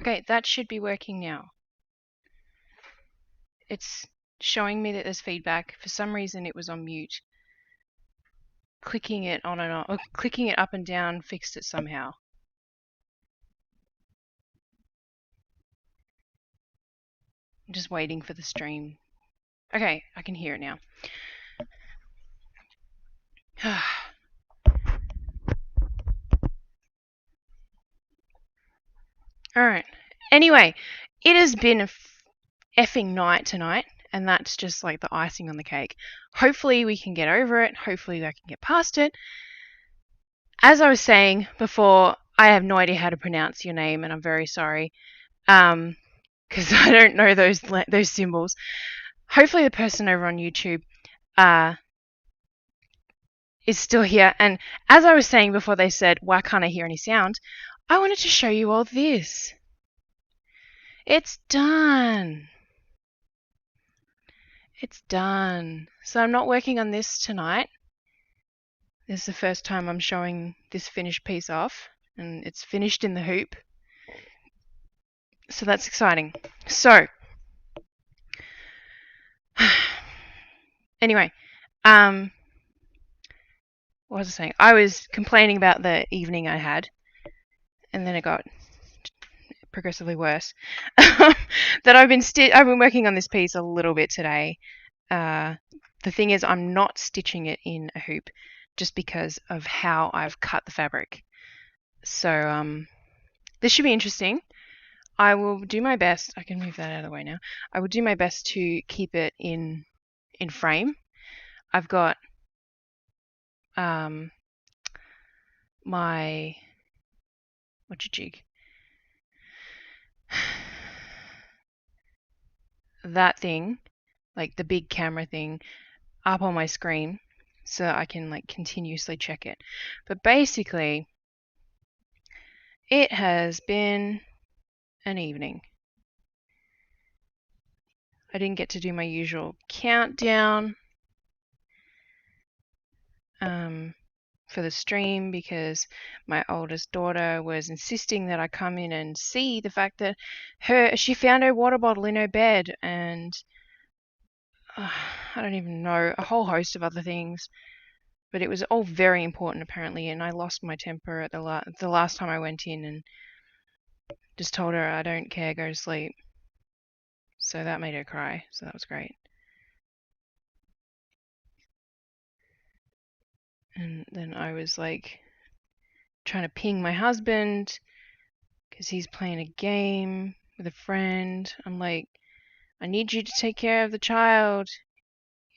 Okay, that should be working now. It's showing me that there's feedback. For some reason it was on mute. Clicking it on and off, or clicking it up and down fixed it somehow. I'm just waiting for the stream. Okay, I can hear it now. Alright. Anyway, it has been a effing night tonight, and that's just like the icing on the cake. Hopefully we can get over it. Hopefully I can get past it. As I was saying before, I have no idea how to pronounce your name, and I'm very sorry. Because I don't know those symbols. Hopefully the person over on YouTube is still here. And as I was saying before they said, why can't I hear any sound? I wanted to show you all this. It's done. It's done. So I'm not working on this tonight. This is the first time I'm showing this finished piece off, and it's finished in the hoop. So that's exciting. So, anyway, what was I saying? I was complaining about the evening I had, and then it got progressively worse. That I've been working on this piece a little bit today. The thing is, I'm not stitching it in a hoop just because of how I've cut the fabric. So this should be interesting. I will do my best. I can move that out of the way now. I will do my best to keep it in frame. I've got my what's your jig? That thing, like the big camera thing, up on my screen so I can like continuously check it. But basically, it has been an evening. I didn't get to do my usual countdown for the stream because my oldest daughter was insisting that I come in and see the fact that she found her water bottle in her bed, and I don't even know, a whole host of other things. But it was all very important apparently, and I lost my temper at the last time I went in and just told her I don't care, go to sleep. So that made her cry, so that was great. And then I was like trying to ping my husband because he's playing a game with a friend. I'm like, I need you to take care of the child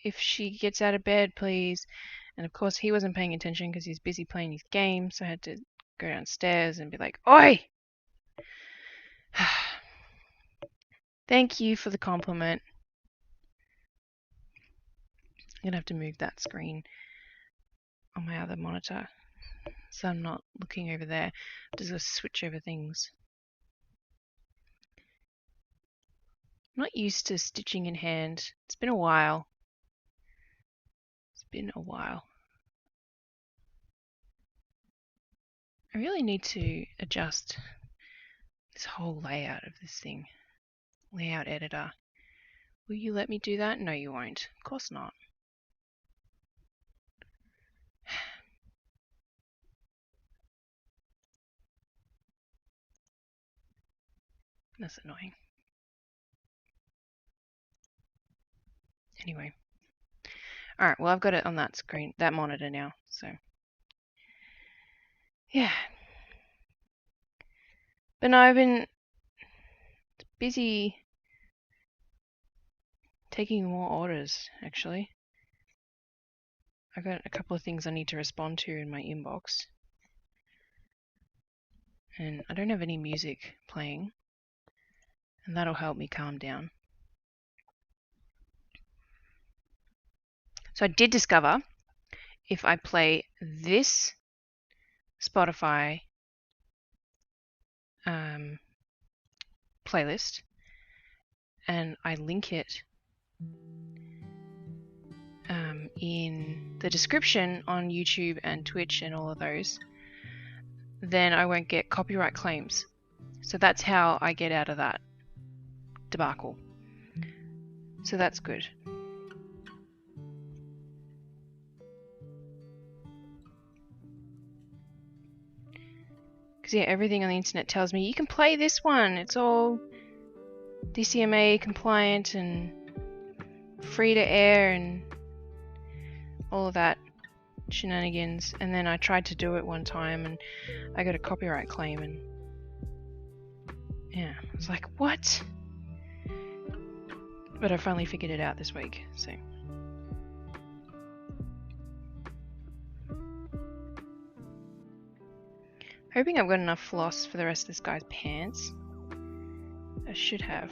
if she gets out of bed, please. And of course he wasn't paying attention because he's busy playing his game, so I had to go downstairs and be like, oi! Thank you for the compliment. I'm gonna have to move that screen on my other monitor so I'm not looking over there. I'm just gonna switch over things. I'm not used to stitching in hand. It's been a while. It's been a while. I really need to adjust this whole layout of this thing. Layout editor. Will you let me do that? No, you won't. Of course not. That's annoying. Anyway. Alright, well I've got it on that screen, that monitor now, so. Yeah. But no, I've been busy taking more orders, actually. I've got a couple of things I need to respond to in my inbox. And I don't have any music playing, and that'll help me calm down. So I did discover if I play this Spotify playlist and I link it in the description on YouTube and Twitch and all of those, then I won't get copyright claims. So that's how I get out of that debacle. So that's good. Because yeah, everything on the internet tells me you can play this one. It's all DCMA compliant and free to air and all of that shenanigans. And then I tried to do it one time and I got a copyright claim, and yeah, I was like, what? But I finally figured it out this week, so. Hoping I've got enough floss for the rest of this guy's pants. I should have.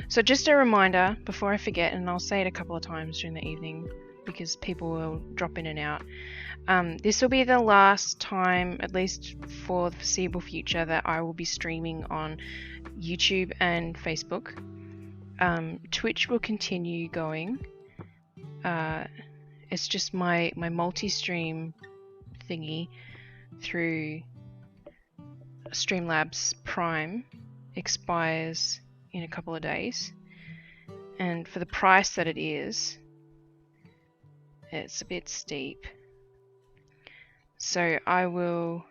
So just a reminder before I forget, and I'll say it a couple of times during the evening because people will drop in and out. This will be the last time, at least for the foreseeable future, that I will be streaming on YouTube and Facebook. Twitch will continue going. It's just my multi-stream thingy through Streamlabs Prime expires in a couple of days, and for the price that it is, it's a bit steep. So I will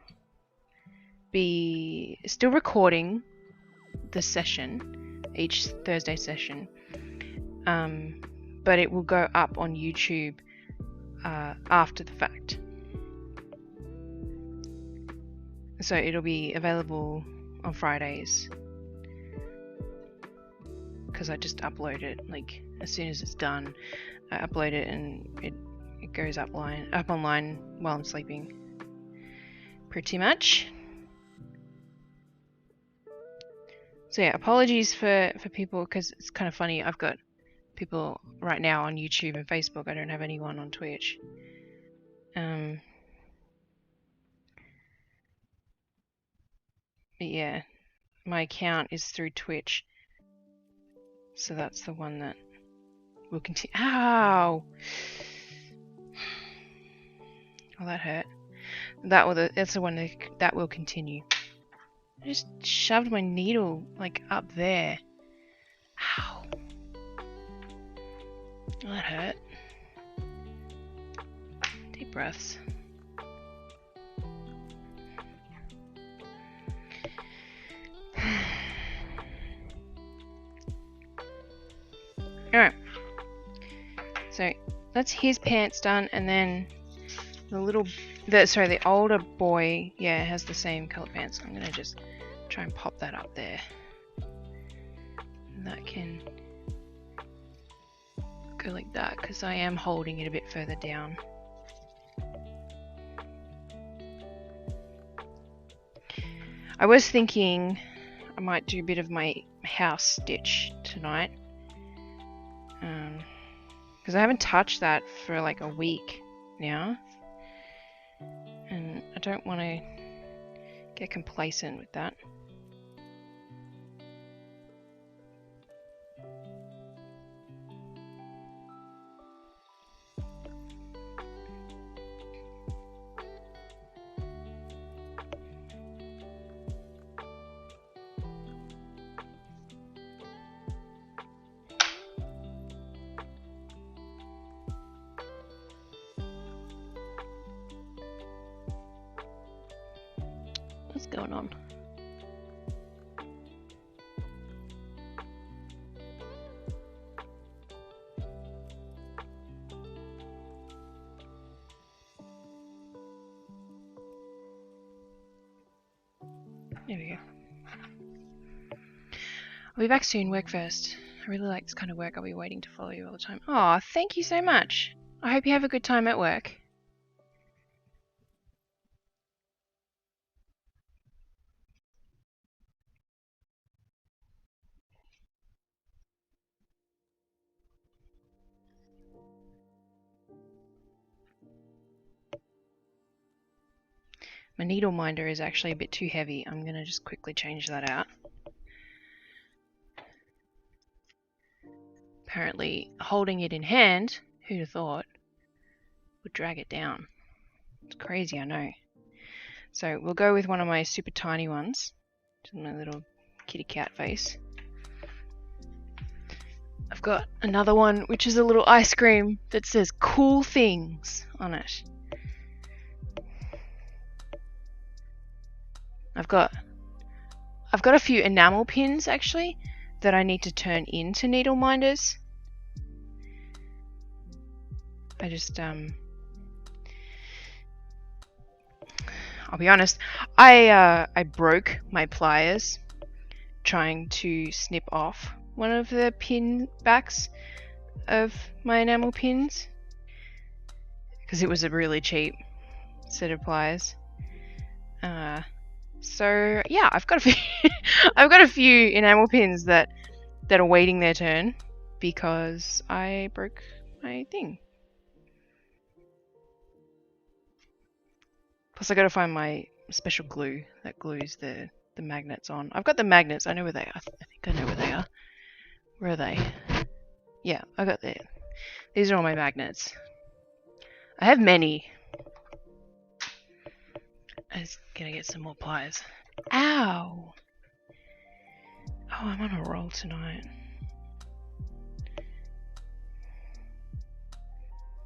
be still recording the session, each Thursday session, but it will go up on YouTube after the fact. So it'll be available on Fridays, because I just upload it, like as soon as it's done, I upload it and it goes up online while I'm sleeping, pretty much. So yeah, apologies for people, because it's kind of funny. I've got people right now on YouTube and Facebook. I don't have anyone on Twitch. But yeah, my account is through Twitch, so that's the one that will continue. Ow! Oh, that hurt. That's the one that will continue. I just shoved my needle like up there. Ow! Oh, that hurt. Deep breaths. Alright. So that's his pants done, and then the older boy, yeah, has the same color pants. I'm gonna just try and pop that up there. And that can go like that, because I am holding it a bit further down. I was thinking I might do a bit of my house stitch tonight, because I haven't touched that for like a week now, and I don't want to get complacent with that. What's going on? There we go. I'll be back soon. Work first. I really like this kind of work. I'll be waiting to follow you all the time. Oh, thank you so much. I hope you have a good time at work. My needle minder is actually a bit too heavy. I'm going to just quickly change that out. apparently holding it in hand, who'd have thought, would drag it down. It's crazy, I know. So we'll go with one of my super tiny ones. Just my little kitty cat face. I've got another one which is a little ice cream that says cool things on it. I've got a few enamel pins actually that I need to turn into needle minders. I just I'll be honest, I broke my pliers trying to snip off one of the pin backs of my enamel pins because it was a really cheap set of pliers. So yeah, I've got a few I've got a few enamel pins that are waiting their turn because I broke my thing. Plus I gotta find my special glue that glues the magnets on. I've got the magnets, I know where they are. I think I know where they are. Where are they? Yeah, I got that. These are all my magnets. I have many. I'm just gonna get some more pliers. Ow! Oh, I'm on a roll tonight.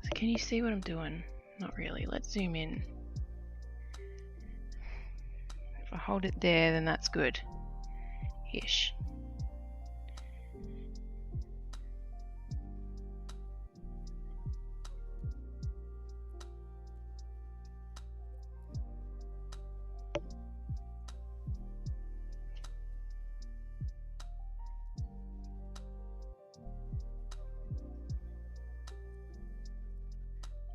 So can you see what I'm doing? Not really. Let's zoom in. If I hold it there, then that's good. Ish.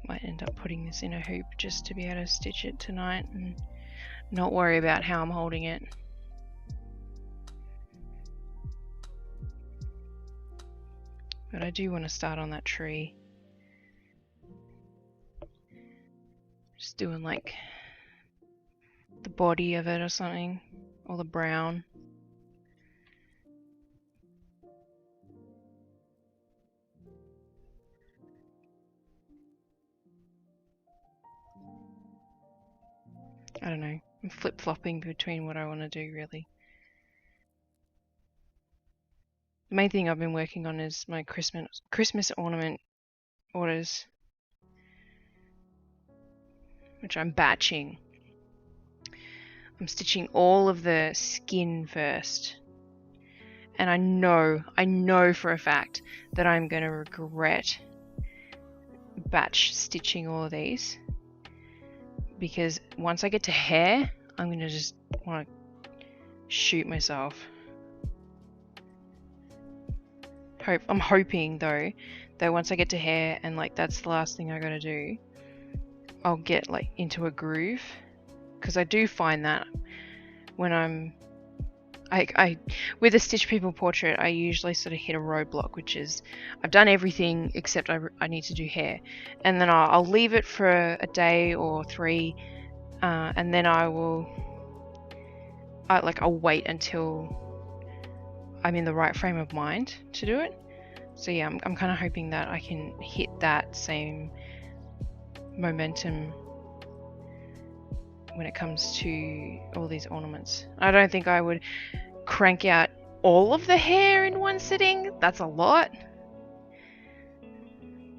Might end up putting this in a hoop just to be able to stitch it tonight and not worry about how I'm holding it. But I do want to start on that tree. Just doing like the body of it or something, or the brown. I don't know. I'm flip-flopping between what I want to do, really. The main thing I've been working on is my Christmas ornament orders, which I'm batching. I'm stitching all of the skin first. And I know for a fact that I'm going to regret batch stitching all of these. Because once I get to hair, I'm going to just want to shoot myself. I'm hoping though that once I get to hair and like that's the last thing I gotta do, I'll get like into a groove. Because I do find that when I'm with a Stitch People portrait, I usually sort of hit a roadblock, which is I've done everything except I need to do hair, and then I'll leave it for a day or 3, and then I'll wait until I'm in the right frame of mind to do it. So yeah, I'm kind of hoping that I can hit that same momentum when it comes to all these ornaments. I don't think I would crank out all of the hair in one sitting. That's a lot.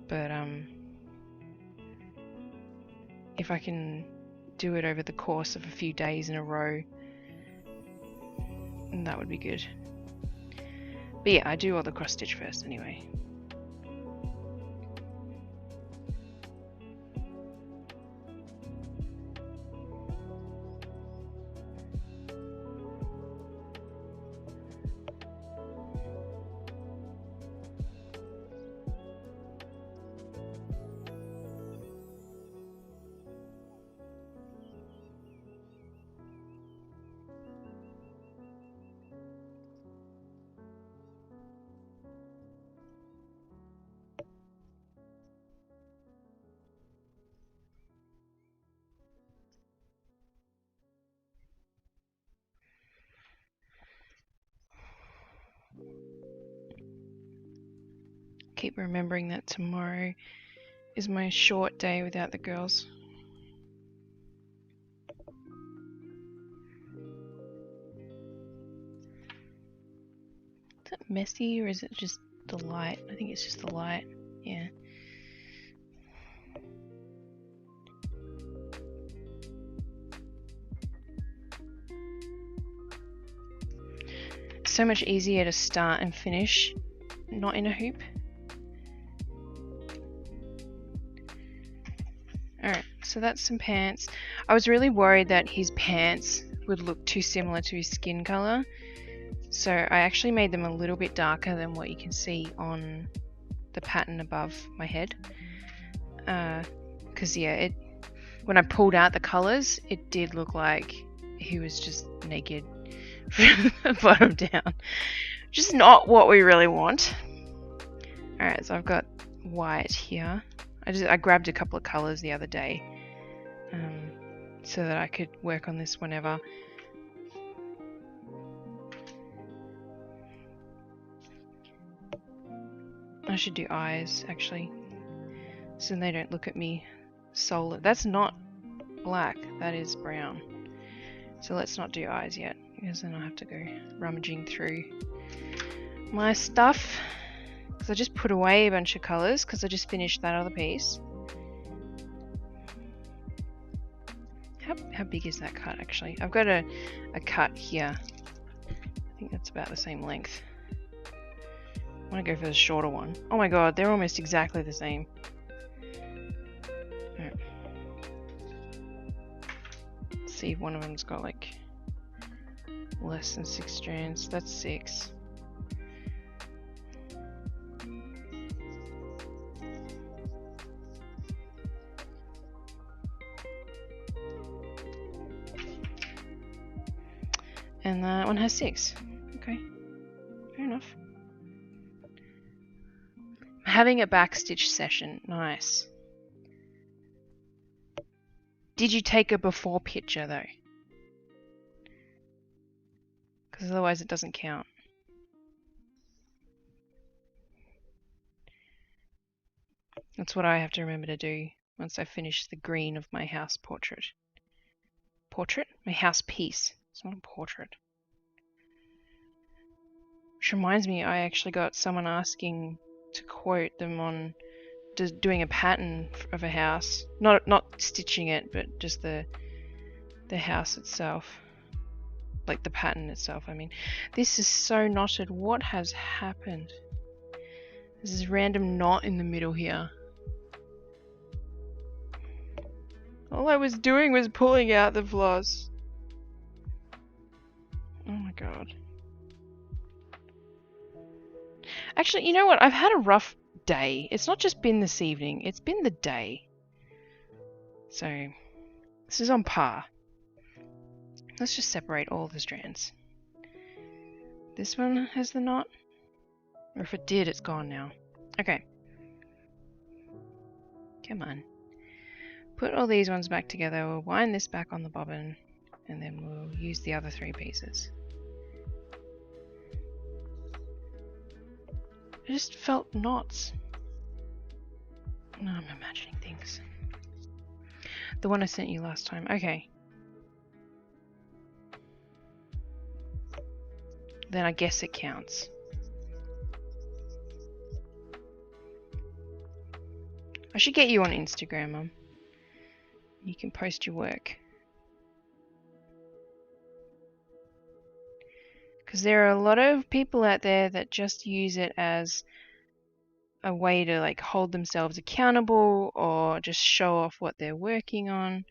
But if I can do it over the course of a few days in a row, that would be good. But yeah, I do all the cross stitch first anyway. keep remembering that tomorrow is my short day without the girls. Is it messy or is it just the light? I think it's just the light. Yeah. So much easier to start and finish not in a hoop. Alright, so that's some pants. I was really worried that his pants would look too similar to his skin color, so I actually made them a little bit darker than what you can see on the pattern above my head. Because yeah, when I pulled out the colors, it did look like he was just naked from the bottom down. Just not what we really want. Alright, so I've got white here. I grabbed a couple of colors the other day so that I could work on this whenever. I should do eyes actually, so they don't look at me solid. That's not black, that is brown. So let's not do eyes yet, because then I'll have to go rummaging through my stuff. Because I just put away a bunch of colours because I just finished that other piece. How big is that cut actually? I've got a cut here. I think that's about the same length. I want to go for the shorter one. Oh my god, they're almost exactly the same. Right. Let's see if one of them's got like less than 6 strands. That's 6. And that one has 6. Okay, fair enough. Having a backstitch session. Nice. Did you take a before picture though? Because otherwise it doesn't count. That's what I have to remember to do once I finish the green of my house portrait. Portrait? My house piece. It's not a portrait. Which reminds me, I actually got someone asking to quote them on doing a pattern of a house. Not stitching it, but just the house itself. Like the pattern itself, I mean. This is so knotted. What has happened? There's this random knot in the middle here. All I was doing was pulling out the floss. Oh my god. Actually, you know what? I've had a rough day. It's not just been this evening, it's been the day. So, this is on par. Let's just separate all the strands. This one has the knot. Or if it did, it's gone now. Okay. Come on. Put all these ones back together. We'll wind this back on the bobbin. And then we'll use the other 3 pieces. I just felt knots. No, I'm imagining things. The one I sent you last time. Okay. Then I guess it counts. I should get you on Instagram, Mum. You can post your work. Because there are a lot of people out there that just use it as a way to like hold themselves accountable or just show off what they're working on.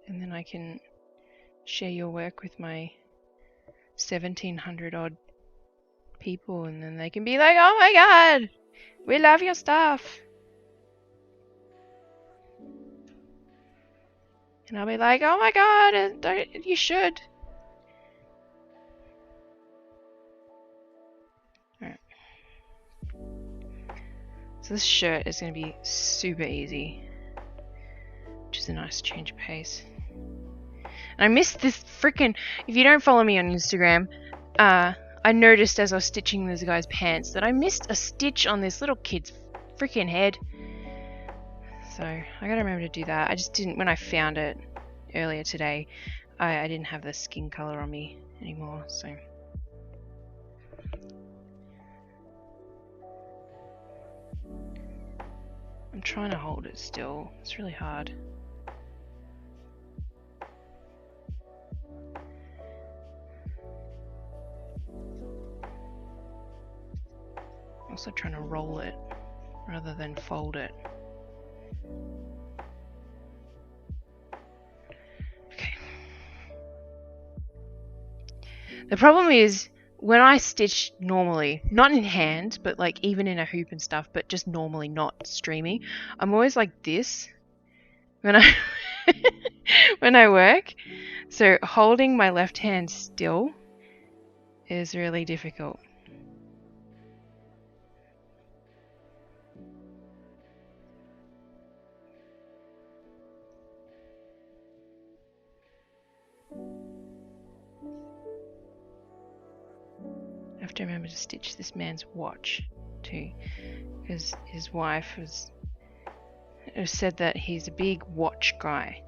And then I can share your work with my 1700 odd people, and then they can be like, oh my god, we love your stuff. And I'll be like, oh my god, you should. Alright. So this shirt is going to be super easy, which is a nice change of pace. And I missed this freaking... If you don't follow me on Instagram, I I noticed as I was stitching this guy's pants that I missed a stitch on this little kid's freaking head. So I gotta remember to do that. I just didn't, when I found it earlier today, I didn't have the skin color on me anymore, so. I'm trying to hold it still. It's really hard. Also trying to roll it rather than fold it. Okay. The problem is when I stitch normally, not in hand, but like even in a hoop and stuff, but just normally not streamy, I'm always like this when I when I work. So holding my left hand still is really difficult. I have to remember to stitch this man's watch too, because his wife has said that he's a big watch guy.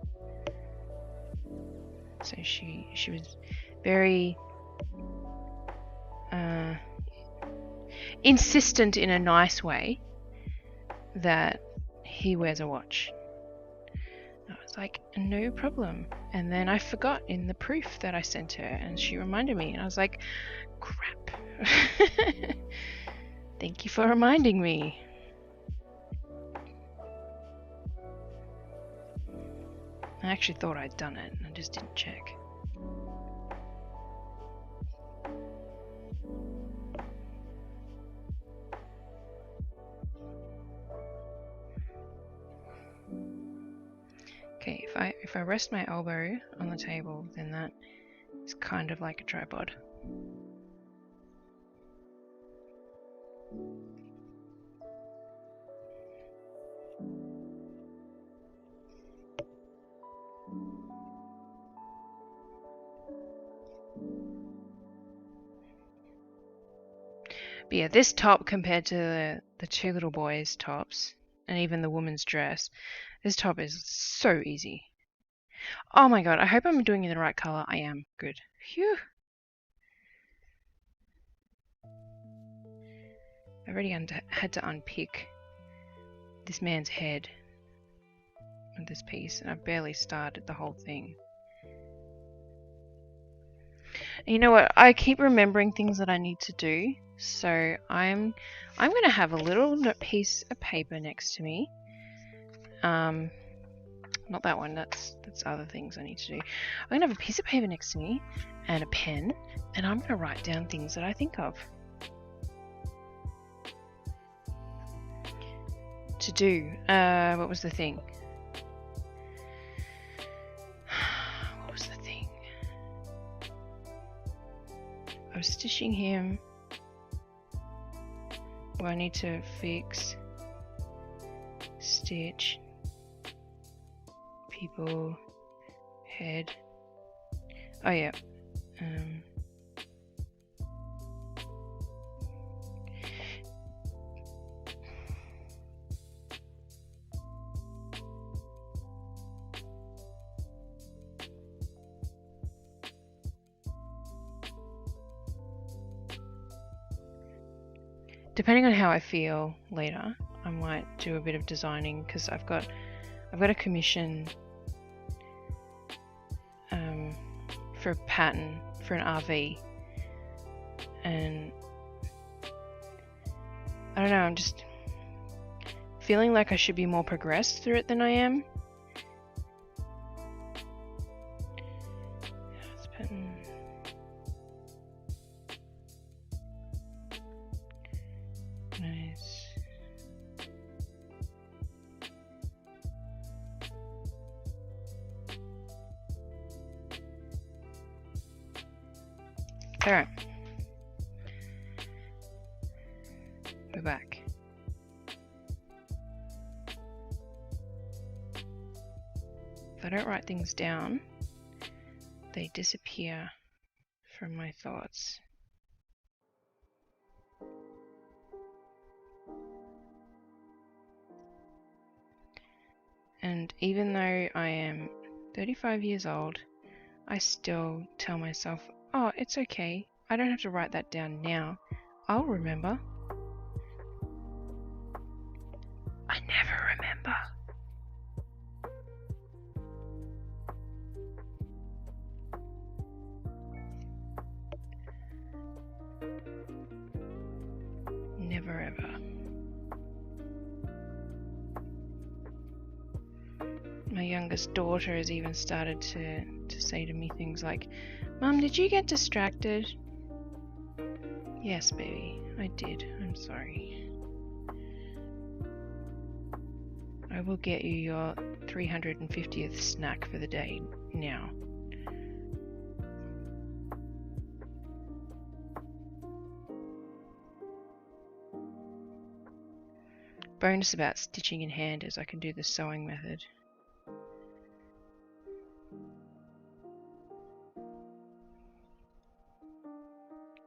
So she was very insistent in a nice way that he wears a watch. I was like, no problem. And then I forgot in the proof that I sent her, and she reminded me, and I was like, crap. Thank you for reminding me. I actually thought I'd done it, and I just didn't check. Okay, if I rest my elbow on the table, then that is kind of like a tripod. But yeah, this top compared to the two little boys' tops, and even the woman's dress, this top is so easy. Oh my god, I hope I'm doing it in the right color. I am. Good. Phew. I already had to unpick this man's head with this piece, and I've barely started the whole thing. And you know what? I keep remembering things that I need to do, so I'm going to have a little piece of paper next to me. Not that one. That's other things I need to do. I'm going to have a piece of paper next to me and a pen, and I'm going to write down things that I think of to do. What was the thing? What was the thing? I was stitching him. Well, I need to fix, stitch, people, head. Oh yeah. Depending on how I feel later, I might do a bit of designing, because I've got a commission for a pattern for an RV, and I don't know, I'm just feeling like I should be more progressed through it than I am. Nice. Alright. We're back. If I don't write things down, they disappear from my thoughts. And even though I am 35 years old, I still tell myself, oh, it's okay. I don't have to write that down now. I'll remember. I never remember. Never ever. My youngest daughter has even started to say to me things like, Mum, did you get distracted? Yes, baby, I did. I'm sorry. I will get you your 350th snack for the day now. Bonus about stitching in hand is I can do the sewing method.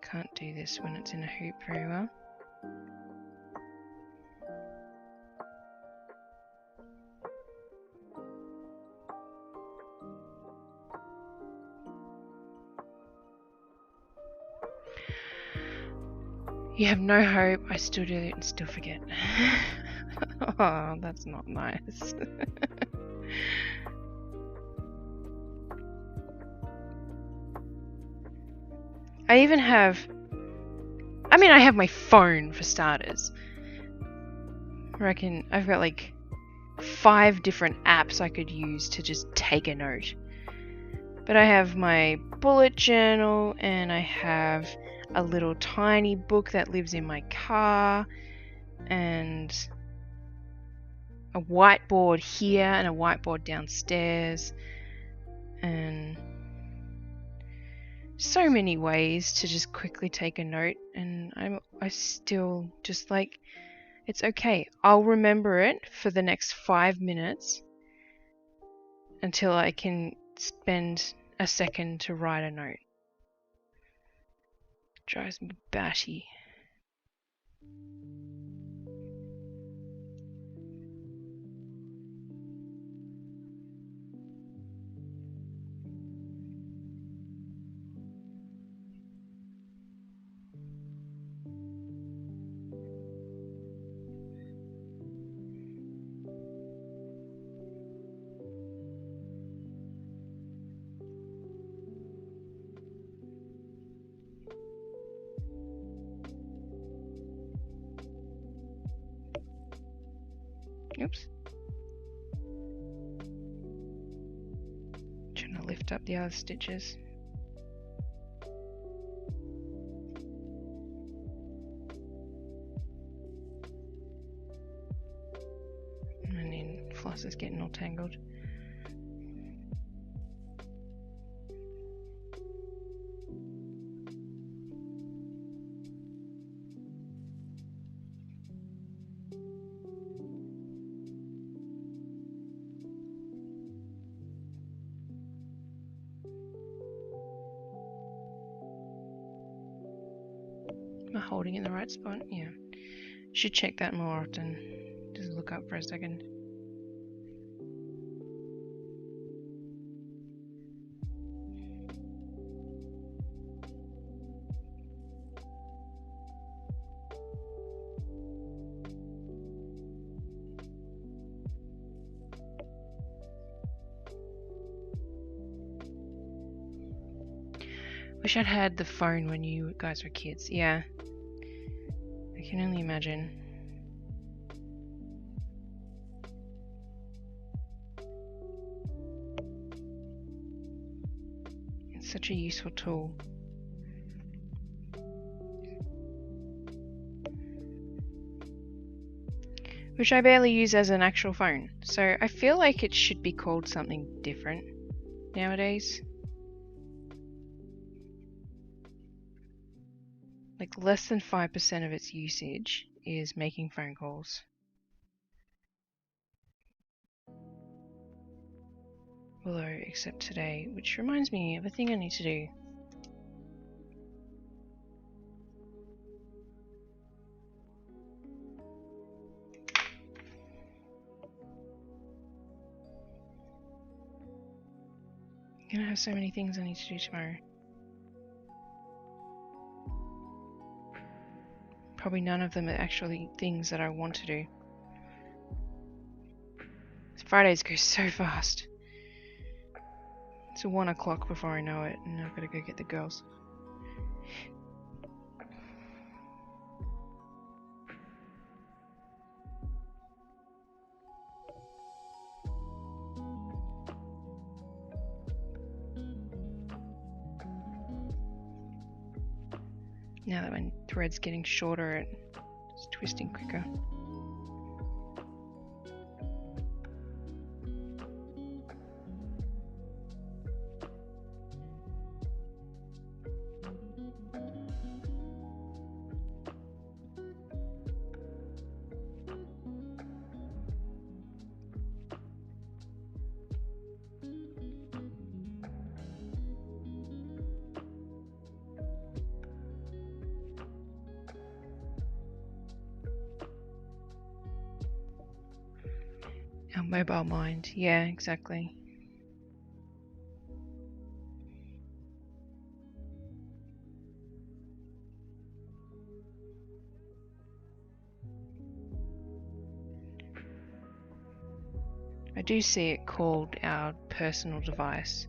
Can't do this when it's in a hoop very well. You have no hope. I still do it and still forget. Oh, that's not nice. I even have... I have my phone for starters. I've got like 5 different apps I could use to just take a note. But I have my bullet journal, and I have a little tiny book that lives in my car, and a whiteboard here and a whiteboard downstairs, and so many ways to just quickly take a note. And I still just like, it's okay. I'll remember it for the next 5 minutes until I can spend a second to write a note. Drives me batty. Oops. Trying to lift up the other stitches. And then floss is getting all tangled. Am I holding it in the right spot? Yeah. Should check that more often. Just look up for a second. Wish I'd had the phone when you guys were kids. Yeah. I can only imagine. It's such a useful tool. Which I barely use as an actual phone. So I feel like it should be called something different nowadays. Like less than 5% of its usage is making phone calls. Although, except today, which reminds me of a thing I need to do. gonna have so many things I need to do tomorrow. Probably none of them are actually things that I want to do. Fridays go so fast. It's 1 o'clock before I know it, and I've got to go get the girls. Now that my thread's getting shorter, it's twisting quicker. Our mobile mind, yeah, exactly. I do see it called our personal device,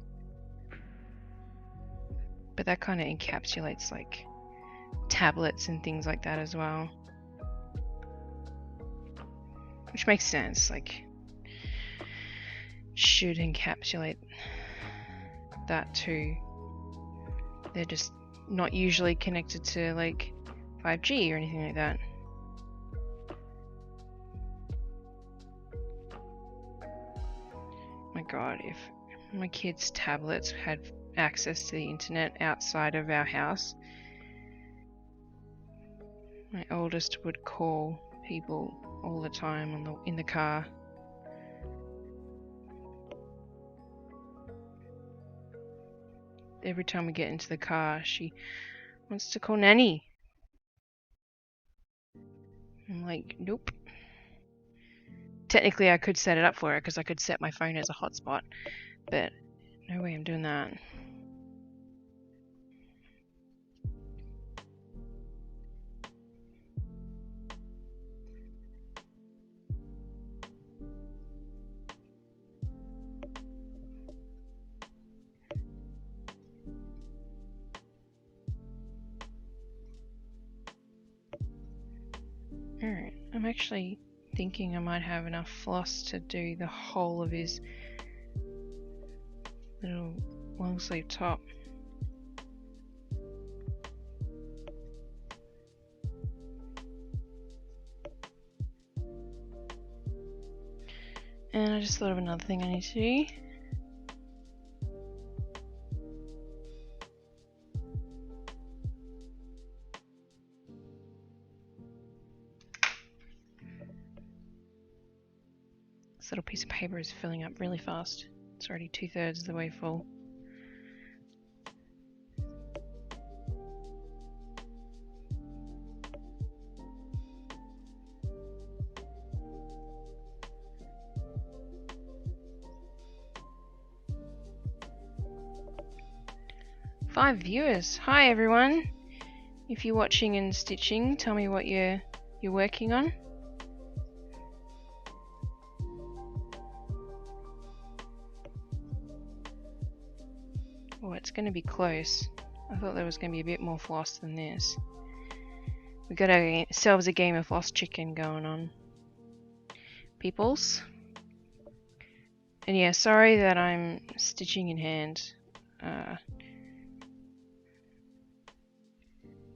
but that kind of encapsulates like tablets and things like that as well, which makes sense. Like, should encapsulate that too. They're just not usually connected to like 5G or anything like that. My god, if my kids' tablets had access to the internet outside of our house, my oldest would call people all the time in the car. Every time we get into the car, she wants to call Nanny. I'm like, nope. Technically, I could set it up for her because I could set my phone as a hotspot, but no way I'm doing that. Alright, I'm actually thinking I might have enough floss to do the whole of his little long sleeve top. And I just thought of another thing I need to do. This little piece of paper is filling up really fast. It's already 2/3 of the way full. Five viewers. Hi everyone. If you're watching and stitching, tell me what you're working on. Oh, it's going to be close. I thought there was going to be a bit more floss than this. We got ourselves a game of floss chicken going on, peoples. And yeah, sorry that I'm stitching in hand.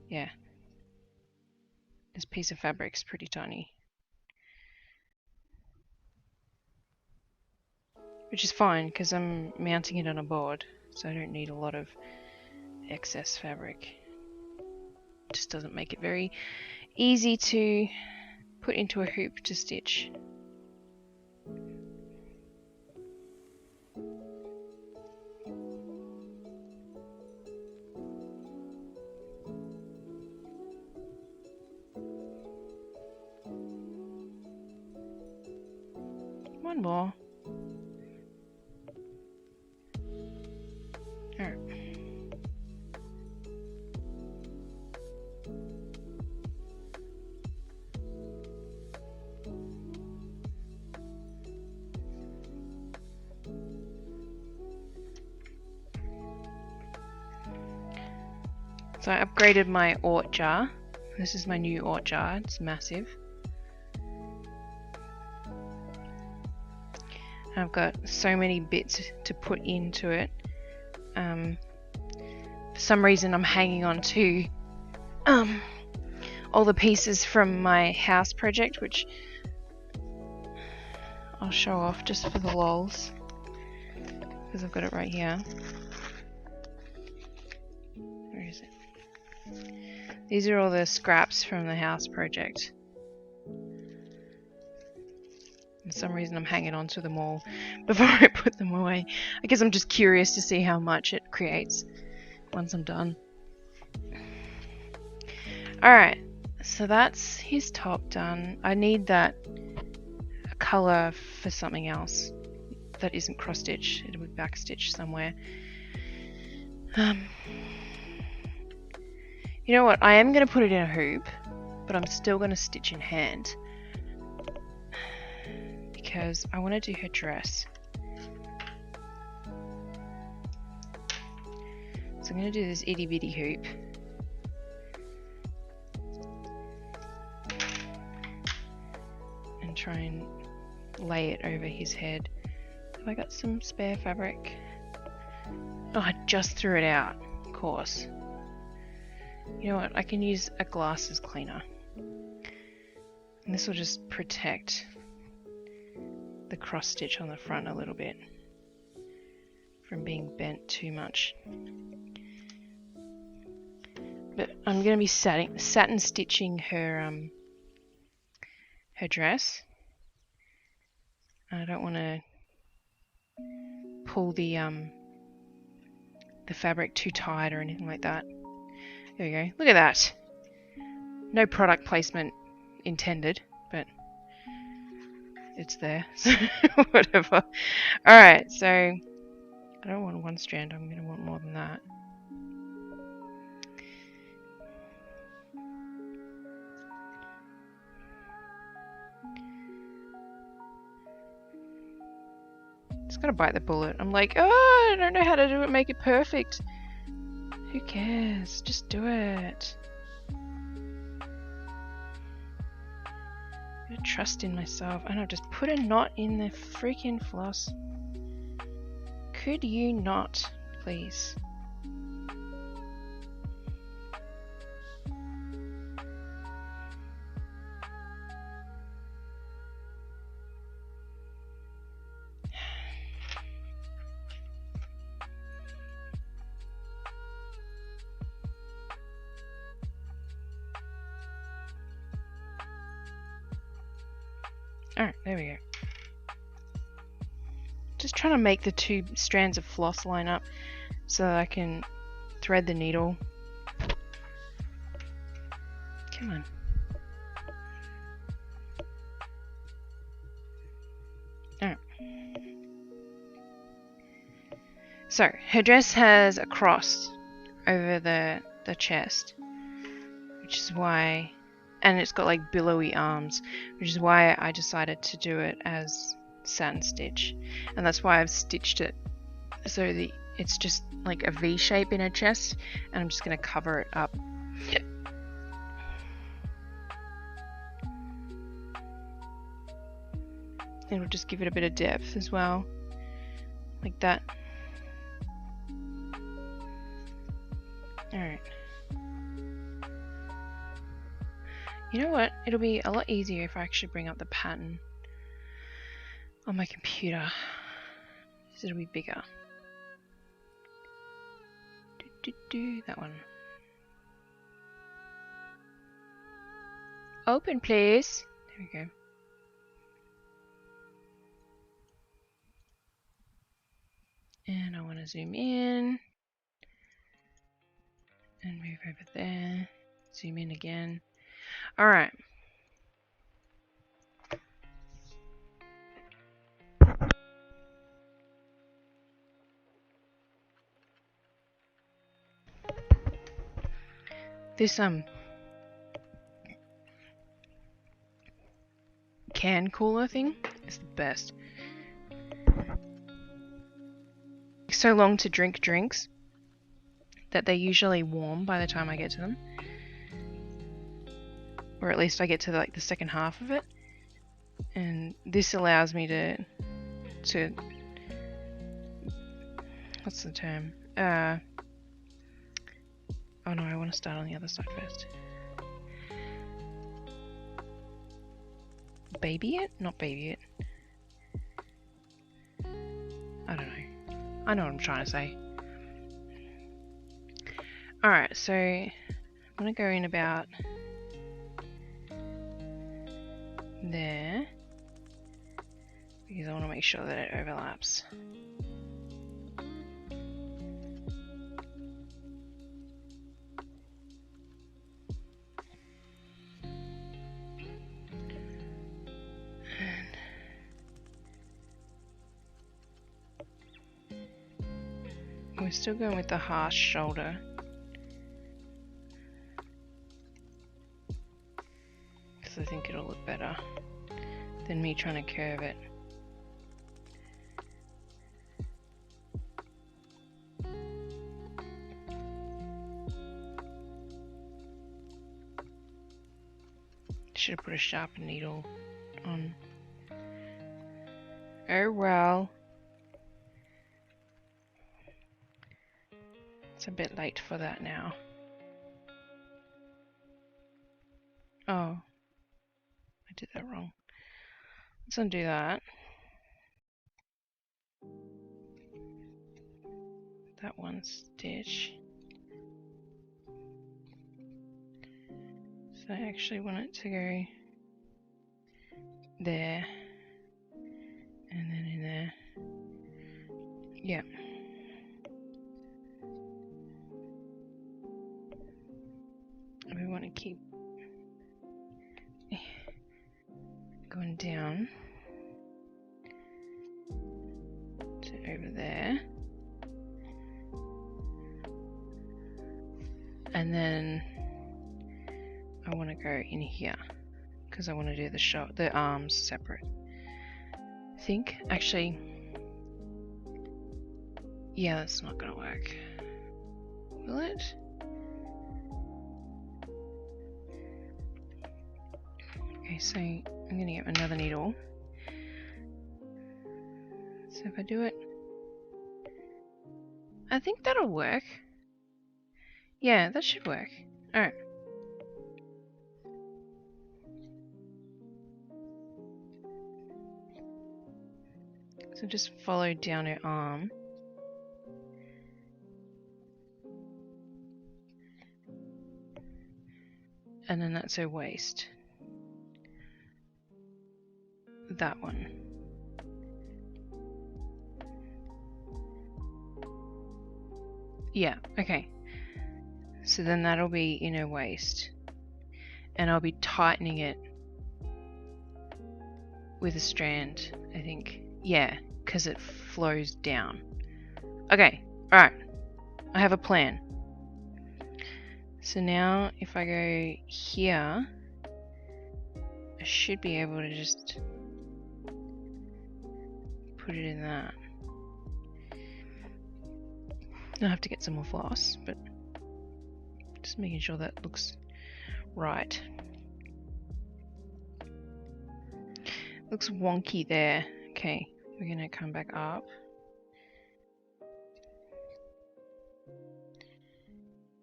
Yeah, this piece of fabric's pretty tiny, which is fine because I'm mounting it on a board, so I don't need a lot of excess fabric. It just doesn't make it very easy to put into a hoop to stitch. One more. So I upgraded my ort jar. This is my new ort jar. It's massive. I've got so many bits to put into it. For some reason I'm hanging on to all the pieces from my house project, which I'll show off just for the lols, because I've got it right here. Where is it? These are all the scraps from the house project. For some reason I'm hanging on to them all before I put them away. I guess I'm just curious to see how much it creates once I'm done. Alright, so that's his top done. I need that colour for something else that isn't cross stitch. It'll be back stitch somewhere. You know what, I am going to put it in a hoop, but I'm still going to stitch in hand because I want to do her dress. So I'm going to do this itty bitty hoop. And try and lay it over his head. Have I got some spare fabric? Oh, I just threw it out, of course. You know what, I can use a glasses cleaner. And this will just protect the cross stitch on the front a little bit from being bent too much. But I'm going to be satin stitching her her dress. I don't want to pull the fabric too tight or anything like that. There we go. Look at that. No product placement intended, but it's there. So whatever. Alright, so I don't want one strand. I'm going to want more than that. Just gotta bite the bullet. I'm like, oh, I don't know how to do it, make it perfect. Who cares? Just do it. I trust in myself. And I've just put a knot in the freaking floss. Could you not, please? Alright, there we go. Just trying to make the two strands of floss line up so that I can thread the needle. Come on. Alright. So, her dress has a cross over the chest, which is why, and it's got like billowy arms, which is why I decided to do it as satin stitch, and that's why I've stitched it so that it's just like a V shape in her chest, and I'm just going to cover it up. It'll just give it a bit of depth as well, like that. Alright. You know what? It'll be a lot easier if I actually bring up the pattern on my computer, so it'll be bigger. That one. Open, please. There we go. And I want to zoom in and move over there. Zoom in again. Alright. This can cooler thing is the best. Takes so long to drink drinks that they're usually warm by the time I get to them. Or at least I get to like the second half of it. And this allows me to what's the term? Oh no, I want to start on the other side first. Baby it? Not baby it. I don't know. I know what I'm trying to say. Alright, so I'm going to go in about there because I want to make sure that it overlaps. We're still going with the harsh shoulder. Because I think it'll look better than me trying to curve it. Should have put a sharper needle on. Oh well. It's a bit late for that now. Oh, I did that wrong. Let's undo that. That one stitch. So I actually want it to go there and then in there. Yeah. We want to keep going down to over there, and then I want to go in here because I want to do the arms separate. I think actually, yeah, that's not gonna work. Will it? Okay, so I'm gonna get another needle. So if I do it, I think that'll work. Yeah, that should work. Alright. So just follow down her arm. And then that's her waist. That one. Yeah, okay. So then that'll be in her waist. And I'll be tightening it with a strand, I think. Yeah, because it flows down. Okay, alright. I have a plan. So now if I go here, I should be able to just put it in that. I'll have to get some more floss, but just making sure that looks right. Looks wonky there. Okay, we're gonna come back up.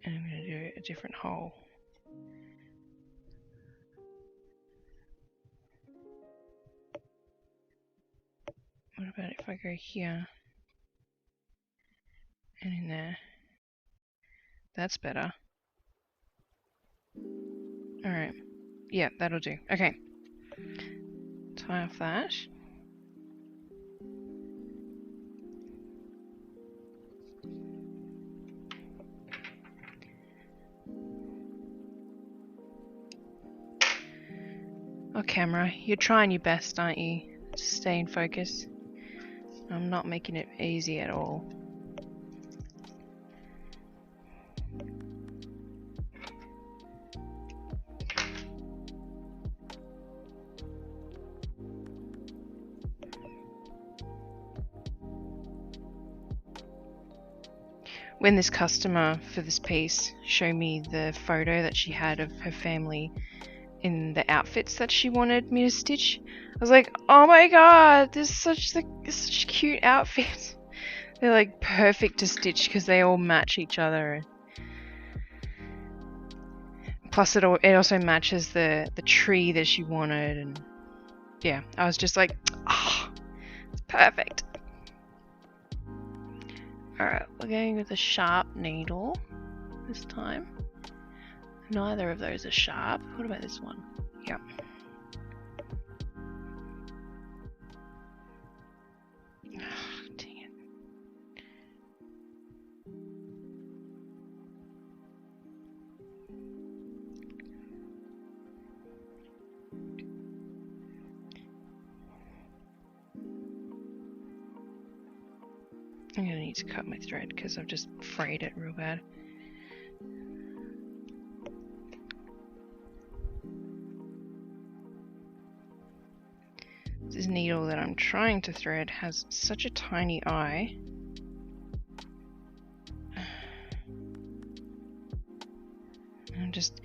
And I'm gonna do a different hole. What about if I go here and in there? That's better. Alright. Yeah, that'll do. Okay. Tie off that. Oh, camera, you're trying your best, aren't you? To stay in focus. I'm not making it easy at all. when this customer for this piece showed me the photo that she had of her family in the outfits that she wanted me to stitch, I was like, oh my god, this is such cute outfits. They're like perfect to stitch because they all match each other. Plus it also matches the tree that she wanted, and yeah, I was just like, oh, it's perfect. Alright, we're going with a sharp needle this time. Neither of those are sharp. What about this one? Yep. Oh, dang it. I'm gonna need to cut my thread because I've just frayed it real bad. This needle that I'm trying to thread has such a tiny eye. I'm just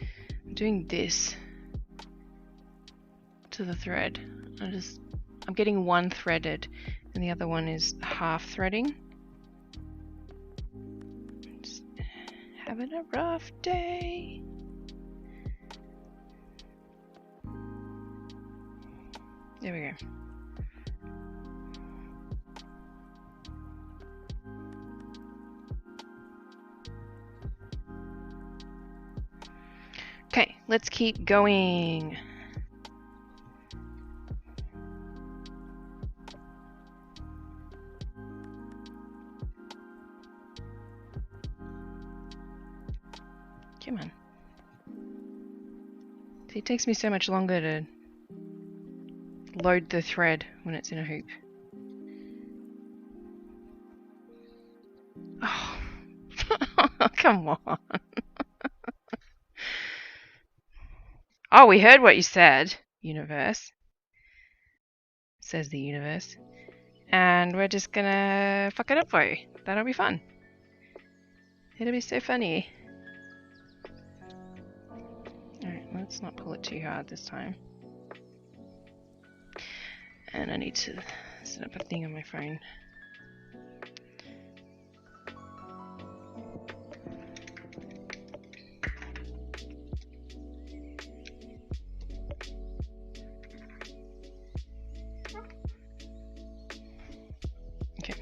doing this to the thread. I'm getting one threaded and the other one is half threading. Just having a rough day. There we go. Okay, let's keep going. Come on. See, it takes me so much longer to load the thread when it's in a hoop. Oh, come on. Oh, we heard what you said, universe. Says the universe. And we're just gonna fuck it up for you. That'll be fun. It'll be so funny. Alright, let's not pull it too hard this time. And I need to set up a thing on my phone. Okay.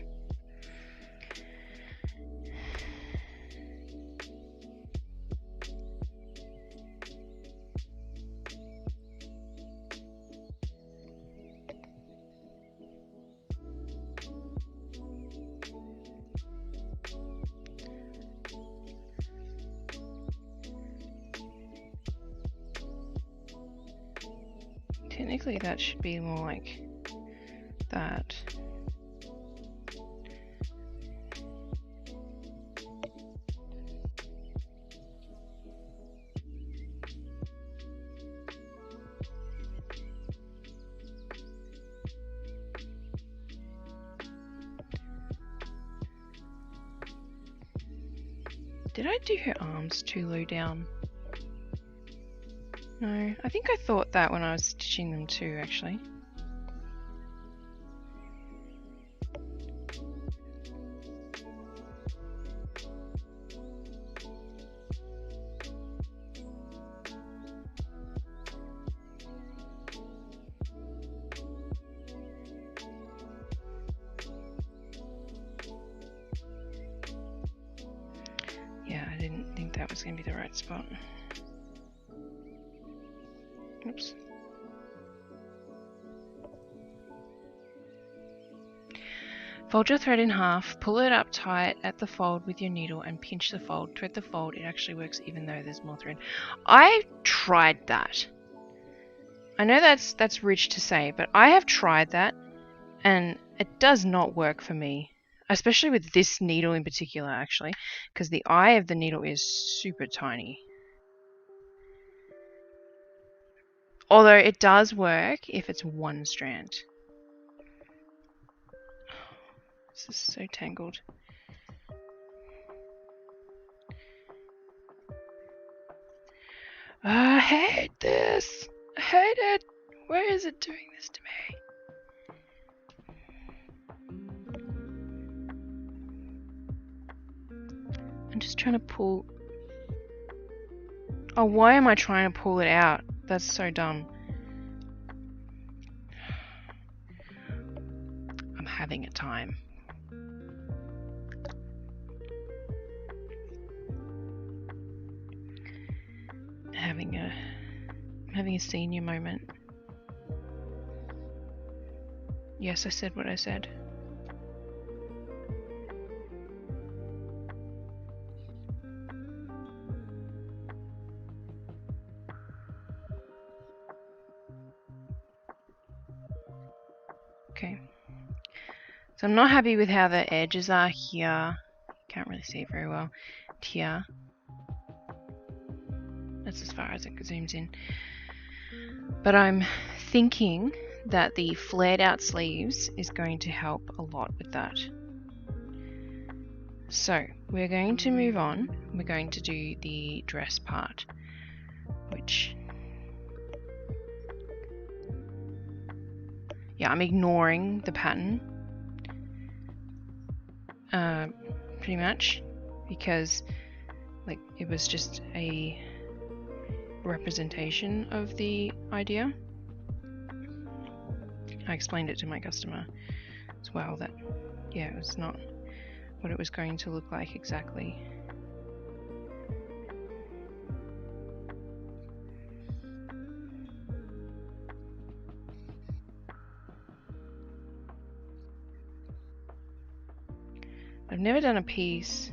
Technically that should be more like that. Did I do her arms too low down? No, I think I thought that when I was stitching them too, actually. Yeah, I didn't think that was going to be the right spot. Oops. Fold your thread in half, pull it up tight at the fold with your needle and pinch the fold. Thread the fold, it actually works even though there's more thread. I tried that. I know that's rich to say, but I have tried that and it does not work for me. Especially with this needle in particular, actually, because the eye of the needle is super tiny. Although it does work if it's one strand. This is so tangled. I hate this. I hate it. Why is it doing this to me? I'm just trying to pull... Oh, why am I trying to pull it out? That's so dumb. I'm having a time. I'm having a senior moment. Yes, I said what I said. Okay. So I'm not happy with how the edges are here. Can't really see it very well. Here. That's as far as it zooms in. But I'm thinking that the flared out sleeves is going to help a lot with that. So we're going to move on. We're going to do the dress part, which, yeah, I'm ignoring the pattern pretty much because like it was just a representation of the idea. I explained it to my customer as well that yeah, it was not what it was going to look like exactly. I've never done a piece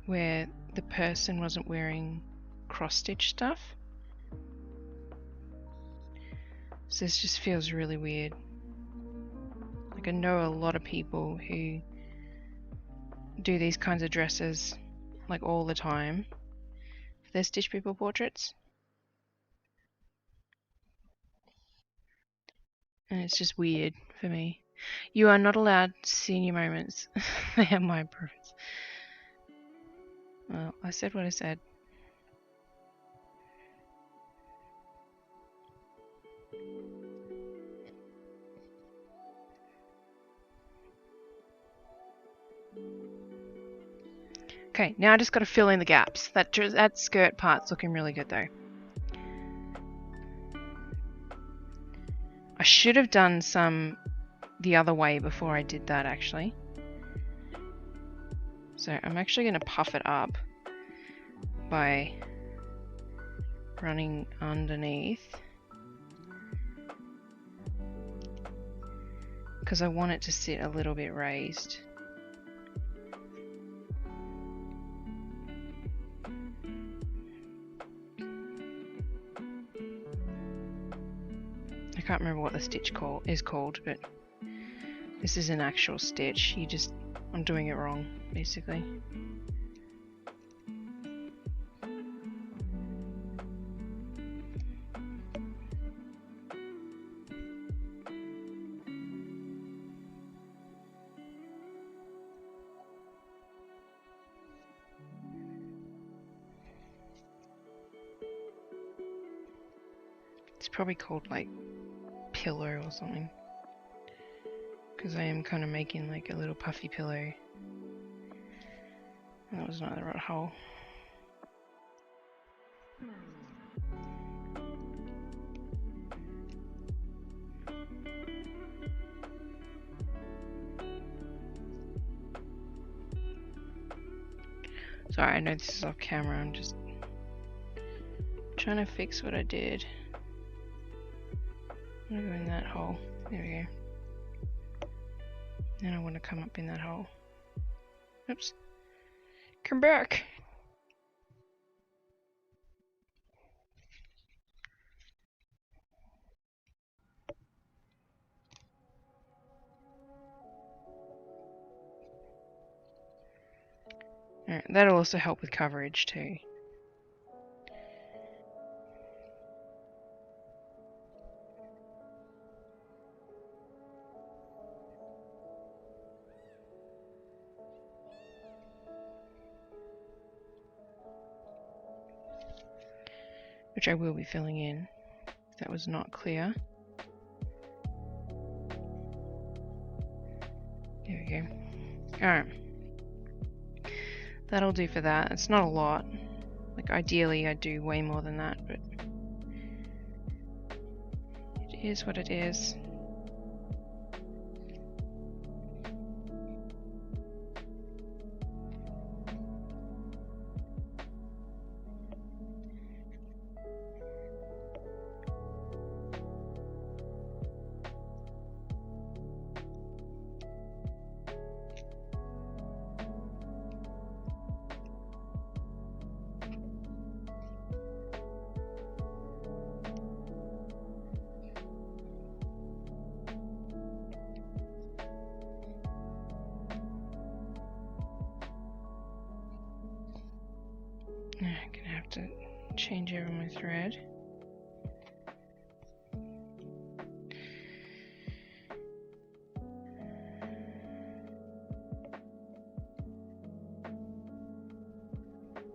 where the person wasn't wearing cross-stitch stuff. So this just feels really weird. Like I know a lot of people who do these kinds of dresses like all the time for their Stitch People portraits. And it's just weird for me. You are not allowed senior moments. They are my preference. Well, I said what I said. Okay, now I just got to fill in the gaps. That skirt part's looking really good though. I should have done some the other way before I did that actually. So I'm actually going to puff it up by running underneath because I want it to sit a little bit raised. I can't remember what the stitch is called, but this is an actual stitch. I'm doing it wrong, basically. It's probably called like pillow or something, because I am kind of making like a little puffy pillow. That was not the right hole. Sorry, I know this is off camera, I'm just trying to fix what I did. I'm gonna go in that hole. There we go. Then I want to come up in that hole. Oops. Come back! Alright, that'll also help with coverage too. which I will be filling in, if that was not clear. There we go. Alright. That'll do for that. It's not a lot. Like, ideally I'd do way more than that, but it is what it is. I'm gonna have to change over my thread.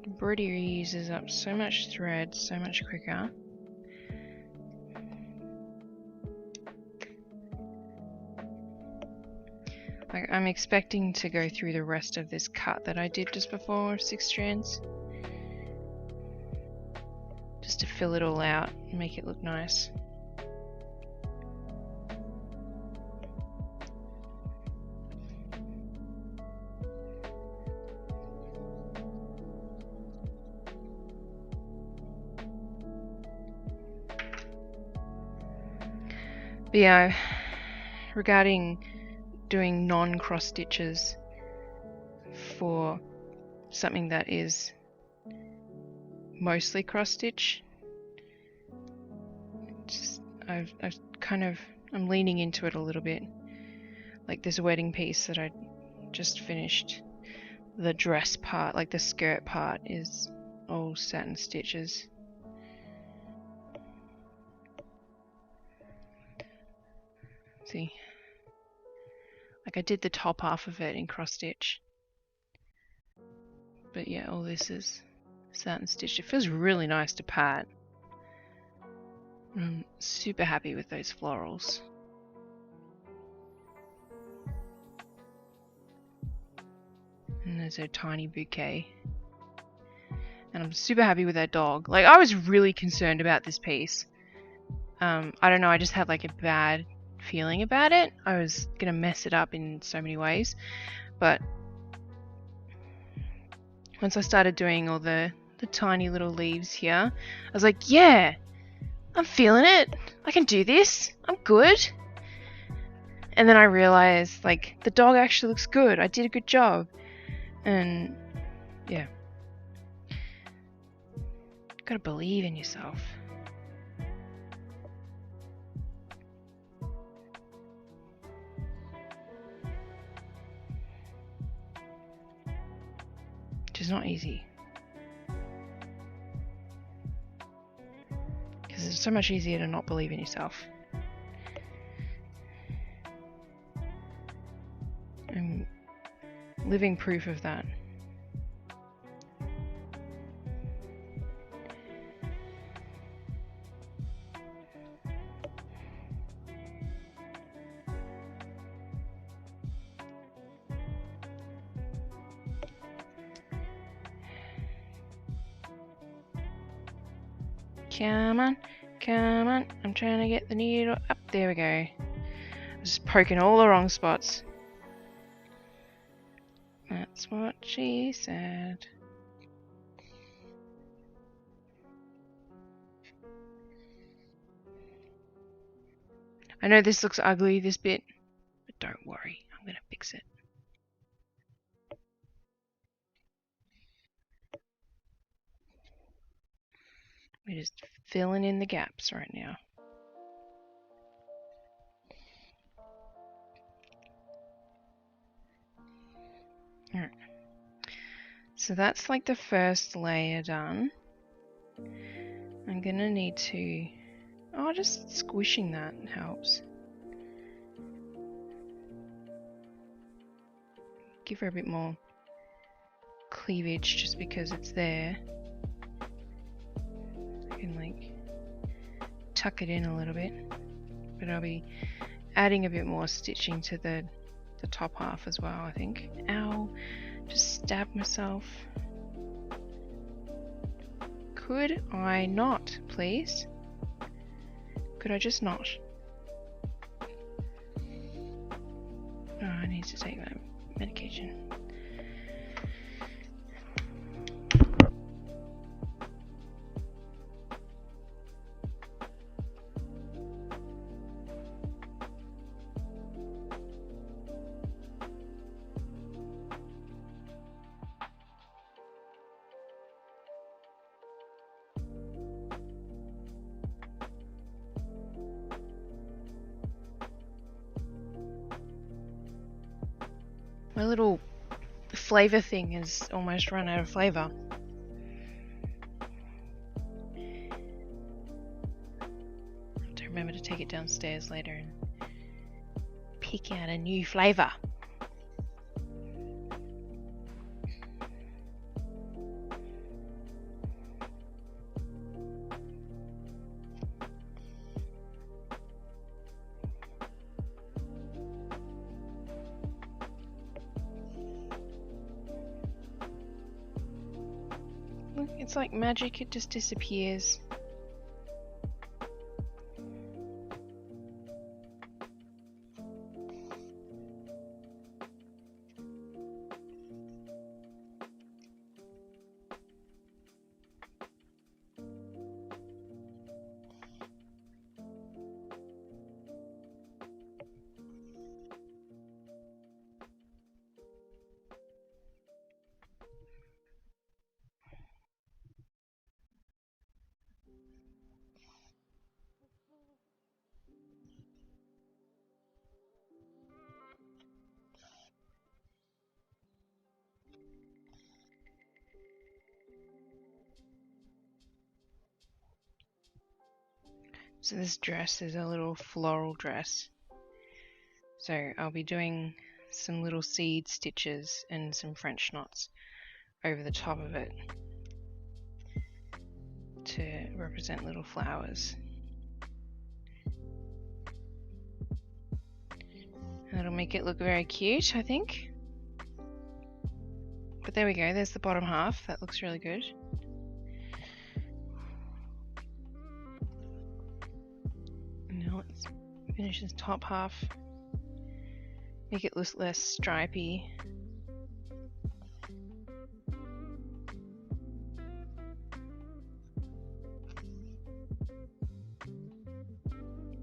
Embroidery uses up so much thread so much quicker. Like, I'm expecting to go through the rest of this cut that I did just before, 6 strands. Just to fill it all out and make it look nice. But yeah, regarding doing non-cross stitches for something that is mostly cross stitch, I'm leaning into it a little bit. Like this wedding piece that I just finished, the dress part, like the skirt part, is all satin stitches. See, like I did the top half of it in cross stitch, but yeah, all this is satin stitch. It feels really nice to pat. I'm super happy with those florals. And there's a tiny bouquet. And I'm super happy with that dog. Like, I was really concerned about this piece. I don't know, I just had like a bad feeling about it. I was gonna mess it up in so many ways. But once I started doing all the tiny little leaves here, I was like, yeah, I'm feeling it. I can do this. I'm good. And then I realized, like, the dog actually looks good. I did a good job. And yeah. Gotta believe in yourself. Which is not easy. Because it's so much easier to not believe in yourself. I'm living proof of that. Come on, come on. I'm trying to get the needle up. There we go. I was just poking all the wrong spots. That's what she said. I know this looks ugly, this bit, but don't worry, I'm gonna fix it. We're just filling in the gaps right now. Alright. So that's like the first layer done. I'm gonna need to... Oh, just squishing that helps. Give her a bit more cleavage just because it's there. can like tuck it in a little bit, but I'll be adding a bit more stitching to the top half as well, I think. Ow, just stabbed myself. Could I not, please? Could I just not? Oh, I need to take my medication. My little flavour thing has almost run out of flavour. I have to remember to take it downstairs later and pick out a new flavour. It's like magic, it just disappears. So this dress is a little floral dress. So I'll be doing some little seed stitches and some French knots over the top of it to represent little flowers. That'll make it look very cute, I think. But there we go, there's the bottom half. That looks really good. Now let's finish this top half. Make it look less stripy.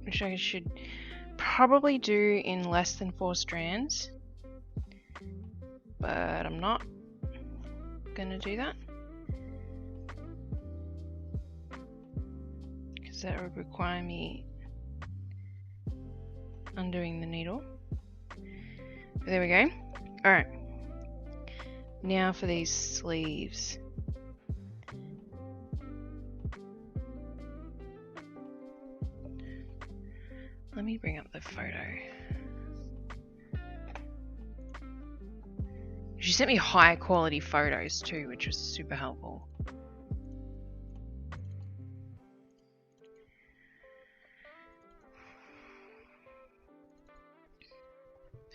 Which I should probably do in less than 4 strands. But I'm not gonna do that. Because that would require me undoing the needle. But there we go. Alright. Now for these sleeves. Let me bring up the photo. She sent me high quality photos too, which was super helpful.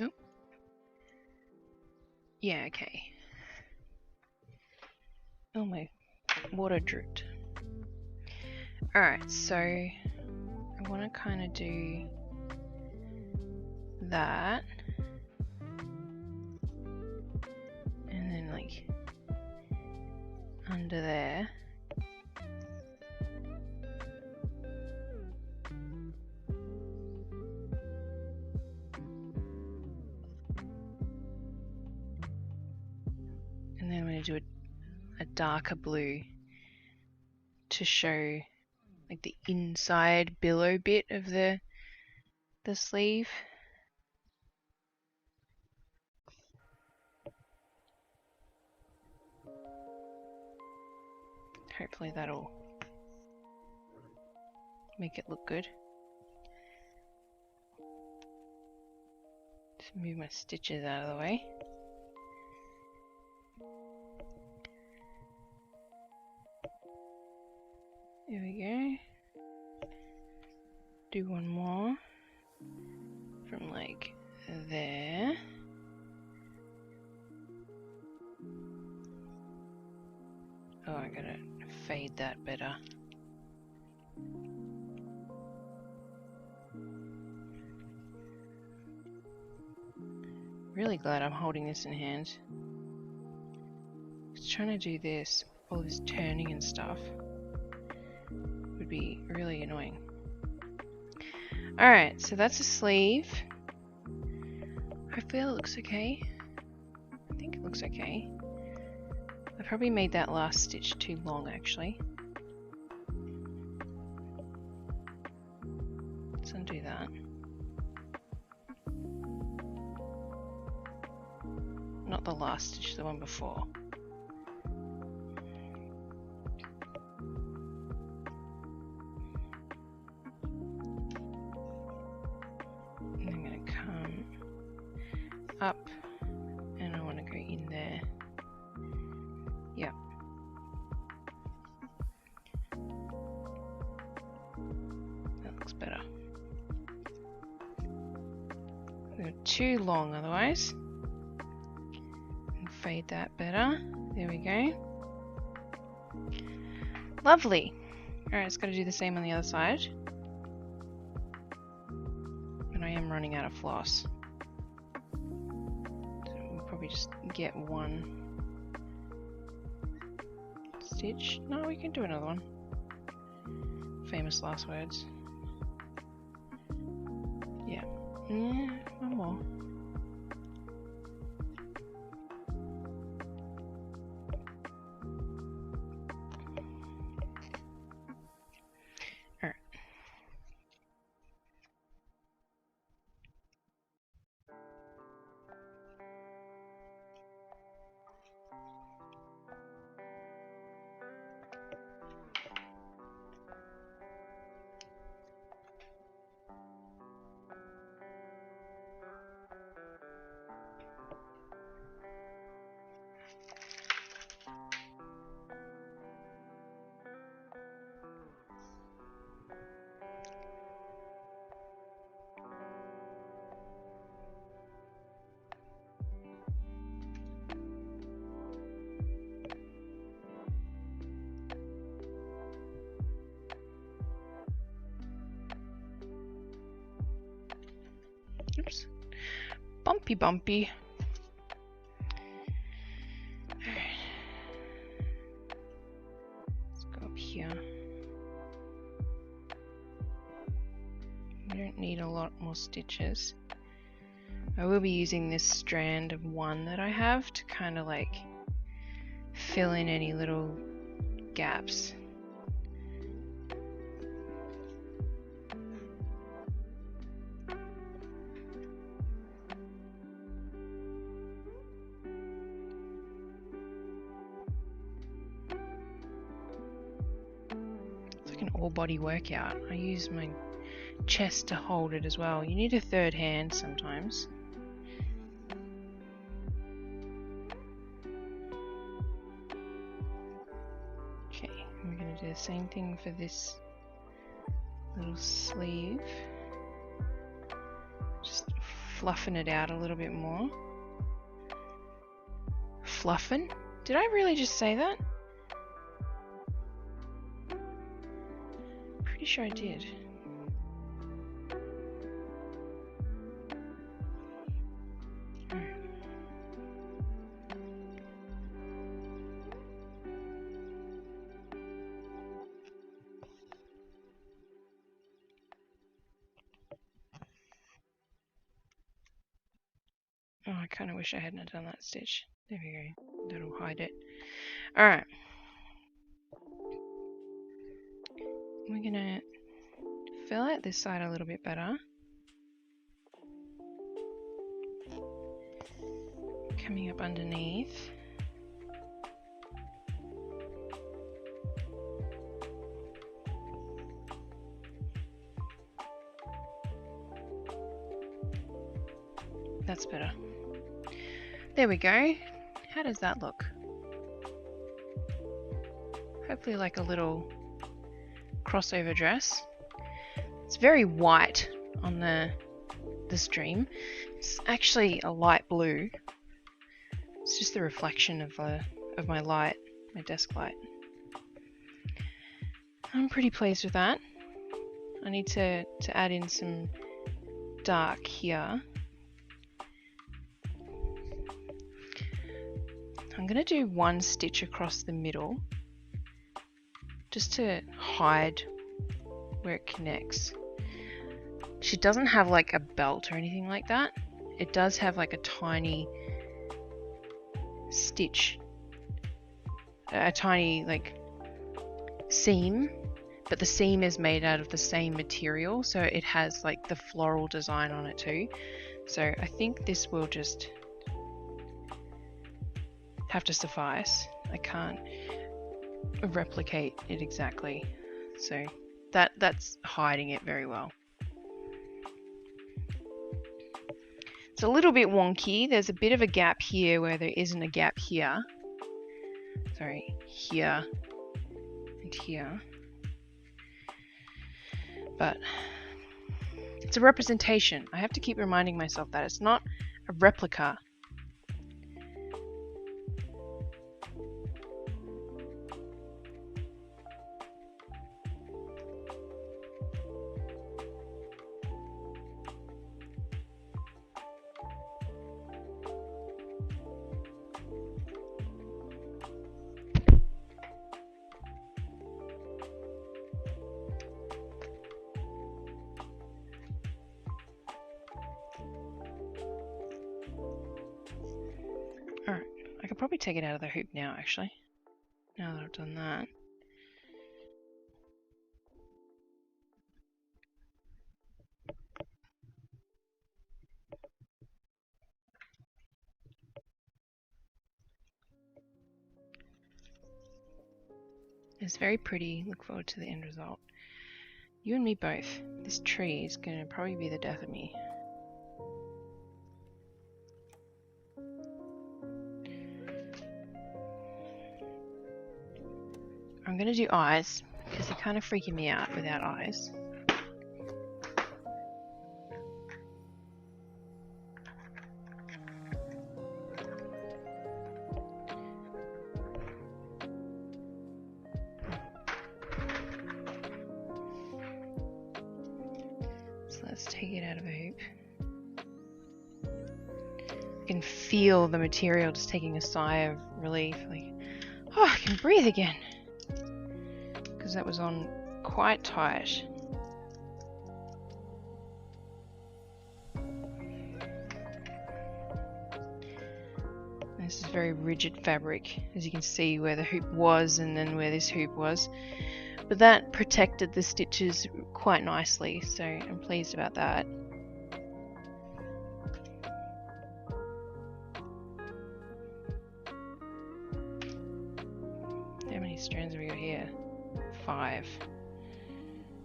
Oh. Yeah, okay. Oh, my water dripped. Alright, so I want to kind of do that. And then like under there. And then I'm going to do a darker blue to show like the inside billow bit of the sleeve. Hopefully that'll make it look good. Just move my stitches out of the way. There we go. Do one more from like there. Oh, I gotta fade that better. Really glad I'm holding this in hand. Just trying to do this, all this turning and stuff, would be really annoying. Alright, so that's a sleeve. Hopefully it looks okay. I think it looks okay. I probably made that last stitch too long actually. Let's undo that. Not the last stitch, the one before. And I'm going to come up and I want to go in there. Yeah. That looks better. They're too long otherwise. Fade that better. There we go. Lovely. Alright, it's got to do the same on the other side. And I am running out of floss. So we'll probably just get one stitch. No, we can do another one. Famous last words. Yeah. Yeah, one more. Oops. Bumpy, bumpy. Alright. Let's go up here. We don't need a lot more stitches. I will be using this strand of one that I have to kind of like fill in any little gaps. Body workout. I use my chest to hold it as well. You need a third hand sometimes. Okay, we're going to do the same thing for this little sleeve. Just fluffing it out a little bit more. Fluffing? Did I really just say that? Pretty sure I did. Oh, I kind of wish I hadn't done that stitch. There we go. That'll hide it. Alright. We're gonna fill out this side a little bit better. Coming up underneath. That's better. There we go. How does that look? Hopefully like a little crossover dress. It's very white on the stream. It's actually a light blue. It's just the reflection of my light, my desk light. I'm pretty pleased with that. I need to add in some dark here. I'm going to do one stitch across the middle just to hide where it connects. She doesn't have like a belt or anything like that. It does have like a tiny stitch, a tiny like seam, but the seam is made out of the same material, so it has like the floral design on it too. So I think this will just have to suffice. I can't replicate it exactly, so that's hiding it very well. It's a little bit wonky. There's a bit of a gap here where there isn't a gap here. Sorry, here and here. But it's a representation. I have to keep reminding myself that it's not a replica. Alright, I could probably take it out of the hoop now actually, now that I've done that. It's very pretty. Look forward to the end result. You and me both. This tree is going to probably be the death of me. I'm going to do eyes because they're kind of freaking me out without eyes. Let's take it out of a hoop. I can feel the material just taking a sigh of relief, like, oh, I can breathe again. Because that was on quite tight. This is very rigid fabric, as you can see where the hoop was and then where this hoop was. But that protected the stitches quite nicely, so I'm pleased about that. How many strands have we got here? 5.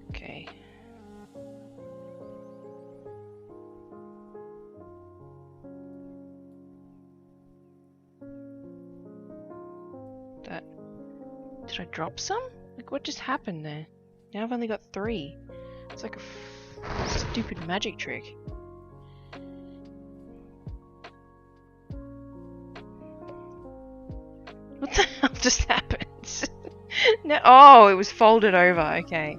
Okay. Did I drop some? Like, what just happened there? Now I've only got 3. It's like a stupid magic trick. What the hell just happened? No, oh, it was folded over. Okay.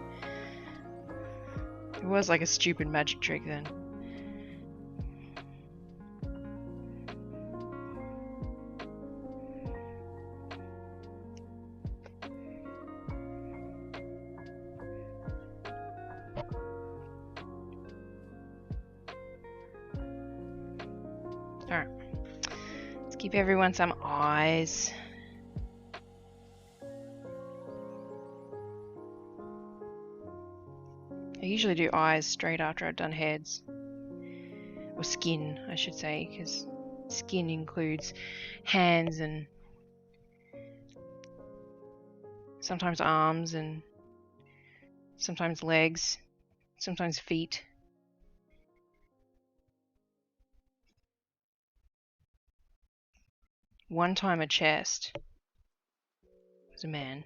It was like a stupid magic trick then. Alright. Let's give everyone some eyes. I usually do eyes straight after I've done heads. Or skin, I should say, because skin includes hands and sometimes arms and sometimes legs, sometimes feet. One time a chest. It was a man.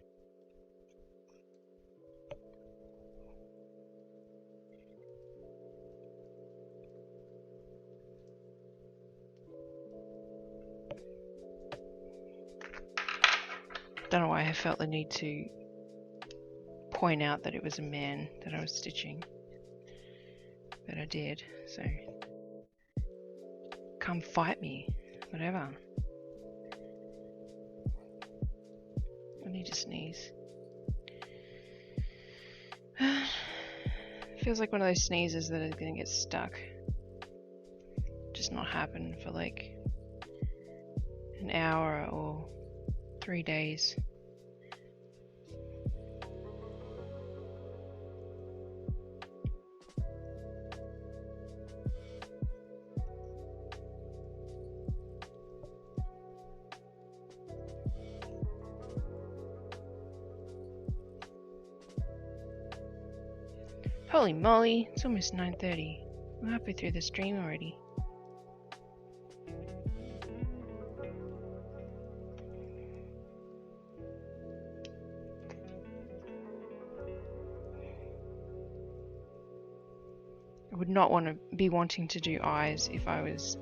Don't know why I felt the need to point out that it was a man that I was stitching, but I did, so come fight me, whatever. I need to sneeze. Feels like one of those sneezes that is gonna get stuck. Just not happen for like an hour or 3 days. Holy moly, it's almost 9:30. We're halfway through the stream already. I would not want to be wanting to do eyes if I was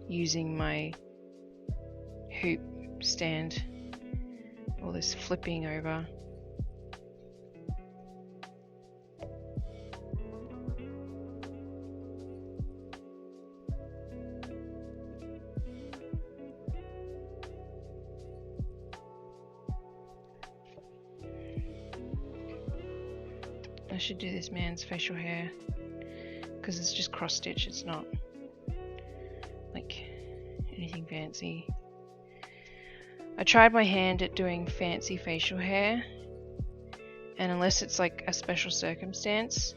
using my hoop stand. All this flipping over. I should do this man's facial hair because it's just cross stitch, it's not like anything fancy. I tried my hand at doing fancy facial hair, and unless it's like a special circumstance,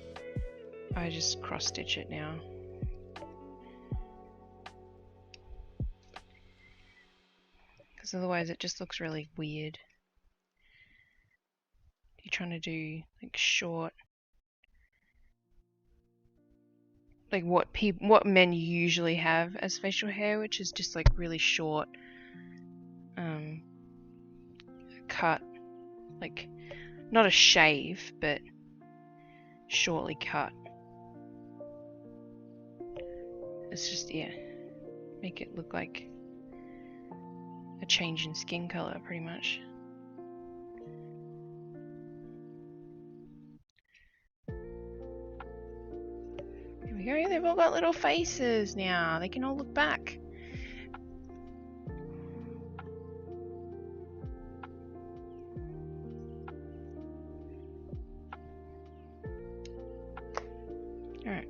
I just cross stitch it now. Because otherwise it just looks really weird. You're trying to do like short, like what men usually have as facial hair, which is just like really short, cut, like not a shave, but shortly cut. It's just, yeah, make it look like a change in skin color, pretty much. Here we go, they've all got little faces now. They can all look back. Alright.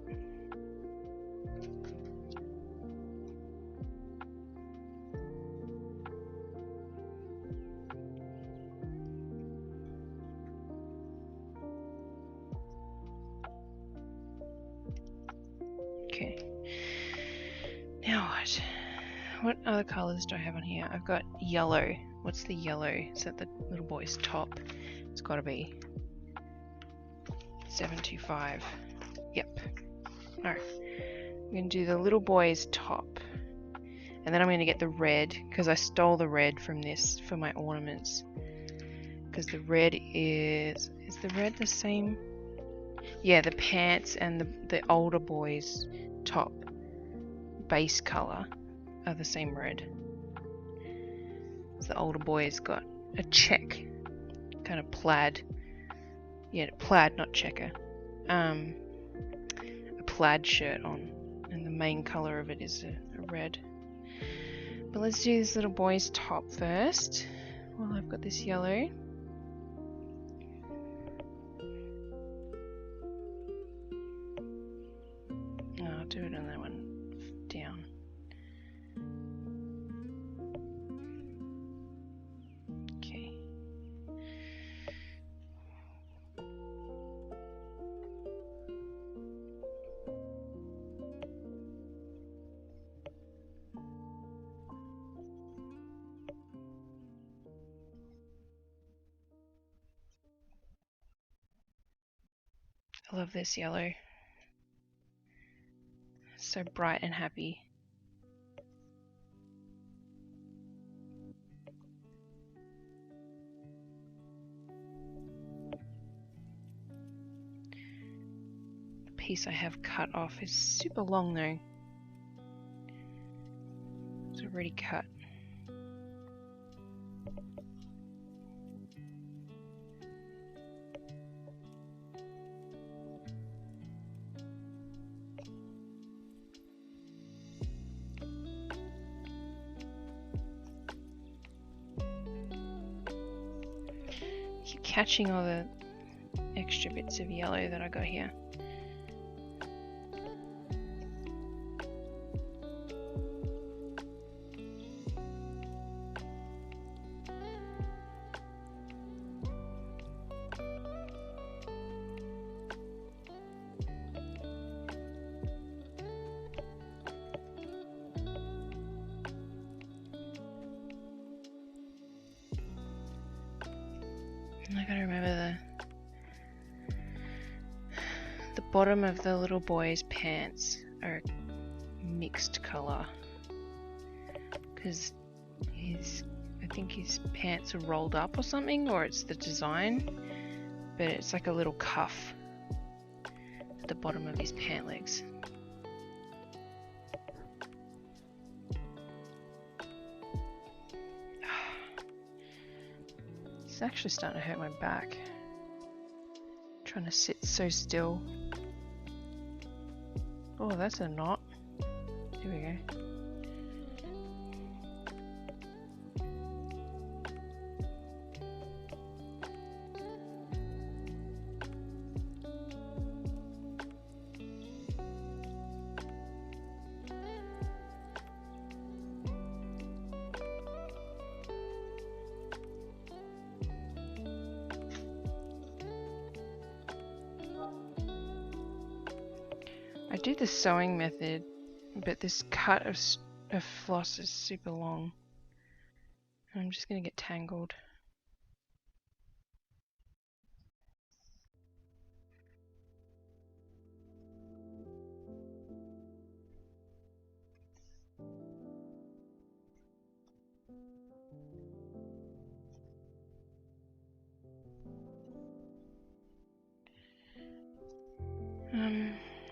Okay. Now what? What other colours do I have on here? I've got yellow. What's the yellow? Is that the little boy's top? It's gotta be 725. Yep. Alright. I'm going to do the little boy's top. And then I'm going to get the red, because I stole the red from this for my ornaments. Because the red is the red the same? Yeah, the pants and the older boy's top base colour are the same red. So the older boy's got a check, kind of plaid. Yeah, plaid, not checker. A plaid shirt on, and the main colour of it is a red. But let's do this little boy's top first. Well, I've got this yellow. Oh, I'll do it on that one down. Okay. I love this yellow. So bright and happy. The piece I have cut off is super long though. It's already cut. keep catching all the extra bits of yellow that I got here. I gotta remember the bottom of the little boy's pants are mixed colour, because I think his pants are rolled up or something, or it's the design, but it's like a little cuff at the bottom of his pant legs. It's actually starting to hurt my back. Trying to sit so still. Oh, that's a knot. Here we go. I did the sewing method, but this cut of floss is super long. I'm just going to get tangled.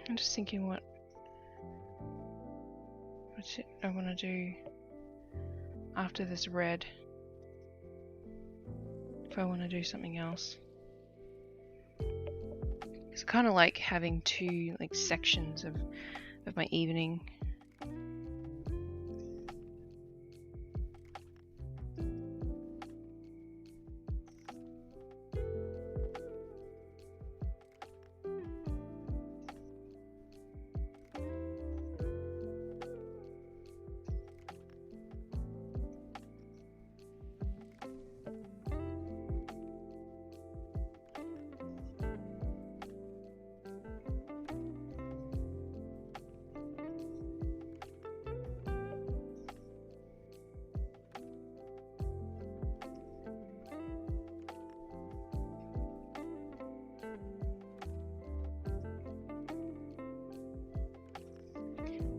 I'm just thinking what I want to do after this red. If I want to do something else. It's kind of like having two sections of my evening.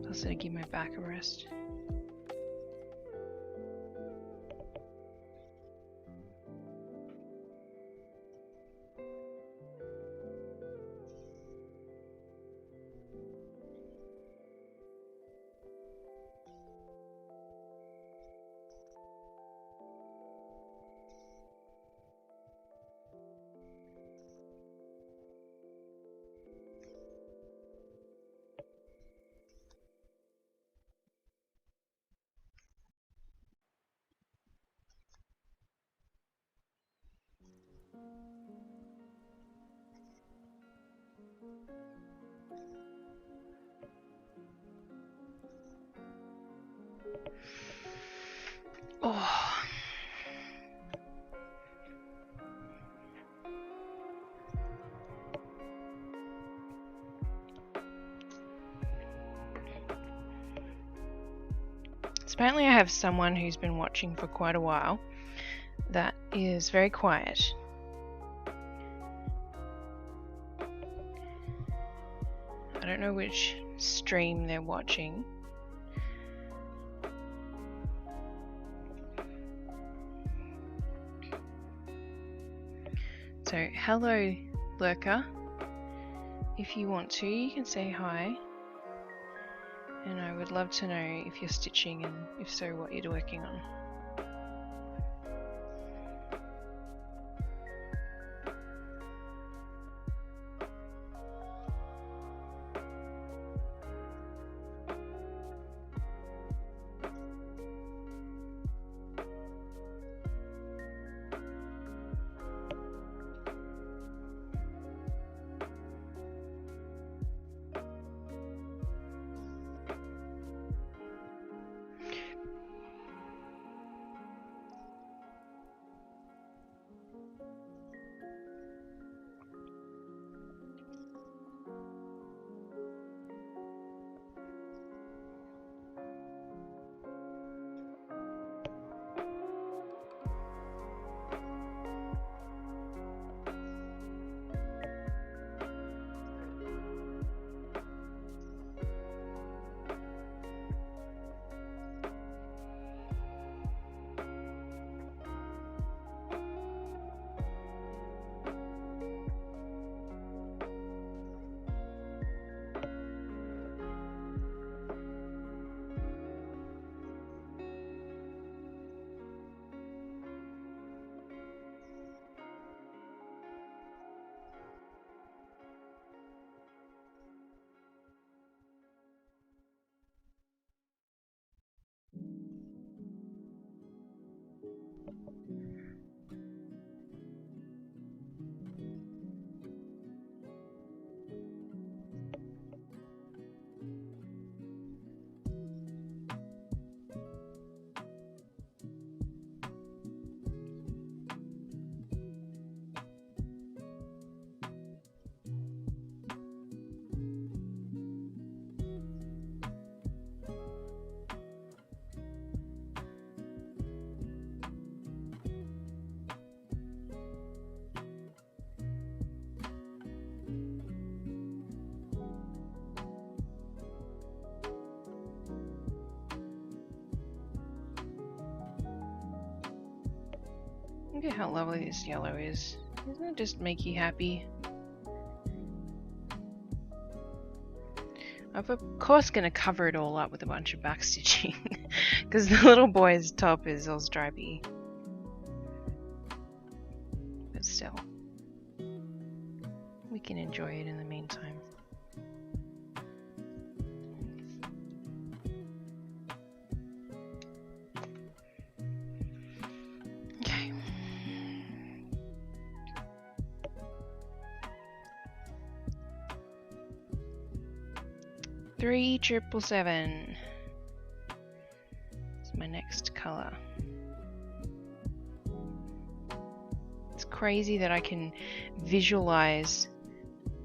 Also to give my back a rest. Oh. So apparently I have someone who's been watching for quite a while that is very quiet. I don't know which stream they're watching. So, hello, lurker. If you want to, you can say hi. And I would love to know if you're stitching, and if so, what you're working on. Look at how lovely this yellow is. Doesn't it just make you happy? I'm of course going to cover it all up with a bunch of backstitching because the little boy's top is all stripy. But still, we can enjoy it in the meantime. Okay. 3777. It's my next color. It's crazy that I can visualize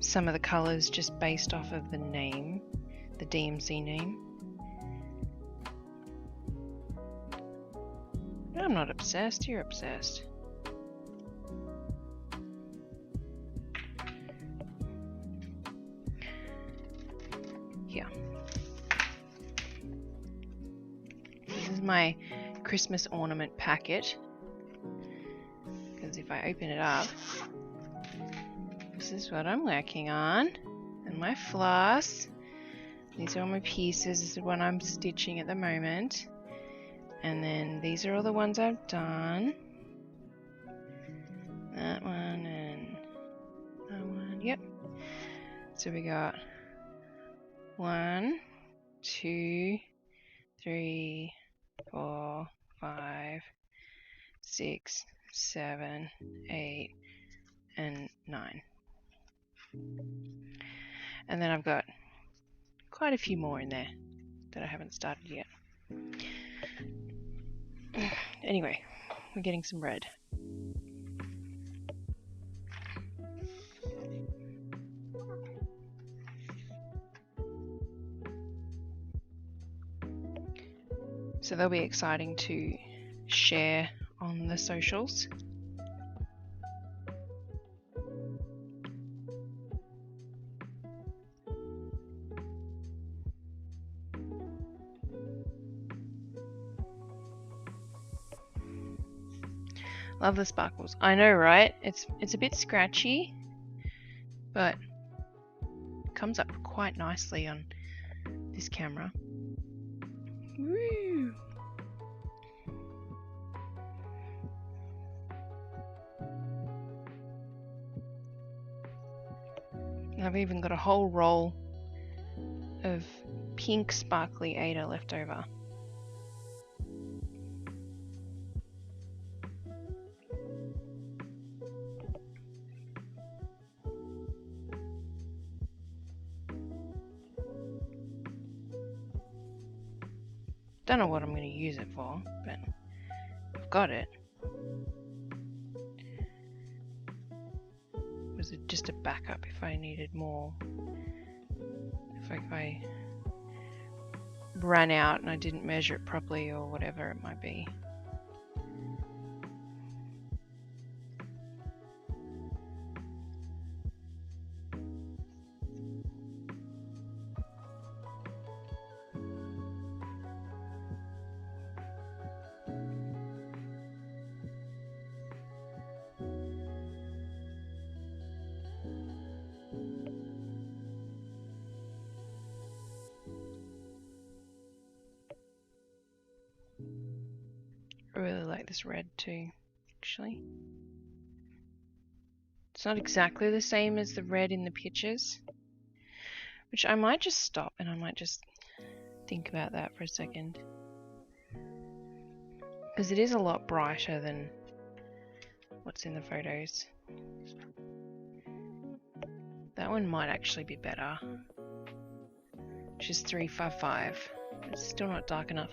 some of the colors just based off of the name, the DMC name. I'm not obsessed, you're obsessed. Here. This is my Christmas ornament packet. Because if I open it up, this is what I'm working on. And my floss. These are all my pieces. This is what I'm stitching at the moment. And then these are all the ones I've done. That one and that one. Yep. So we got 1, 2, 3, 4, 5, 6, 7, 8, and 9. And then I've got quite a few more in there that I haven't started yet. Anyway, we're getting some red. So they'll be exciting to share on the socials. Love the sparkles. I know, right? It's a bit scratchy, but it comes up quite nicely on this camera. Woo! I've even got a whole roll of pink sparkly Ada left over. Don't know what I'm going to use it for, but I've got it. Was it just a backup if I needed more? If I ran out and I didn't measure it properly or whatever it might be. I really like this red too, actually. It's not exactly the same as the red in the pictures, which I might just stop and I might just think about that for a second. because it is a lot brighter than what's in the photos. That one might actually be better, which is 355. It's still not dark enough.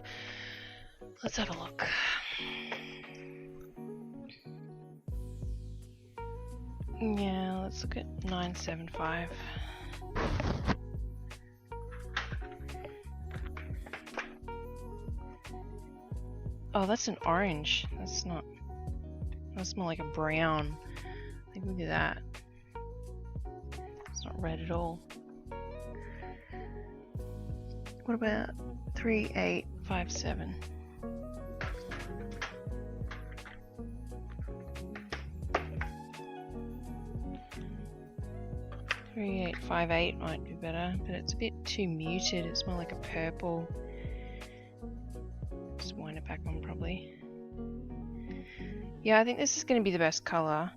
Let's have a look. Yeah, let's look at 975. Oh, that's an orange. That's not. That's more like a brown. I think look at that. It's not red at all. What about 3857? $3858 might be better, but it's a bit too muted. It's more like a purple. Just wind it back on probably. Yeah, I think this is going to be the best color.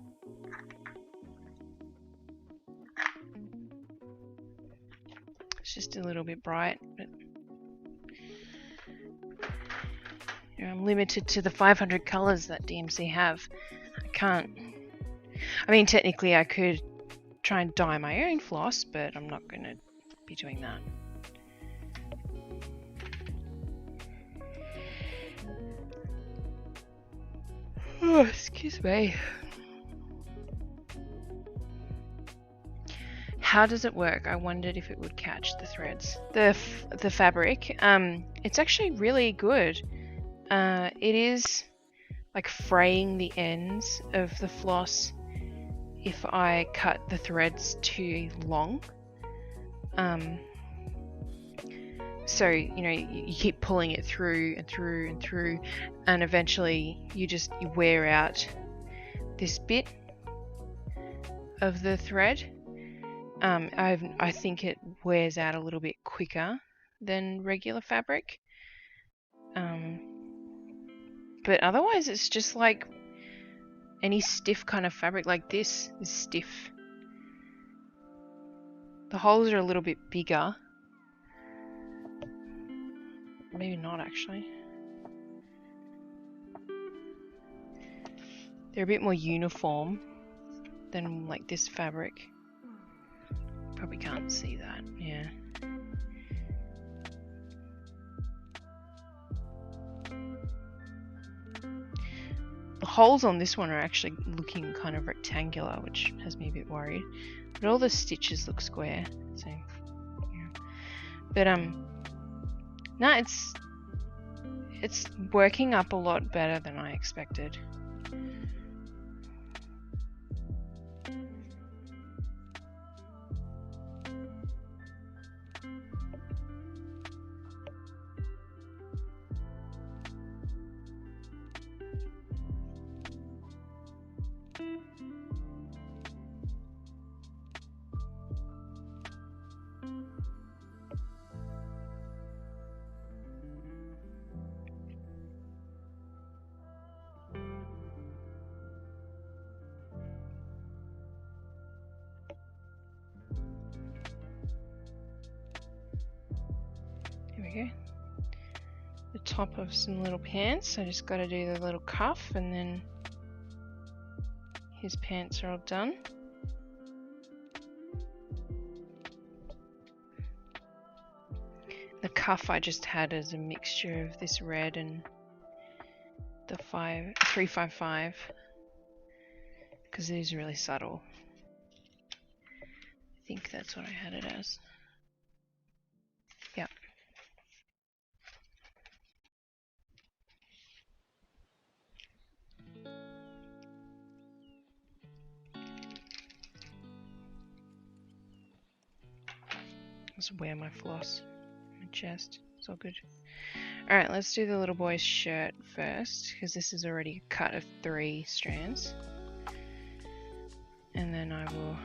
It's just a little bit bright, but you know, I'm limited to the 500 colors that DMC have. I can't. I mean, technically, I could try and dye my own floss, but I'm not going to be doing that. Oh, excuse me. How does it work? I wondered if it would catch the threads. The fabric. It's actually really good. It is like fraying the ends of the floss if I cut the threads too long. So, you know, you keep pulling it through and through and through, and eventually you wear out this bit of the thread. I think it wears out a little bit quicker than regular fabric. But otherwise it's just like any stiff kind of fabric. Like this is stiff. The holes are a little bit bigger. Maybe not actually. They're a bit more uniform than like this fabric. Probably can't see that, yeah. The holes on this one are actually looking kind of rectangular, which has me a bit worried. But all the stitches look square, so yeah. But no, it's working up a lot better than I expected. Here we go. The top of some little pants. I just got to do the little cuff, and then his pants are all done. The cuff I just had as a mixture of this red and the 355 because it is really subtle. I think that's what I had it as. Yeah. Just wear my floss, my chest. It's all good. Alright, let's do the little boy's shirt first, because this is already a cut of 3 strands. And then I will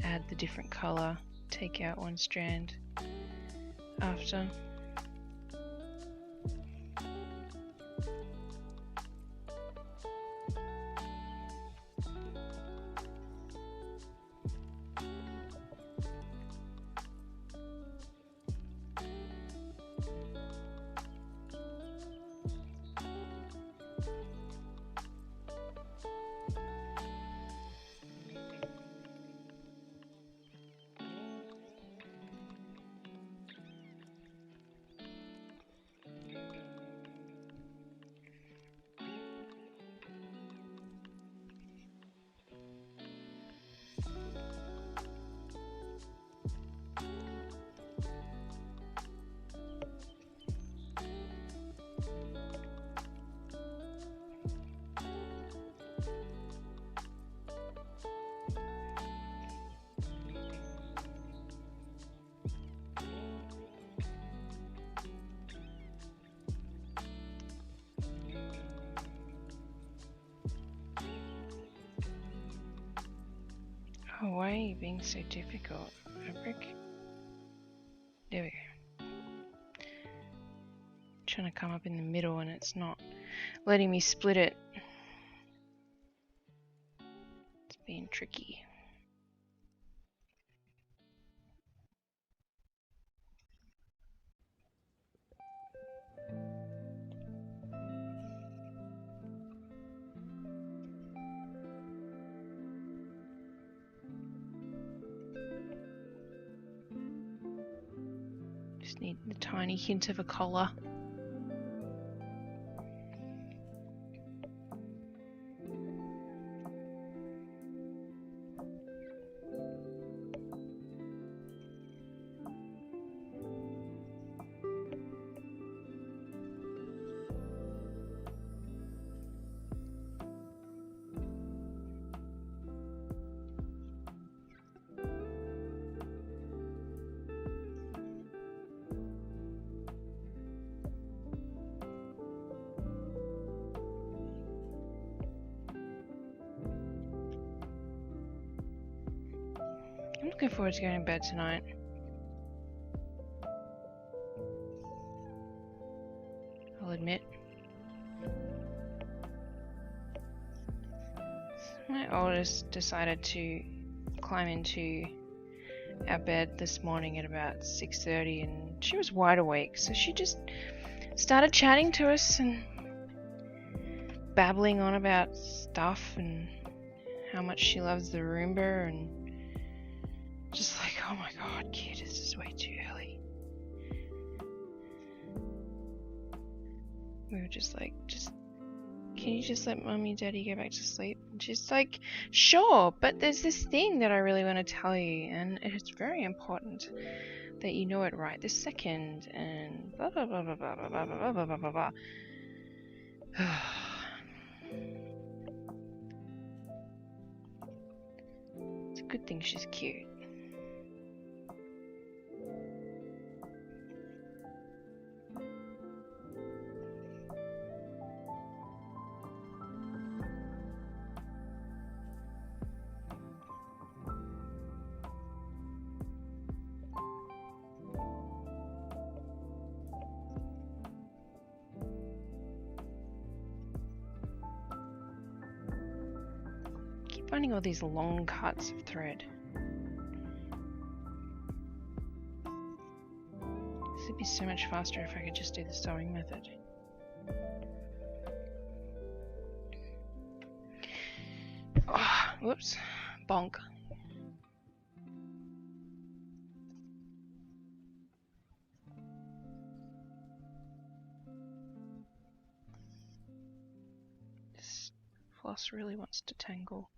add the different colour, take out 1 strand after. Oh, why are you being so difficult, fabric? There we go. Trying to come up in the middle and it's not letting me split it. It's being tricky. Just need the tiny hint of a collar. I'm looking forward to going to bed tonight. I'll admit. My oldest decided to climb into our bed this morning at about 6:30 and she was wide awake, so she just started chatting to us and babbling on about stuff and how much she loves the Roomba and just like, oh my god, kid, this is way too early. We were just like, can you just let Mummy and Daddy go back to sleep? And she's like, sure, but there's this thing that I really want to tell you, and it's very important that you know it right this second, and blah blah blah blah blah blah blah blah blah blah blah blah. It's a good thing she's cute. Finding all these long cuts of thread. This would be so much faster if I could just do the sewing method. Oh, whoops. Bonk. This floss really wants to tangle.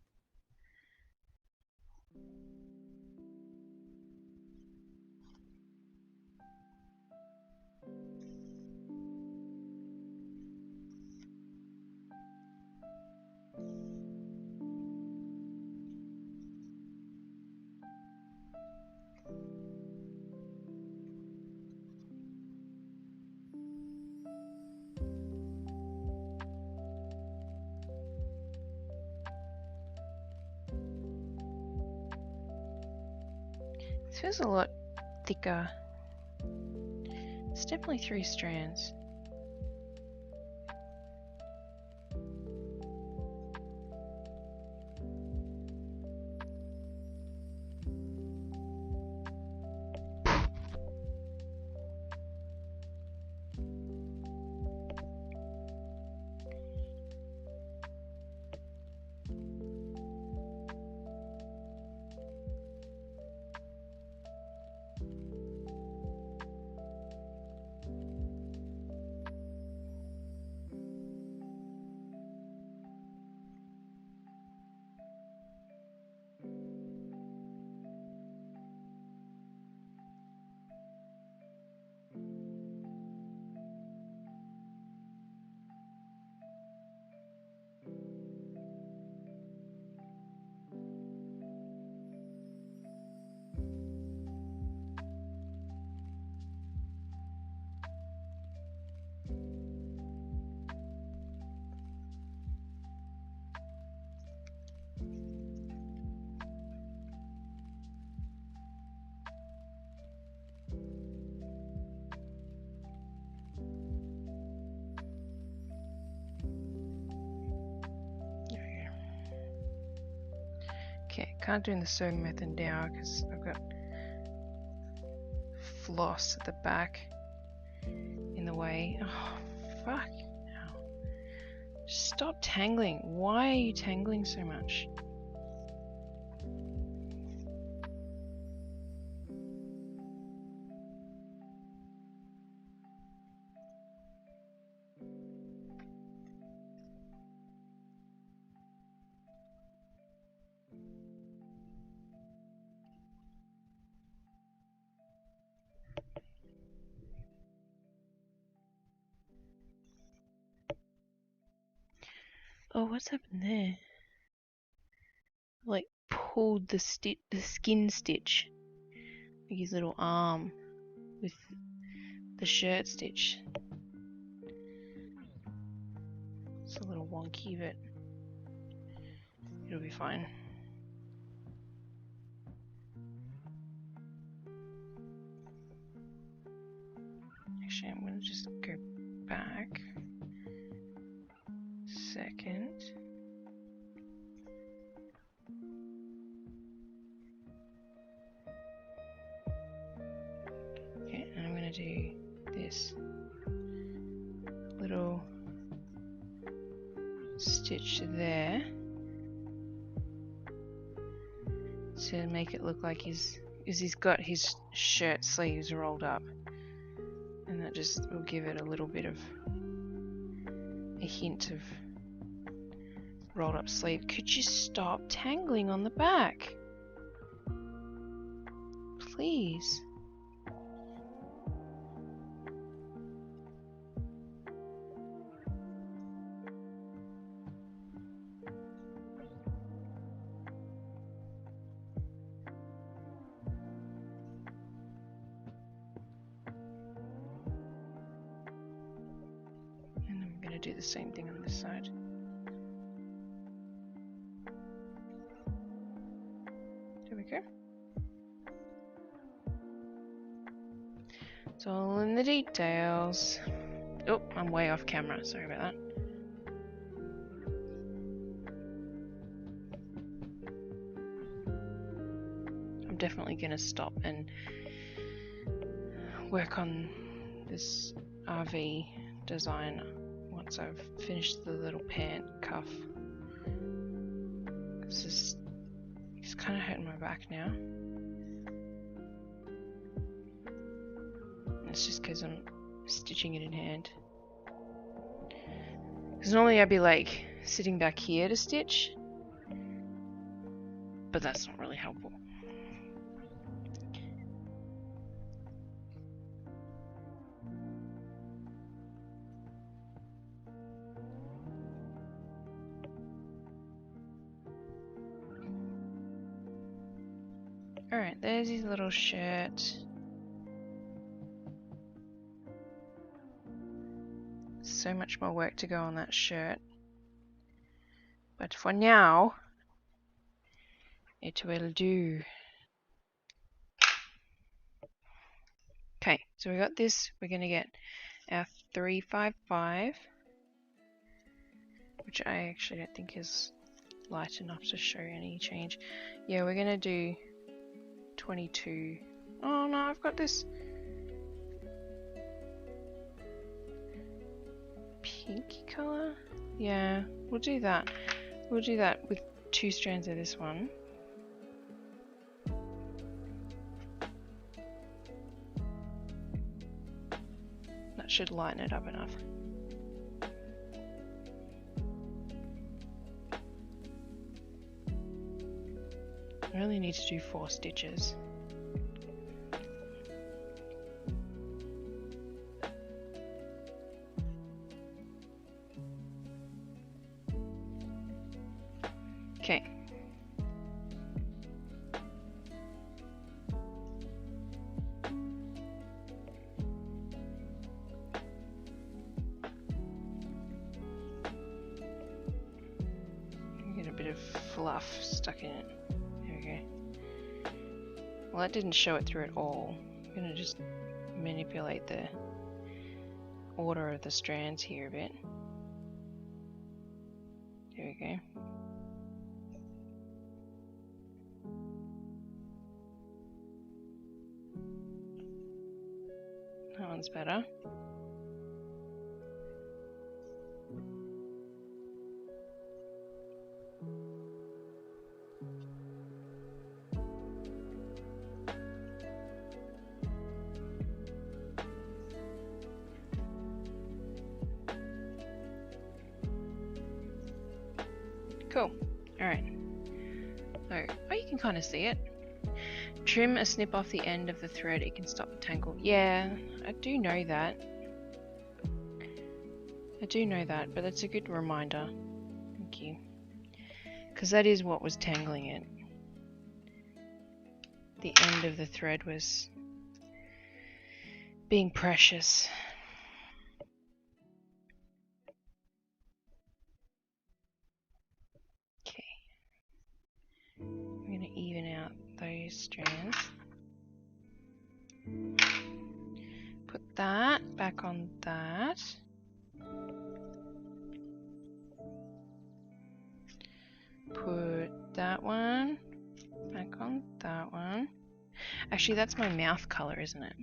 This feels a lot thicker. It's definitely 3 strands. Okay, can't do the sewing method now because I've got floss at the back in the way. Oh, fuck. Stop tangling. Why are you tangling so much? Oh, what's happened there? Like pulled the skin stitch, like his little arm with the shirt stitch. It's a little wonky, but it'll be fine. Actually, I'm gonna just go back. Second. Okay, and I'm gonna do this little stitch there to make it look like he's got his shirt sleeves rolled up, and that just will give it a little bit of a hint of rolled up sleeve. Could you stop tangling on the back? Please. And I'm going to do the same thing on this side. There we go. It's all in the details. Oh, I'm way off camera. Sorry about that. I'm definitely going to stop and work on this RV design once I've finished the little pant cuff. It's kind of hurting my back now. It's just because I'm stitching it in hand. Because normally I'd be like sitting back here to stitch, but that's not really helpful. Alright, there's his little shirt. So much more work to go on that shirt. But for now, it will do. Okay, so we got this. We're going to get our 355, which I actually don't think is light enough to show any change. Yeah, we're going to do 22. Oh no, I've got this pinky color. Yeah, we'll do that. We'll do that with 2 strands of this one. That should lighten it up enough. I really need to do 4 stitches. Okay. Get a bit of fluff stuck in it. There we go. Well, that didn't show it through at all. I'm gonna just manipulate the order of the strands here a bit. There we go. one's better. Cool. Alright. So, oh, you can kind of see it. Trim a snip off the end of the thread, it can stop the tangle. Yeah, I do know that. I do know that, but that's a good reminder. Thank you. Because that is what was tangling it. The end of the thread was being precious. Okay. I'm going to even out those strands. Put that back on that. Put that one back on that one. Actually, that's my mouth color, isn't it?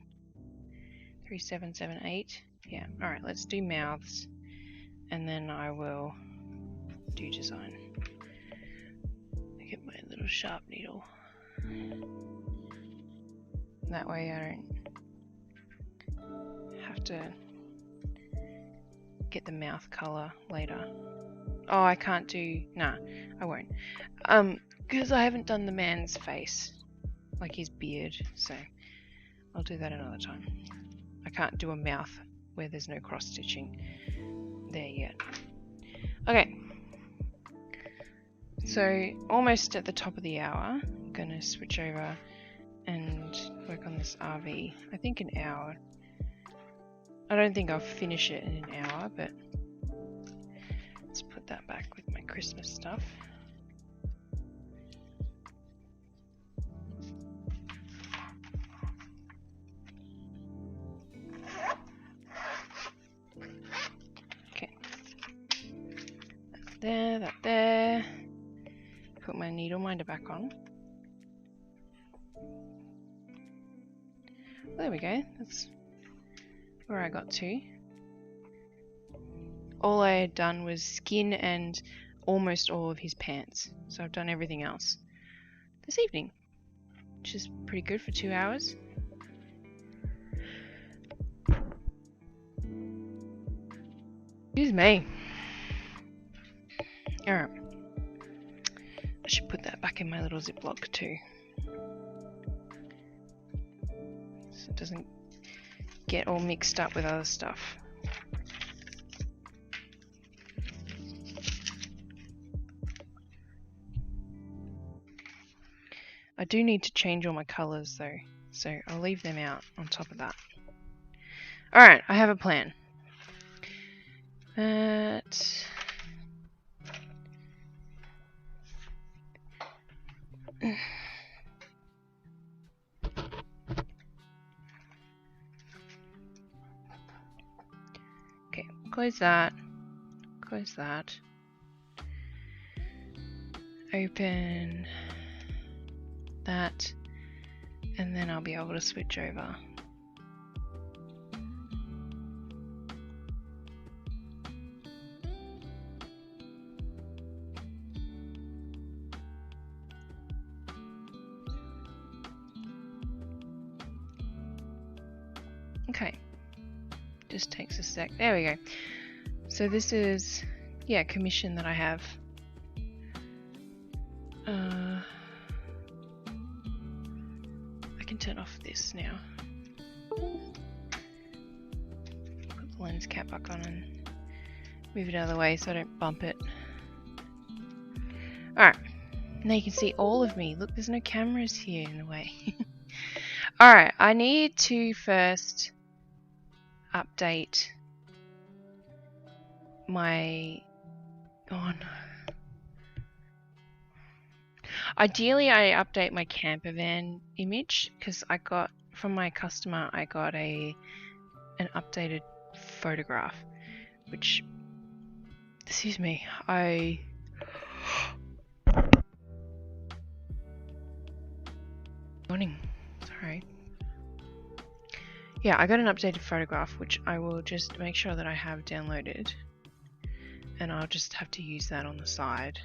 3778. Yeah, alright, let's do mouths. And then I will do design. I get my little sharp needle. That way I don't have to get the mouth color later. Oh, I can't do... Nah, I won't. Because I haven't done the man's face. Like his beard, so I'll do that another time. I can't do a mouth where there's no cross stitching there yet. Okay. So, almost at the top of the hour, I'm going to switch over and work on this RV. I think an hour. I don't think I'll finish it in an hour, but let's put that back with my Christmas stuff. Okay. That there, that there. Put my needle minder back on. There we go. That's where I got to. All I had done was skin and almost all of his pants. So I've done everything else this evening, which is pretty good for 2 hours. Excuse me. Alright. I should put that back in my little Ziploc too. So it doesn't get all mixed up with other stuff. I do need to change all my colours though, so I'll leave them out on top of that. Alright, I have a plan. Okay, close that. Close that. Open that, and then I'll be able to switch over. Okay, just takes a sec. There we go. So this is, yeah, commission that I have. I can turn off this now. Put the lens cap back on and move it out of the way so I don't bump it. Alright, now you can see all of me. Look, there's no cameras here in the way. Alright, I need to first update my... Oh no. Ideally, I update my camper van image because I got, from my customer, I got an updated photograph, which, excuse me, morning, sorry. Yeah, I got an updated photograph, which I will just make sure that I have downloaded. And I'll just have to use that on the side.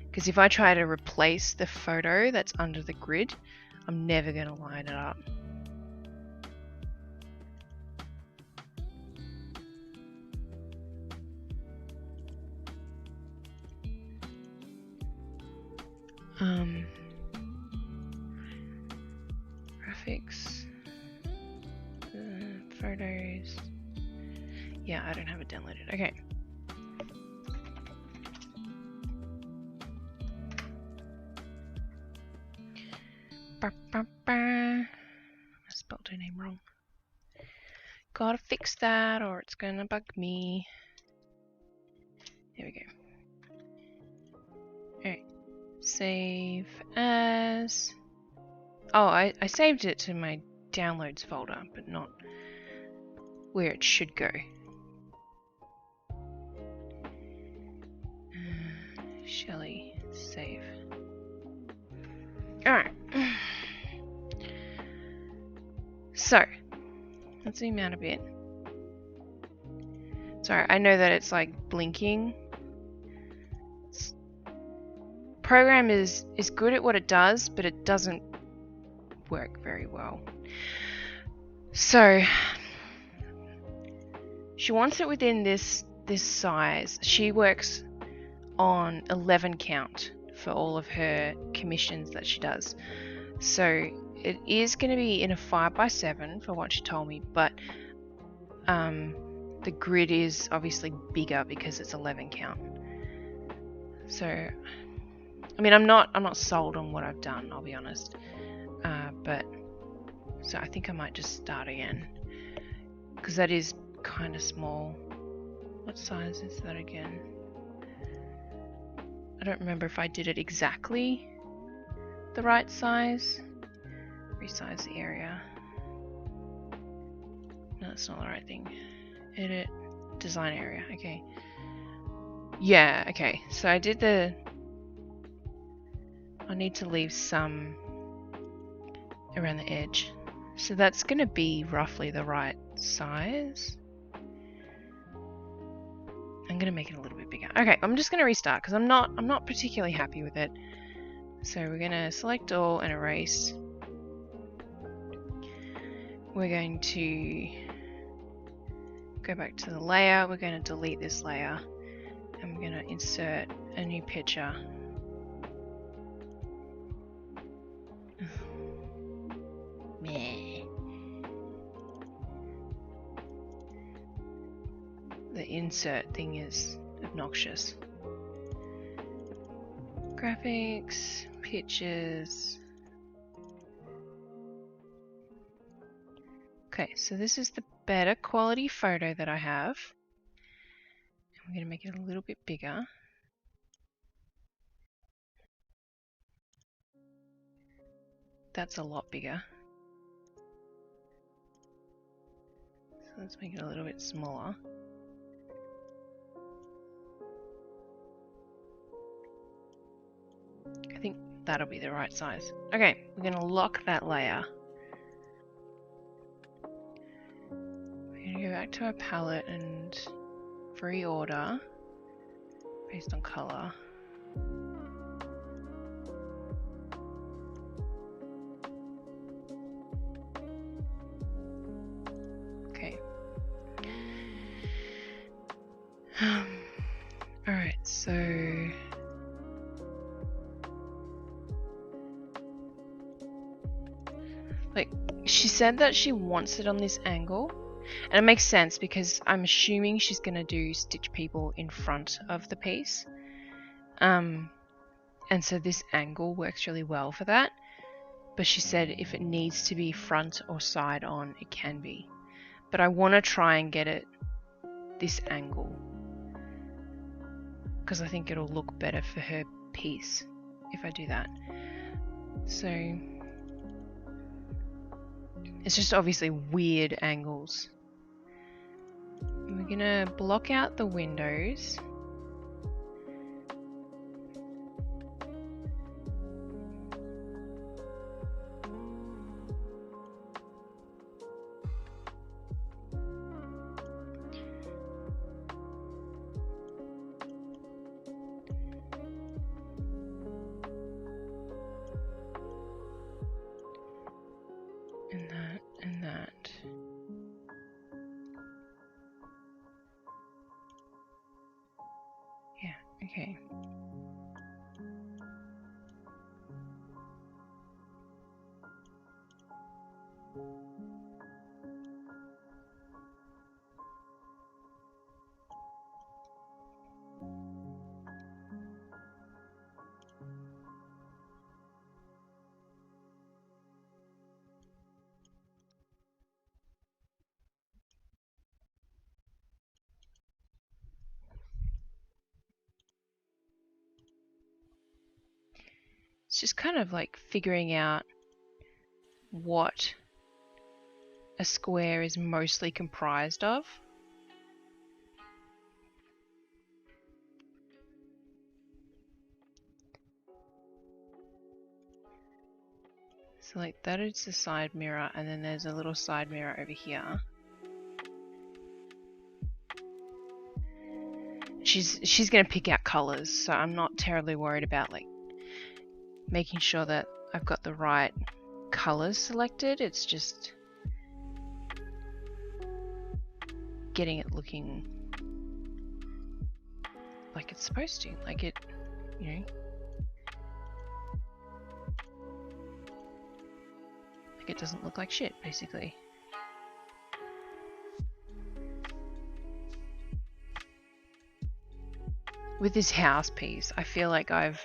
Because if I try to replace the photo that's under the grid, I'm never going to line it up. Graphics, photos. Yeah, I don't have it downloaded. Okay. I spelled her name wrong. Gotta fix that or it's gonna bug me. There we go. Alright. Save as. Oh, I saved it to my downloads folder, but not where it should go. Shelly, save. Alright. So, let's zoom out a bit. Sorry, I know that it's like blinking. Program is good at what it does, but it doesn't work very well. So, she wants it within this size. She works on 11 count for all of her commissions that she does. So it is going to be in a 5x7 for what she told me, but the grid is obviously bigger because it's 11 count. So, I mean, I'm not sold on what I've done, I'll be honest. But so I think I might just start again because that is kind of small. What size is that again? I don't remember if I did it exactly the right size. Resize the area. No, that's not the right thing. Edit, design area. Okay. Yeah, okay. So I did I need to leave some around the edge. So that's going to be roughly the right size. I'm going to make it a little bit bigger. Okay, I'm just going to restart because I'm not particularly happy with it. So we're going to select all and erase. We're going to go back to the layer. We're going to delete this layer and we're going to insert a new picture. The insert thing is obnoxious. Graphics, pictures. Okay, so this is the better quality photo that I have. I'm going to make it a little bit bigger. That's a lot bigger. So let's make it a little bit smaller. I think that'll be the right size. Okay, we're going to lock that layer. We're going to go back to our palette and reorder based on color. Okay. Alright, so like she said that she wants it on this angle, and it makes sense because I'm assuming she's gonna do stitch people in front of the piece, and so this angle works really well for that. But she said if it needs to be front or side on, it can be, but I want to try and get it this angle because I think it'll look better for her piece if I do that. So it's just obviously weird angles. We're gonna block out the windows. It's just kind of like figuring out what a square is mostly comprised of. So like that is the side mirror, and then there's a little side mirror over here. She's gonna pick out colors, so I'm not terribly worried about like making sure that I've got the right colors selected. It's just getting it looking like it's supposed to, like it, you know, like it doesn't look like shit, basically. With this house piece, I feel like I've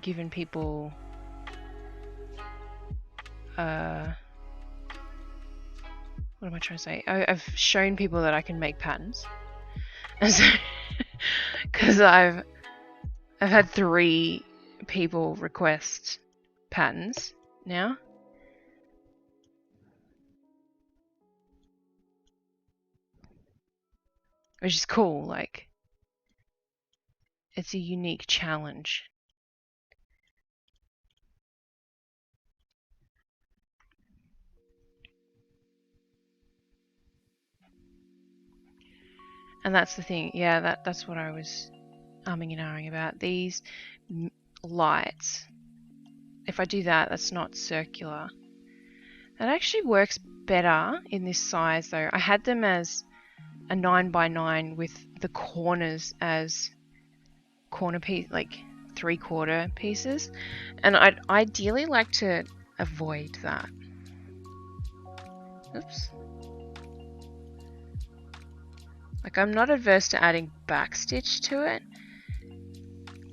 given people what am I trying to say? I've shown people that I can make patterns. Because I've had 3 people request patterns now. Which is cool, like it's a unique challenge. And that's the thing, yeah, that's what I was umming and ahhing about. These lights, if I do that, that's not circular. That actually works better in this size though. I had them as a 9x9 with the corners as corner piece, like 3/4 pieces, and I'd ideally like to avoid that. Oops. Like I'm not adverse to adding backstitch to it,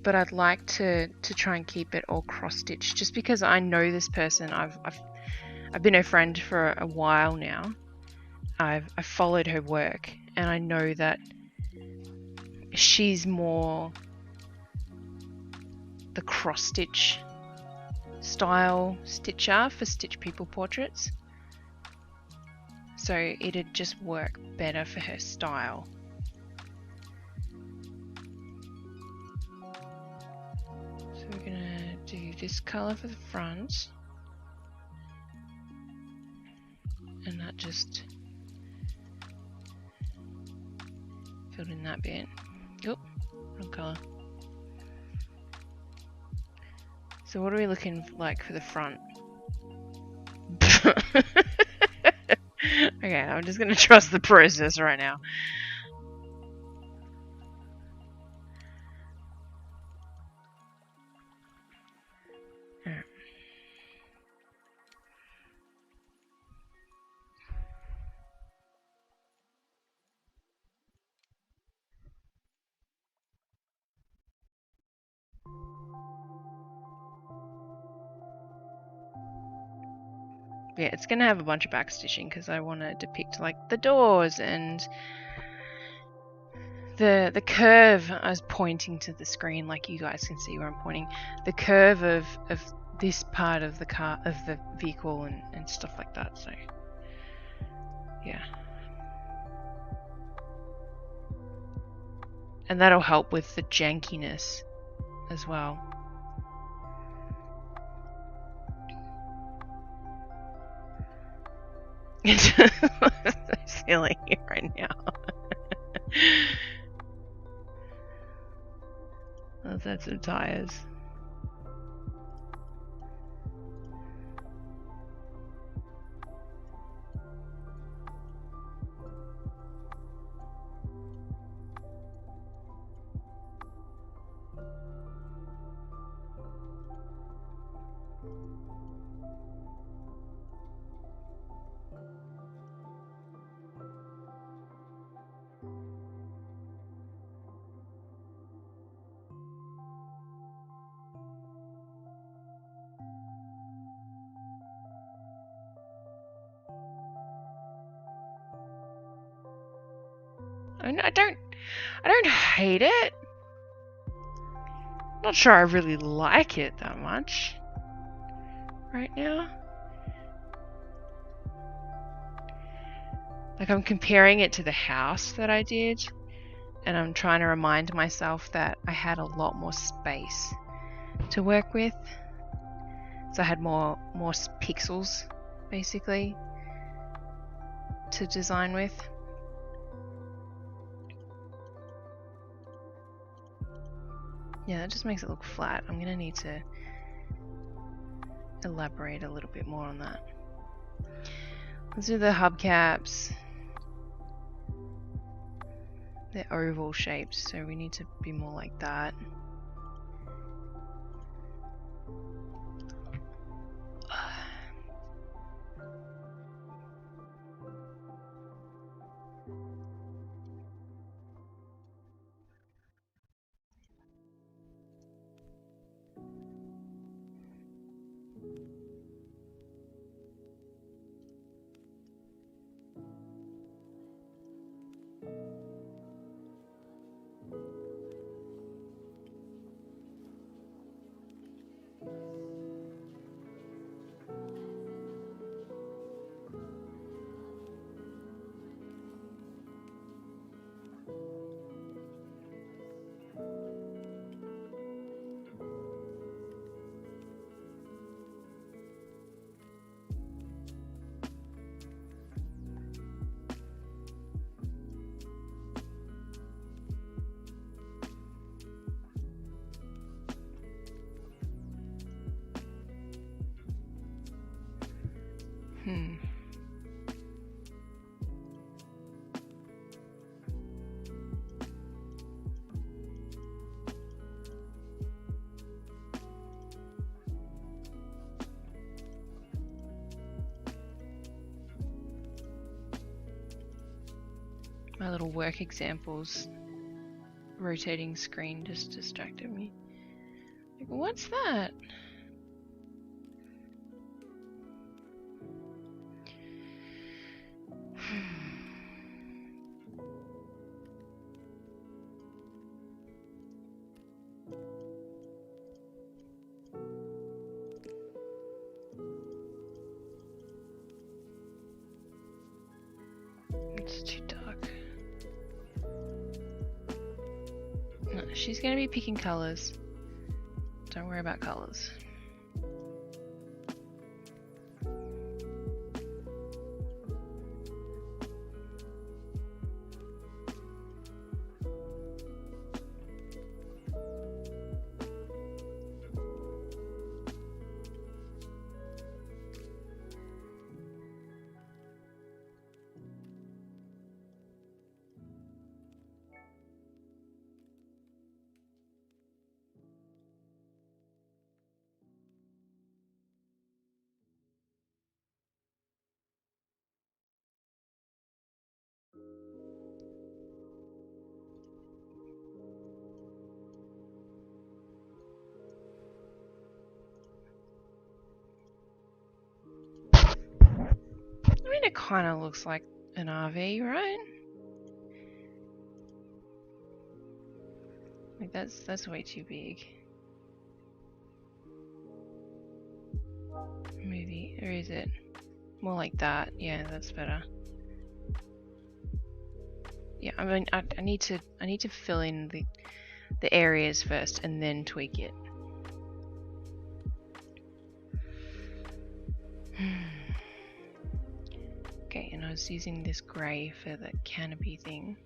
but I'd like to try and keep it all cross-stitched, just because I know this person. I've been her friend for a while now. I've followed her work, and I know that she's more the cross-stitch style stitcher for Stitch People portraits. So it'd just work better for her style. So we're gonna do this color for the front. And that just filled in that bit. Oh, wrong color. So what are we looking like for the front? Okay, I'm just gonna trust the process right now. Alright. Yeah, it's gonna have a bunch of backstitching because I want to depict like the doors and the curve. I was pointing to the screen, like you guys can see where I'm pointing. The curve of this part of the car, of the vehicle, and stuff like that. So yeah, and that'll help with the jankiness as well. It's so silly right now. Let's add some tires. I don't hate it. Not sure I really like it that much right now. Like, I'm comparing it to the house that I did, and I'm trying to remind myself that I had a lot more space to work with. So I had more pixels, basically, to design with. Yeah, that just makes it look flat. I'm gonna need to elaborate a little bit more on that. Let's do the hubcaps. They're oval shaped, so we need to be more like that. My little work examples rotating screen just distracted me. Like, what's that? It's too dark. No, she's gonna be picking colors. Don't worry about colors. I mean, it kind of looks like an RV, right? Like, that's way too big. Maybe, or is it more like that? Yeah, that's better. Yeah, I mean, I need to fill in the areas first and then tweak it. Okay, and I was using this grey for the canopy thing.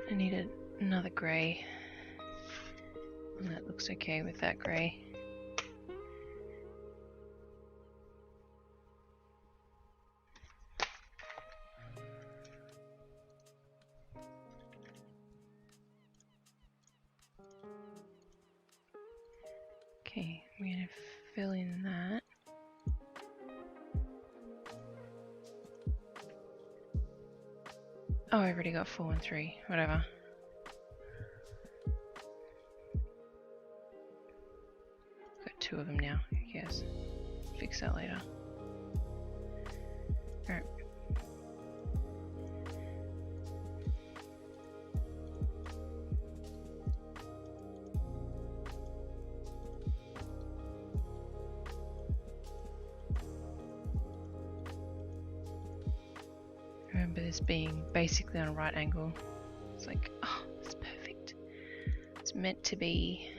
I needed another grey, and that looks okay with that grey. Okay, I'm gonna fill in that. Oh, I already got 4 and 3. Whatever. Got 2 of them now. Who cares? Fix that later. Alright. Remember this being basically on a right angle. It's like, oh, it's perfect. It's meant to be.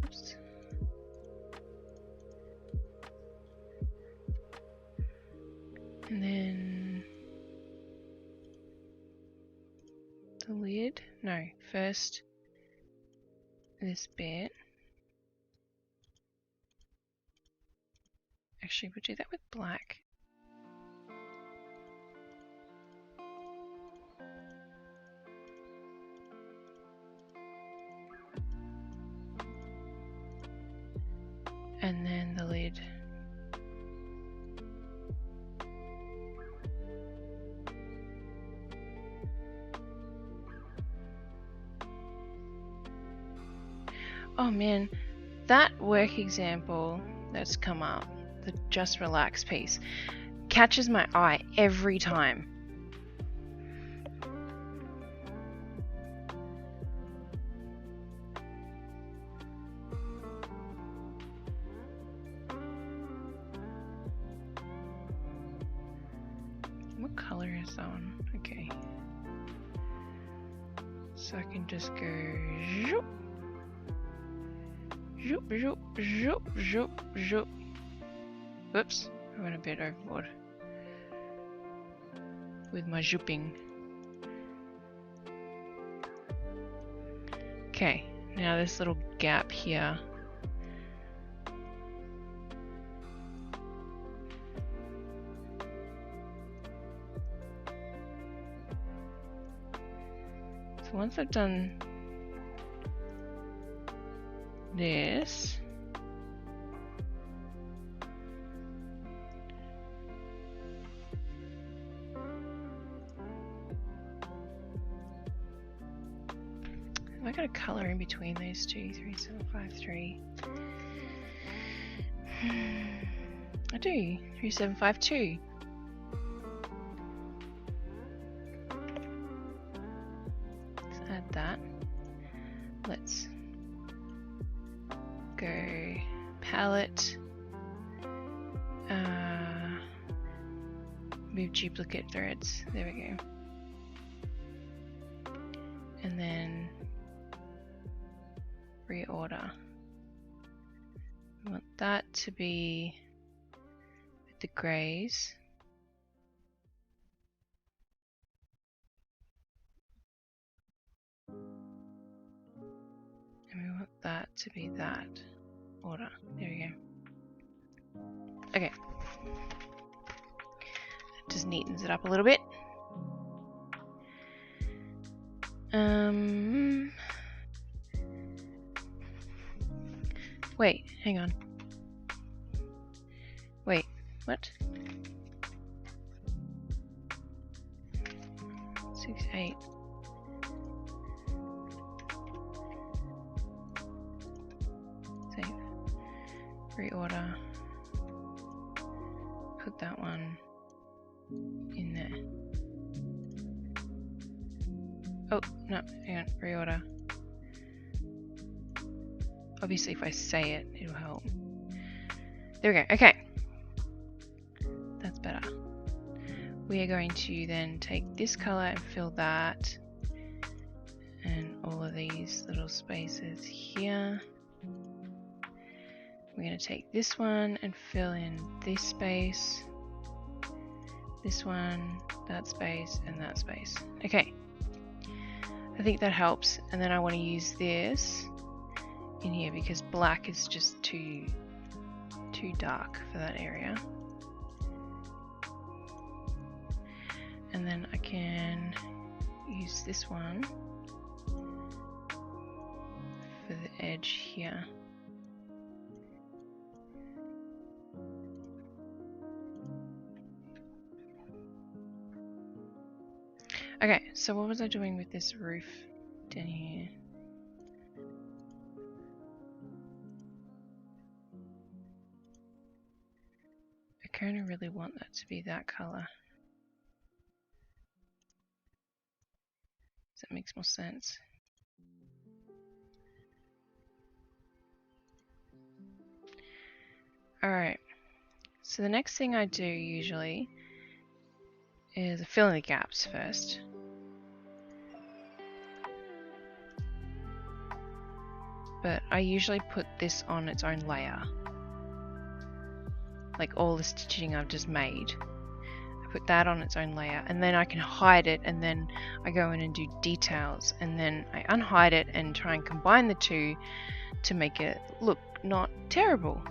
Oops. And then the lid. No, first this bit. Actually, we'll do that with black. And then the lid. Oh man, that work example that's come up, the just relax piece, catches my eye every time. What color is that one? Okay. So I can just go zoop, zoop, zoop, zoop, zoop, zoop. Whoops, I went a bit overboard with my zooping. Okay, now this little gap here. So once I've done this, have I got a color in between those two? 3, 7, 5, 3. I do. 3, 7, 5, 2. Let's add that. Let's go palette. Move duplicate threads. There we go. And then reorder. I want that to be with the grays. And we want that to be that order. There we go. Okay. That just neatens it up a little bit. Wait, hang on. Wait, what? 6, 8. Save. Reorder. Put that one in there. Oh, no, hang on. Reorder. Obviously, if I say it, it'll help. There we go. Okay. That's better. We are going to then take this color and fill that. And all of these little spaces here. We're going to take this one and fill in this space. This one, that space, and that space. Okay. I think that helps. And then I want to use this in here because black is just too dark for that area. And then I can use this one for the edge here. Okay, so what was I doing with this roof down here? I kind of really want that to be that color. That makes more sense. Alright, so the next thing I do usually is fill in the gaps first. But I usually put this on its own layer. Like all the stitching I've just made. I put that on its own layer and then I can hide it, and then I go in and do details, and then I unhide it and try and combine the two to make it look not terrible.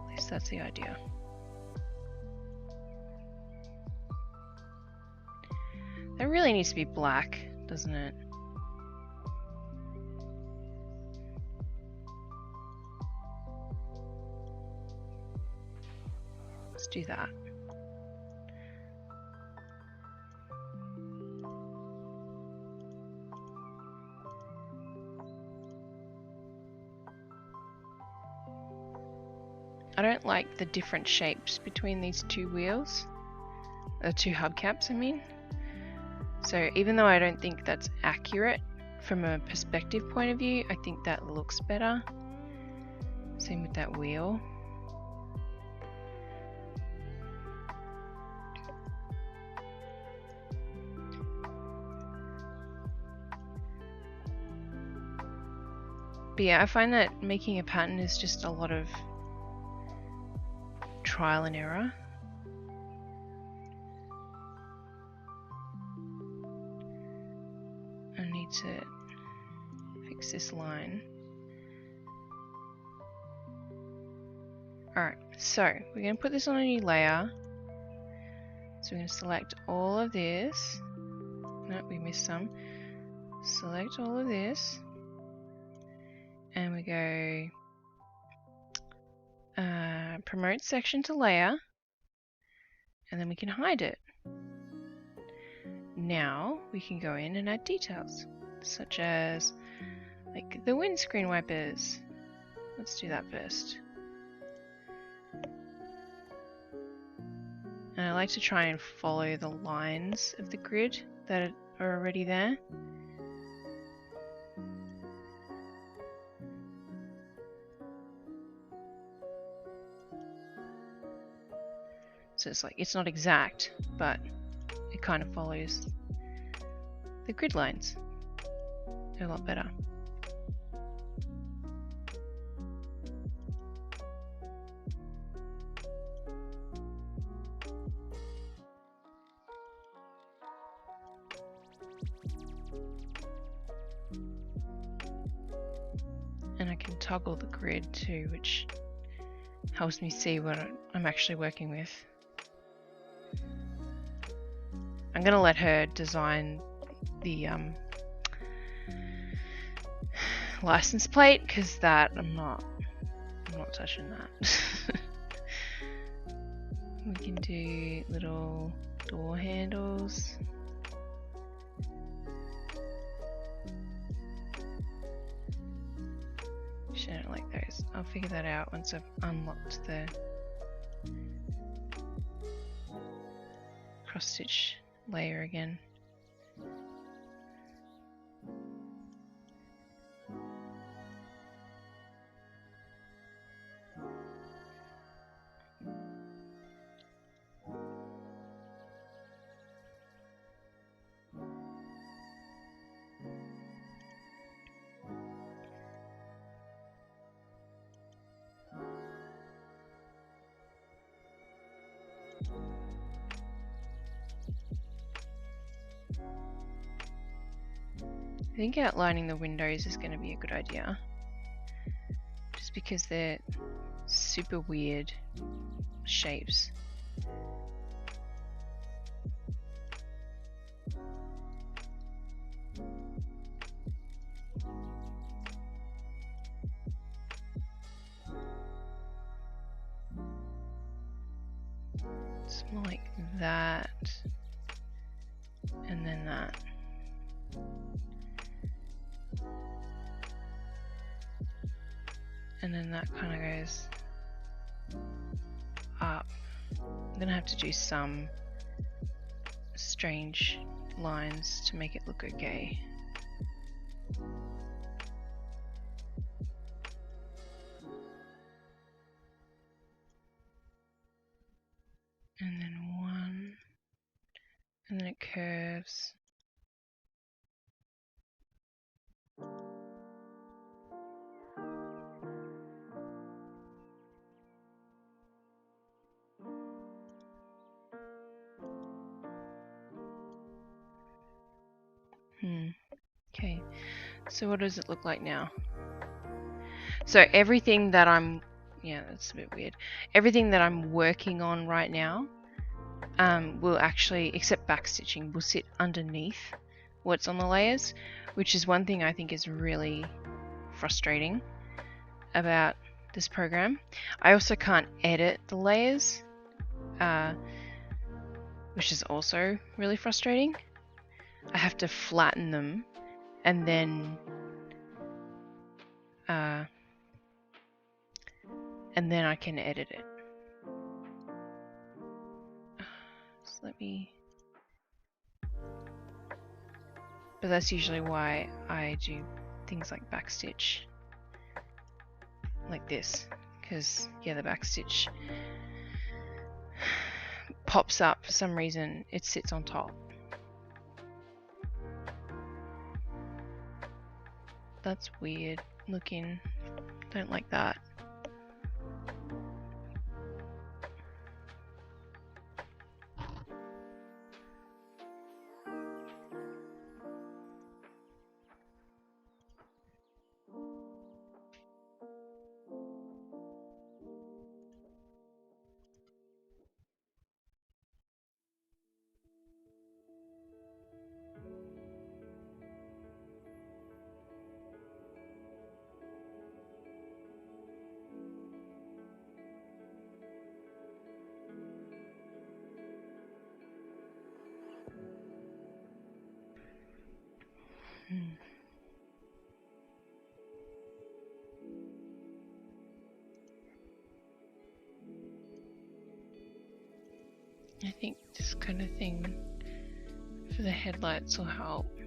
At least that's the idea. That really needs to be black, doesn't it? Let's do that. I don't like the different shapes between these two wheels. Two hubcaps, I mean. So even though I don't think that's accurate from a perspective point of view, I think that looks better. Same with that wheel. But yeah, I find that making a pattern is just a lot of trial and error. I need to fix this line. Alright, so we're going to put this on a new layer. So we're going to select all of this. Nope, we missed some. Select all of this. And we go promote section to layer, and then we can hide it. Now we can go in and add details, such as like the windscreen wipers. Let's do that first. And I like to try and follow the lines of the grid that are already there. So it's like, it's not exact, but it kind of follows the grid lines a lot better. And I can toggle the grid too, which helps me see what I'm actually working with. I'm going to let her design the license plate, because that I'm not touching that. We can do little door handles. I don't like those. I'll figure that out once I've unlocked the cross stitch layer again. I think outlining the windows is going to be a good idea, just because they're super weird shapes. like that, and then that. And then that kind of goes up. I'm gonna have to do some strange lines to make it look okay. And then one, and then it curves. Okay, so what does it look like now? So everything that that's a bit weird. Everything that I'm working on right now will actually, except backstitching, will sit underneath what's on the layers, which is one thing I think is really frustrating about this program. I also can't edit the layers, which is also really frustrating. I have to flatten them and then I can edit it. So let me... But that's usually why I do things like backstitch like this, because yeah, the backstitch pops up for some reason. It sits on top. That's weird looking. Don't like that. I think this kind of thing for the headlights will help.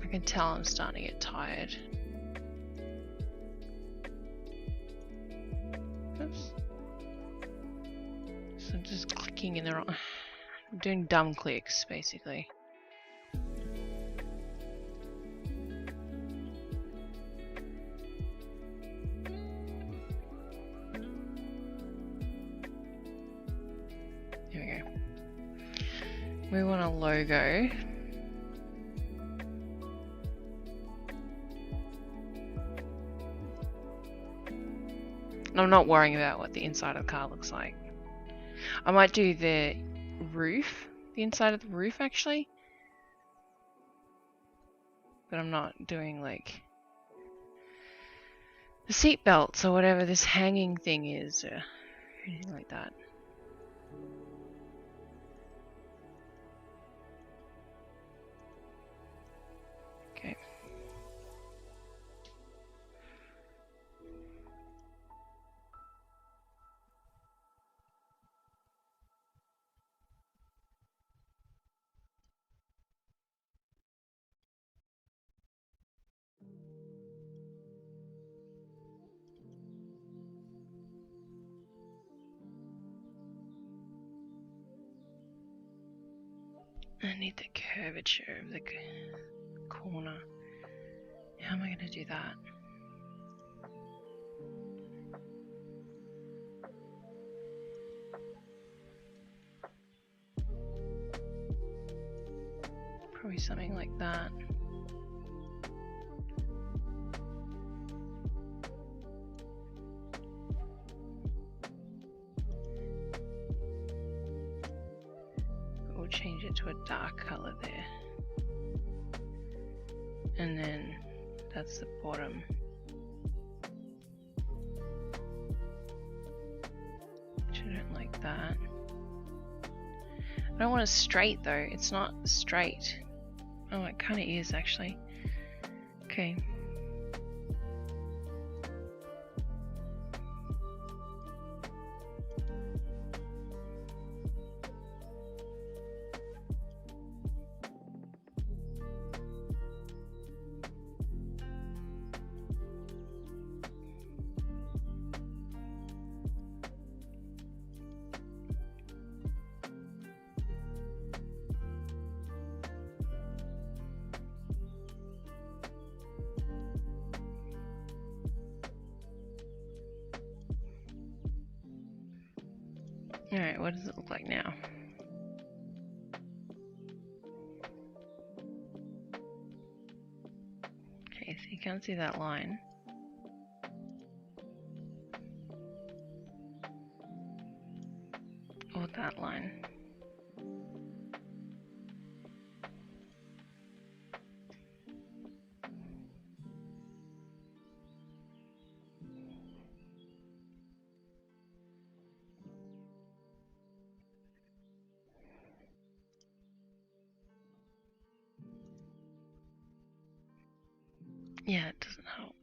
I can tell I'm starting to get tired. Oops. So I'm just clicking in the wrong... I'm doing dumb clicks, basically. Here we go. We want a logo. I'm not worrying about what the inside of the car looks like. I might do the roof, the inside of the roof actually. But I'm not doing like the seat belts or whatever this hanging thing is or anything like that. Okay. I need the curvature of the corner. How am I going to do that? Probably something like that. We'll change it to a dark color there. and then that's the bottom. Which I don't like that. I don't want it straight though. It's not straight. Oh, it kind of is actually. Okay. Alright, what does it look like now? Okay, so you can't see that line. Or that line. Yeah, it doesn't help.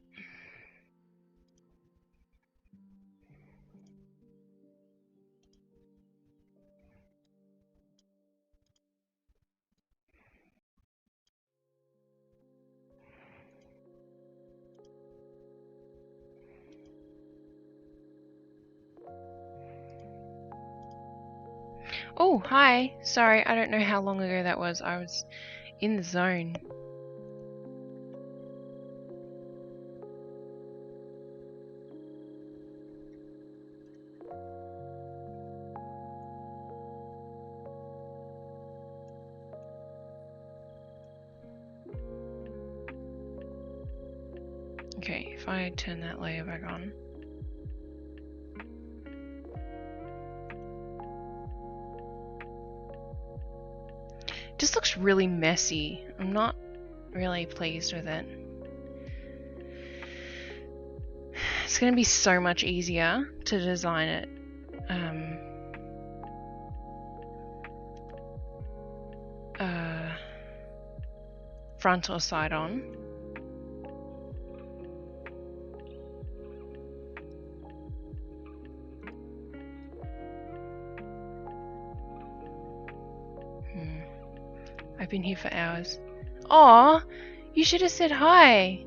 Oh, hi. Sorry, I don't know how long ago that was. I was in the zone. Okay, if I turn that layer back on. Just looks really messy. I'm not really pleased with it. It's going to be so much easier to design it. Front or side on. I've been here for hours. Aw, you should have said hi.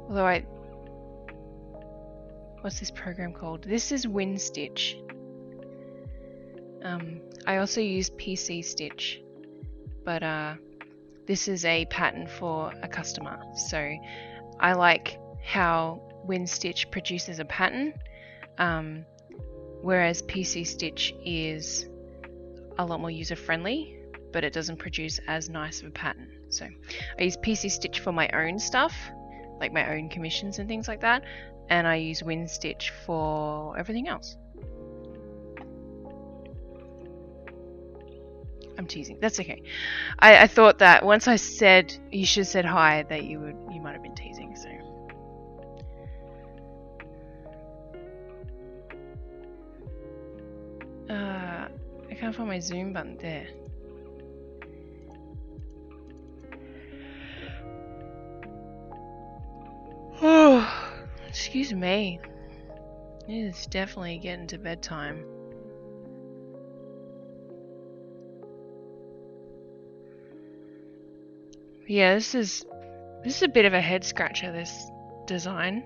Although what's this program called? This is WinStitch. I also use PC Stitch, but this is a pattern for a customer. So I like how WinStitch produces a pattern, whereas PC Stitch is a lot more user-friendly, but it doesn't produce as nice of a pattern. So I use PC Stitch for my own stuff, like my own commissions and things like that, and I use WinStitch for everything else. I'm teasing. That's okay. I thought that once I said you should have said hi, that you might have been teasing. So I can't find my zoom button there. Oh, excuse me. It is definitely getting to bedtime. Yeah, this is a bit of a head scratcher, this design.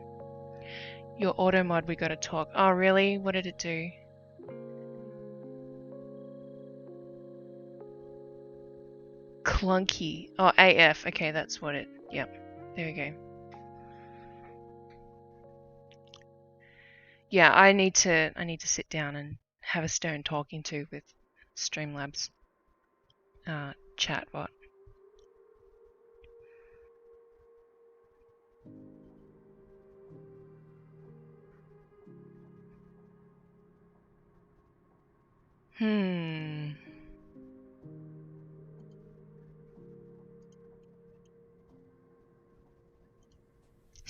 Your auto mod, we gotta talk. Oh really? What did it do? Clunky. Oh, AF. Okay, that's what it. Yep. There we go. Yeah, I need to sit down and have a stern talking to with Streamlabs chatbot. It's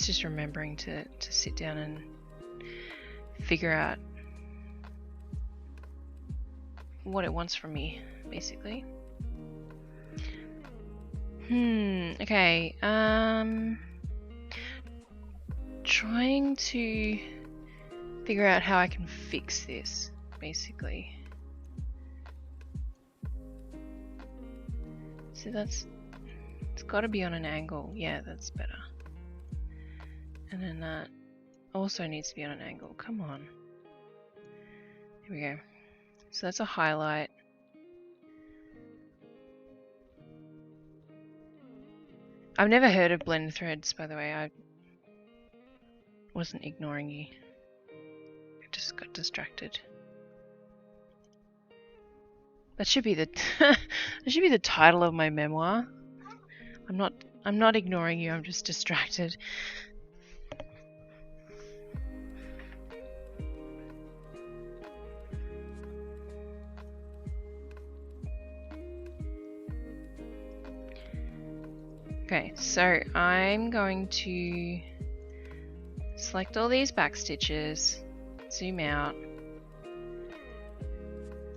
just remembering to sit down and figure out what it wants from me, basically. Okay. Trying to figure out how I can fix this, basically. So it's got to be on an angle. Yeah, that's better. And then that also needs to be on an angle. Come on. Here we go. So that's a highlight. I've never heard of blend threads, by the way. I wasn't ignoring you. I just got distracted. That should be the that should be the title of my memoir. I'm not ignoring you. I'm just distracted. Okay, so I'm going to select all these back stitches, zoom out,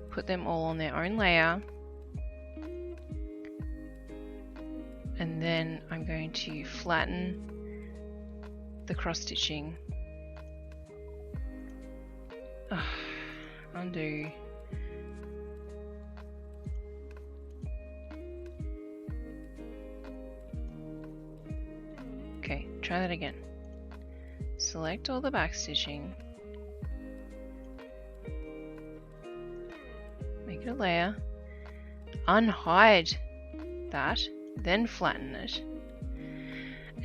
put them all on their own layer, and then I'm going to flatten the cross stitching. Undo. Okay, try that again. Select all the back stitching, make it a layer, unhide that, then flatten it,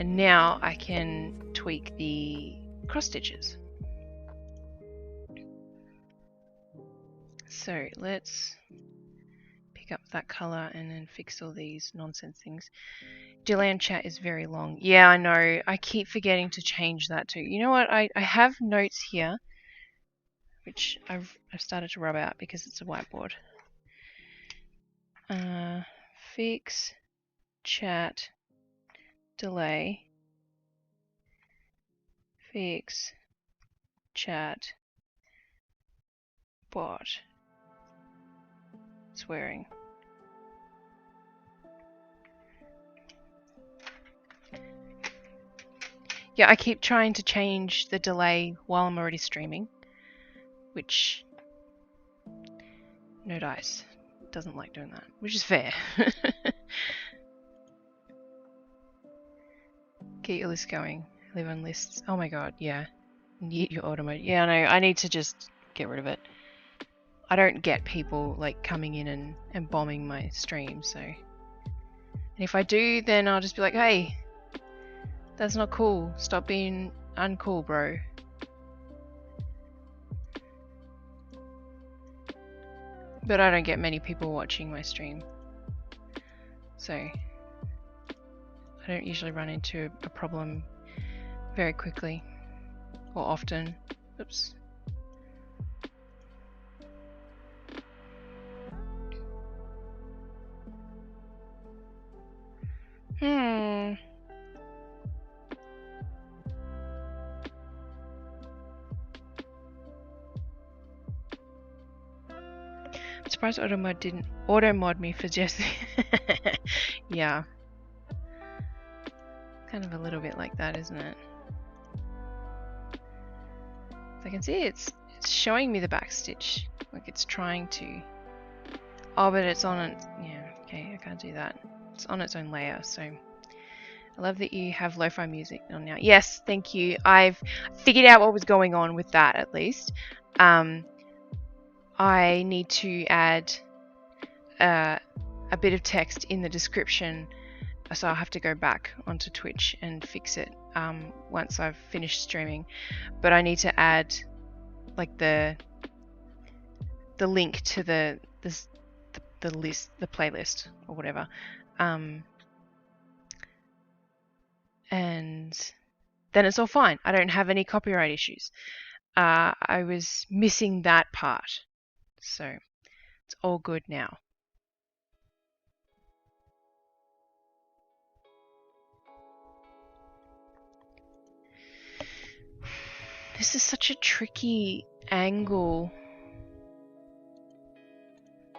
and now I can tweak the cross stitches. So let's pick up that color and then fix all these nonsense things. Delay on chat is very long. Yeah, I know. I keep forgetting to change that too. You know what? I have notes here, which I've started to rub out because it's a whiteboard. Fix, chat, delay, fix, chat, bot, swearing. Yeah, I keep trying to change the delay while I'm already streaming, which no dice doesn't like doing that, which is fair. Get your list going. Live on lists. Oh my god, yeah. Need your auto mode. Yeah, no, I need to just get rid of it. I don't get people like coming in and bombing my stream, so. And if I do, then I'll just be like, hey, that's not cool. Stop being uncool, bro. But I don't get many people watching my stream, so I don't usually run into a problem very quickly or often. Oops. I'm surprised auto-mod didn't auto-mod me for Jesse. Yeah. Kind of a little bit like that, isn't it? So I can see it's showing me the back stitch. Like it's trying to. Oh, but it's on it. Yeah, okay, I can't do that. It's on its own layer, so. I love that you have lo-fi music on now. Yes, thank you. I've figured out what was going on with that, at least. I need to add a bit of text in the description, so I'll have to go back onto Twitch and fix it once I've finished streaming. But I need to add like the link to the list, the playlist or whatever, and then it's all fine. I don't have any copyright issues. I was missing that part, so It's all good now. This is such a tricky angle. I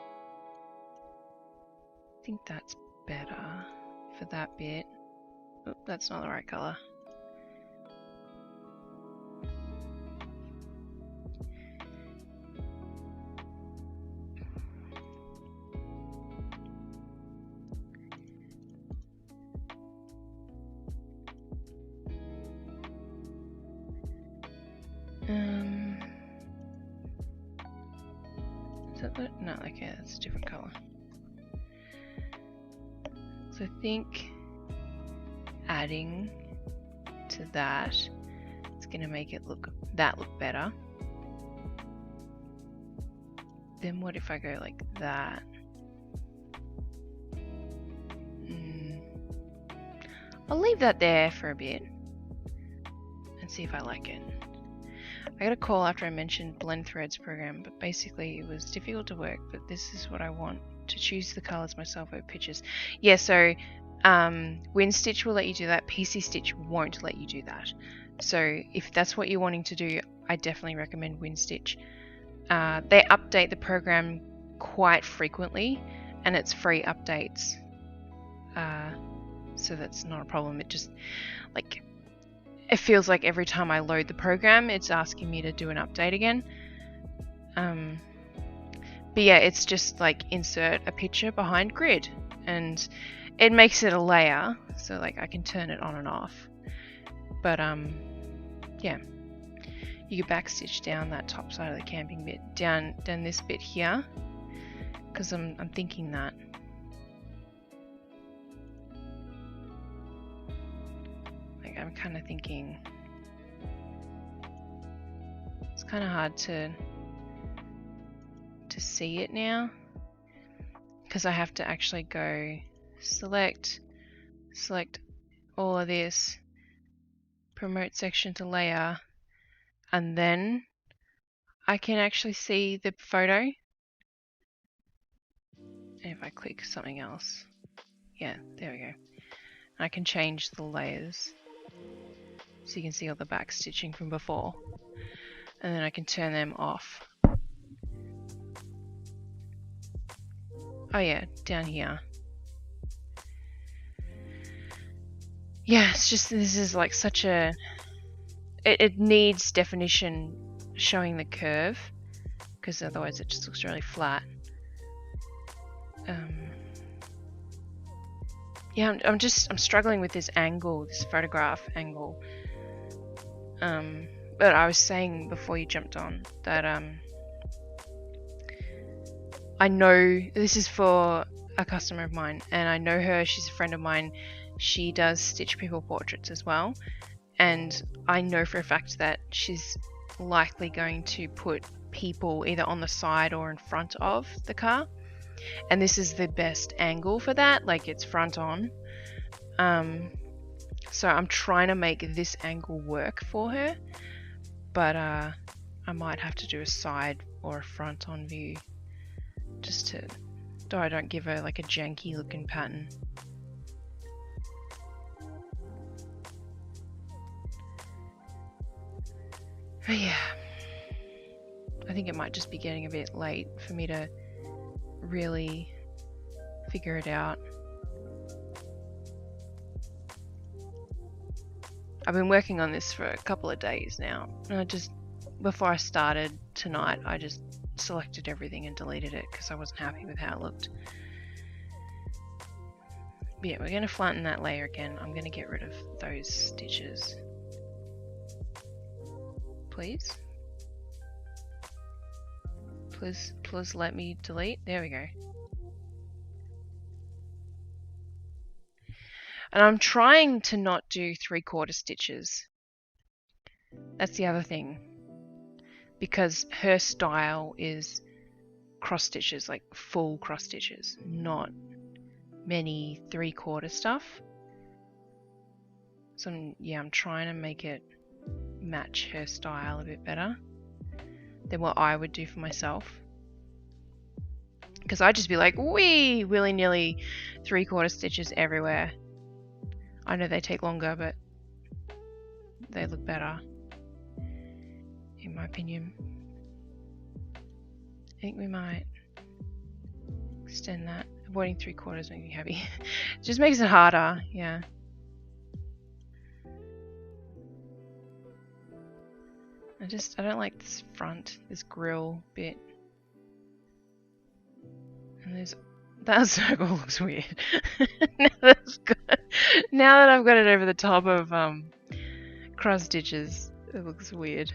think that's better for that bit. Oh, that's not the right color. Is that the, no, okay, that's a different color. So I think adding to that, it's gonna make it look better. Then what if I go like that? I'll leave that there for a bit and see if I like it. I got a call after I mentioned Blend Threads program, but basically it was difficult to work, but this is what I want, to choose the colors myself over pictures. Yeah, so WinStitch will let you do that. PC Stitch won't let you do that. So if that's what you're wanting to do, I definitely recommend WinStitch. They update the program quite frequently, and it's free updates. So that's not a problem. It just, like, it feels like every time I load the program, it's asking me to do an update again. But yeah, it's just like insert a picture behind grid, and it makes it a layer, so like I can turn it on and off. But yeah, you can backstitch down that top side of the camping bit, down this bit here, because I'm thinking that. I'm kind of thinking it's kind of hard to see it now, because I have to actually go select all of this, promote section to layer, and then I can actually see the photo. And if I click something else, yeah, there we go. I can change the layers so you can see all the back stitching from before, and then I can turn them off. Oh yeah, down here. Yeah, it's just, this is like such a, it needs definition showing the curve, because otherwise it just looks really flat. Yeah, I'm struggling with this angle, this photograph angle. But I was saying before you jumped on that I know this is for a customer of mine, and I know her, she's a friend of mine. She does stitch people portraits as well, and I know for a fact that she's likely going to put people either on the side or in front of the car, and this is the best angle for that, like it's front on. So I'm trying to make this angle work for her, but I might have to do a side or a front on view, just to, though I don't give her like a janky looking pattern. But yeah, I think it might just be getting a bit late for me to really figure it out. I've been working on this for a couple of days now, and before I started tonight, I just selected everything and deleted it because I wasn't happy with how it looked. But yeah, we're going to flatten that layer again. I'm going to get rid of those stitches. Please? Please let me delete. There we go. And I'm trying to not do 3/4 stitches. That's the other thing. Because her style is cross stitches, like full cross stitches, not many 3/4 stuff. So I'm trying to make it match her style a bit better than what I would do for myself. Because I'd just be like, wee, willy-nilly 3/4 stitches everywhere. I know they take longer, but they look better, in my opinion. I think we might extend that. Avoiding 3/4 makes me happy. It just makes it harder, yeah. I don't like this front, this grill bit. And there's that circle looks weird. Now that I've got it over the top of cross stitches, it looks weird.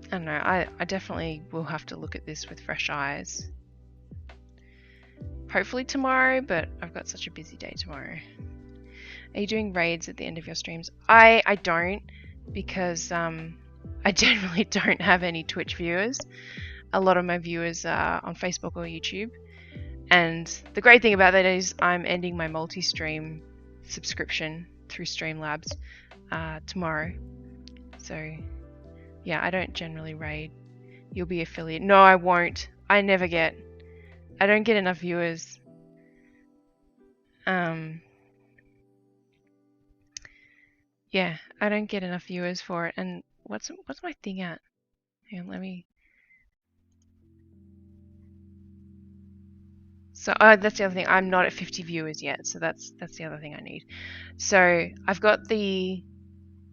I don't know, I definitely will have to look at this with fresh eyes. Hopefully tomorrow, but I've got such a busy day tomorrow. Are you doing raids at the end of your streams? I don't, because I generally don't have any Twitch viewers. A lot of my viewers are on Facebook or YouTube. And the great thing about that is I'm ending my multi-stream subscription through Streamlabs tomorrow. So yeah, I don't generally raid. You'll be affiliate. No, I won't. I don't get enough viewers. Yeah, I don't get enough viewers for it. And what's my thing at? Hang on, let me. So that's the other thing. I'm not at 50 viewers yet, so that's the other thing I need. So I've got the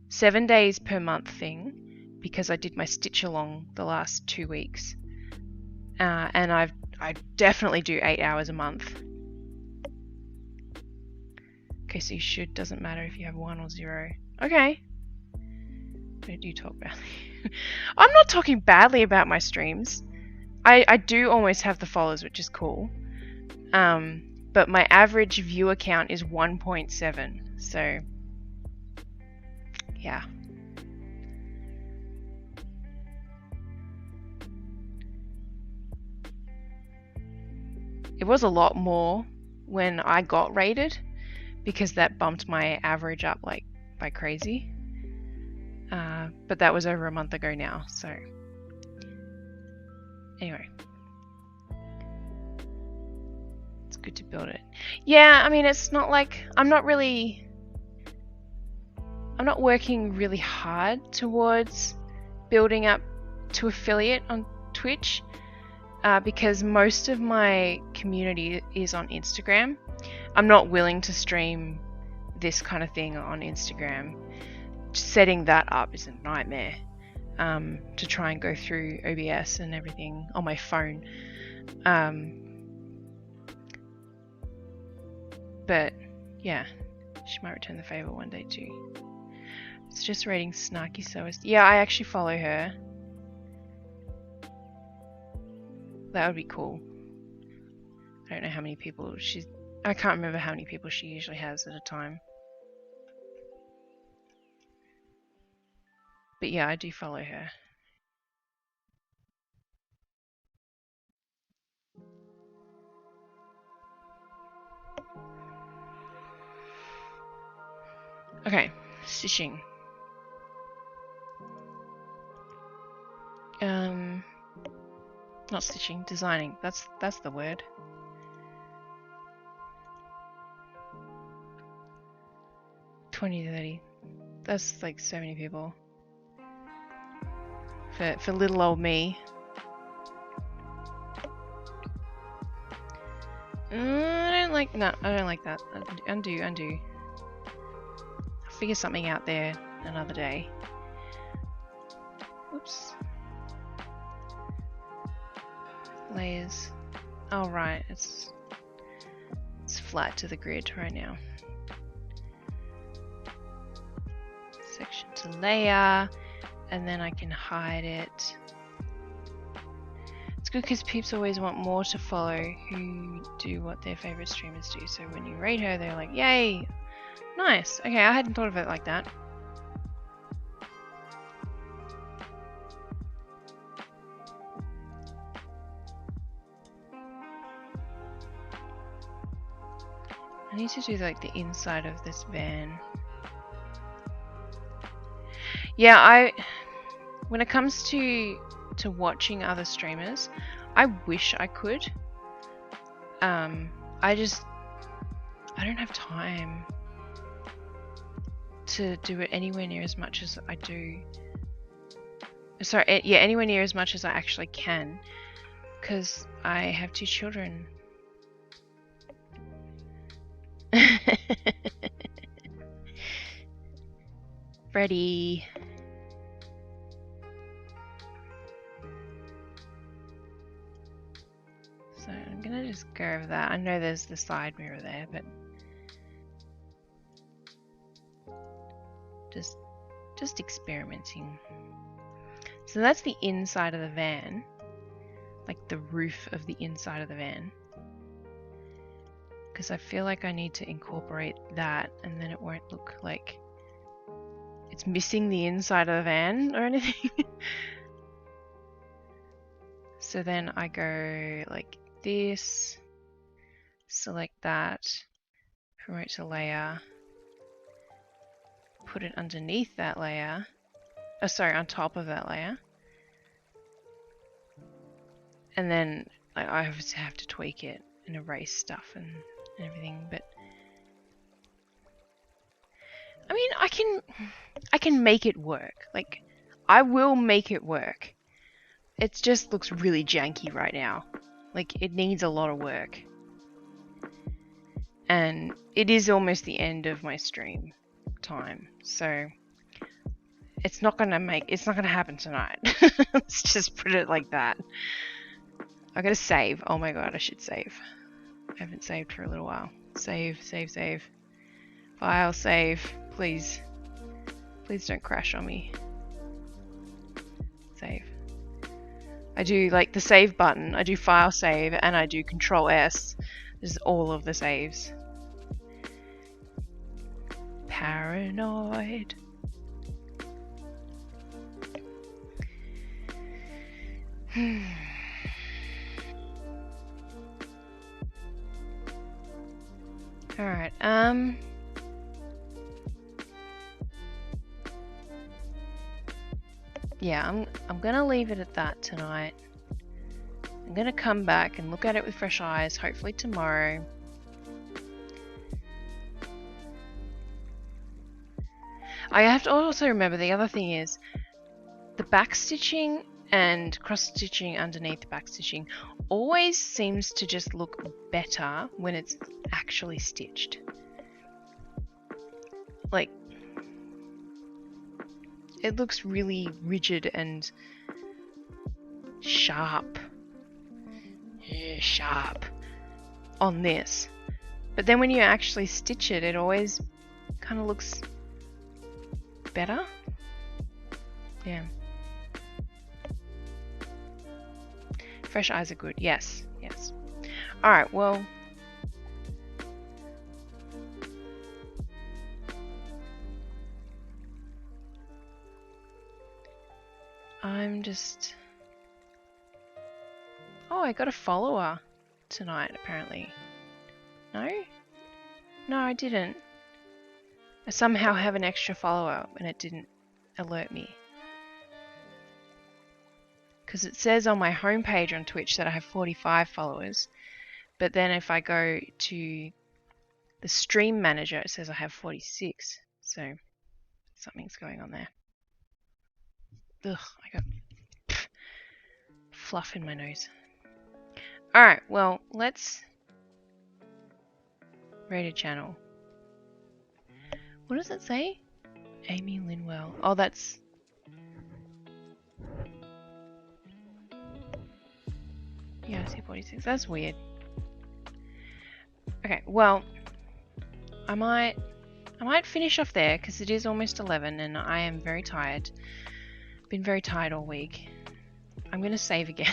7 days per month thing because I did my stitch along the last 2 weeks, and I definitely do 8 hours a month. Okay, so doesn't matter if you have 1 or 0. Okay. Don't you talk badly? I'm not talking badly about my streams. I do almost have the followers, which is cool. But my average viewer count is 1.7. So, yeah. It was a lot more when I got rated, because that bumped my average up like by crazy. But that was over a month ago now, so anyway. It's good to build it. Yeah, I mean, it's not like I'm not working really hard towards building up to affiliate on Twitch, because most of my community is on Instagram. I'm not willing to stream this kind of thing on Instagram. Setting that up is a nightmare, to try and go through OBS and everything on my phone. But yeah, she might return the favor one day too. It's just rating Snarky Sewist. Yeah, I actually follow her. That would be cool. I don't know how many people I can't remember how many people she usually has at a time. But yeah, I do follow her. Okay, stitching. Not stitching, designing. That's the word. $20-30. That's like so many people. For little old me. I don't like that. Undo. I'll figure something out there another day. Oops. Layers. Oh right, it's flat to the grid right now. Section to layer, and then I can hide it. It's good because peeps always want more to follow who do what their favorite streamers do. So when you rate her, they're like, yay! Nice! Okay, I hadn't thought of it like that. I need to do like the inside of this van. Yeah, when it comes to watching other streamers, I wish I could. I don't have time to do it anywhere near as much as I do. Sorry, yeah, anywhere near as much as I actually can, because I have 2 children. Freddie. So I'm gonna just go over that. I know there's the side mirror there, but just experimenting. So that's the inside of the van, like the roof of the inside of the van, because I feel like I need to incorporate that, and then it won't look like it's missing the inside of the van or anything. So then I go like this, select that, promote to layer, put it underneath that layer, oh sorry, on top of that layer, and then I obviously have to tweak it and erase stuff and everything, but I mean, I can make it work. Like, I will make it work. It just looks really janky right now. Like, it needs a lot of work. And it is almost the end of my stream time, so it's not gonna happen tonight. Let's just put it like that. I gotta save. Oh my god, I should save. I haven't saved for a little while. Save. File, save. Please. Please don't crash on me. Save. I do like the save button, I do file save, and I do Control S. This is all of the saves. Paranoid. Alright, yeah, I'm gonna leave it at that tonight. I'm gonna come back and look at it with fresh eyes, hopefully tomorrow. I have to also remember the other thing is the backstitching and cross-stitching underneath the backstitching always seems to just look better when it's actually stitched. Like, it looks really rigid and sharp. Yeah, sharp on this. But then when you actually stitch it, it always kind of looks better. Yeah. Fresh eyes are good. Yes, yes. Alright, well. I'm just... Oh, I got a follower tonight, apparently. No? No, I didn't. I somehow have an extra follower and it didn't alert me. Because it says on my homepage on Twitch that I have 45 followers, but then if I go to the stream manager, it says I have 46. So something's going on there. Ugh, I got fluff in my nose. Alright, well, let's rate a channel. What does it say? Amy Linwell. Oh, that's... Yeah, I see 46. That's weird. Okay, well, I might finish off there because it is almost 11 and I am very tired. Been very tired all week. I'm gonna save again.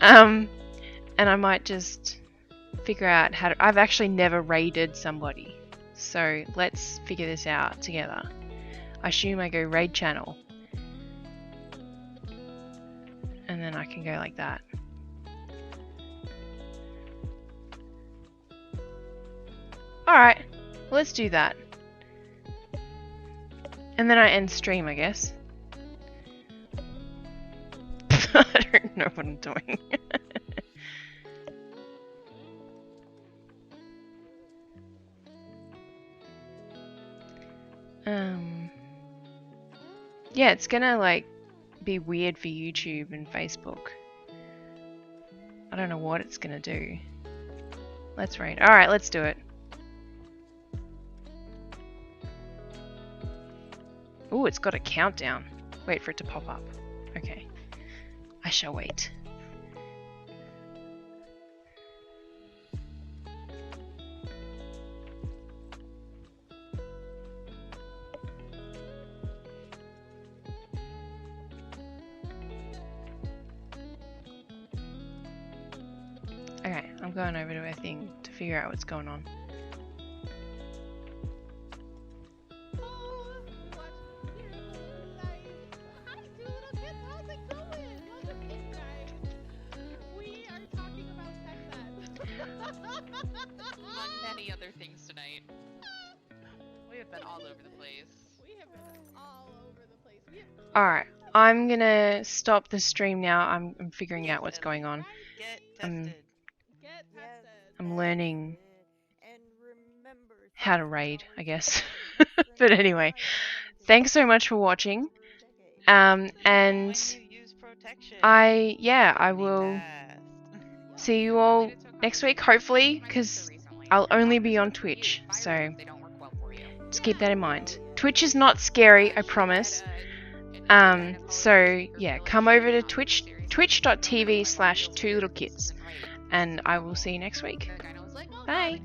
And I might just figure out how to... I've actually never raided somebody, so let's figure this out together. I assume I go raid channel, and then I can go like that. Alright, let's do that. And then I end stream, I guess. I don't know what I'm doing. Yeah, it's gonna like be weird for YouTube and Facebook. I don't know what it's gonna do. Let's raid. Alright, let's do it. Ooh, it's got a countdown. Wait for it to pop up. Okay. I shall wait. Okay, I'm going over to our thing to figure out what's going on. Many other things tonight. We have been all over the place. Alright, I'm gonna stop the stream now. I'm figuring out what's going on. Get tested. I'm learning how to raid, I guess. But anyway, thanks so much for watching. And I will see you all next week, hopefully, because I'll only be on Twitch, so just keep that in mind. Twitch is not scary, I promise. So yeah, come over to twitch.tv/twolittlekits, and I will see you next week. Bye.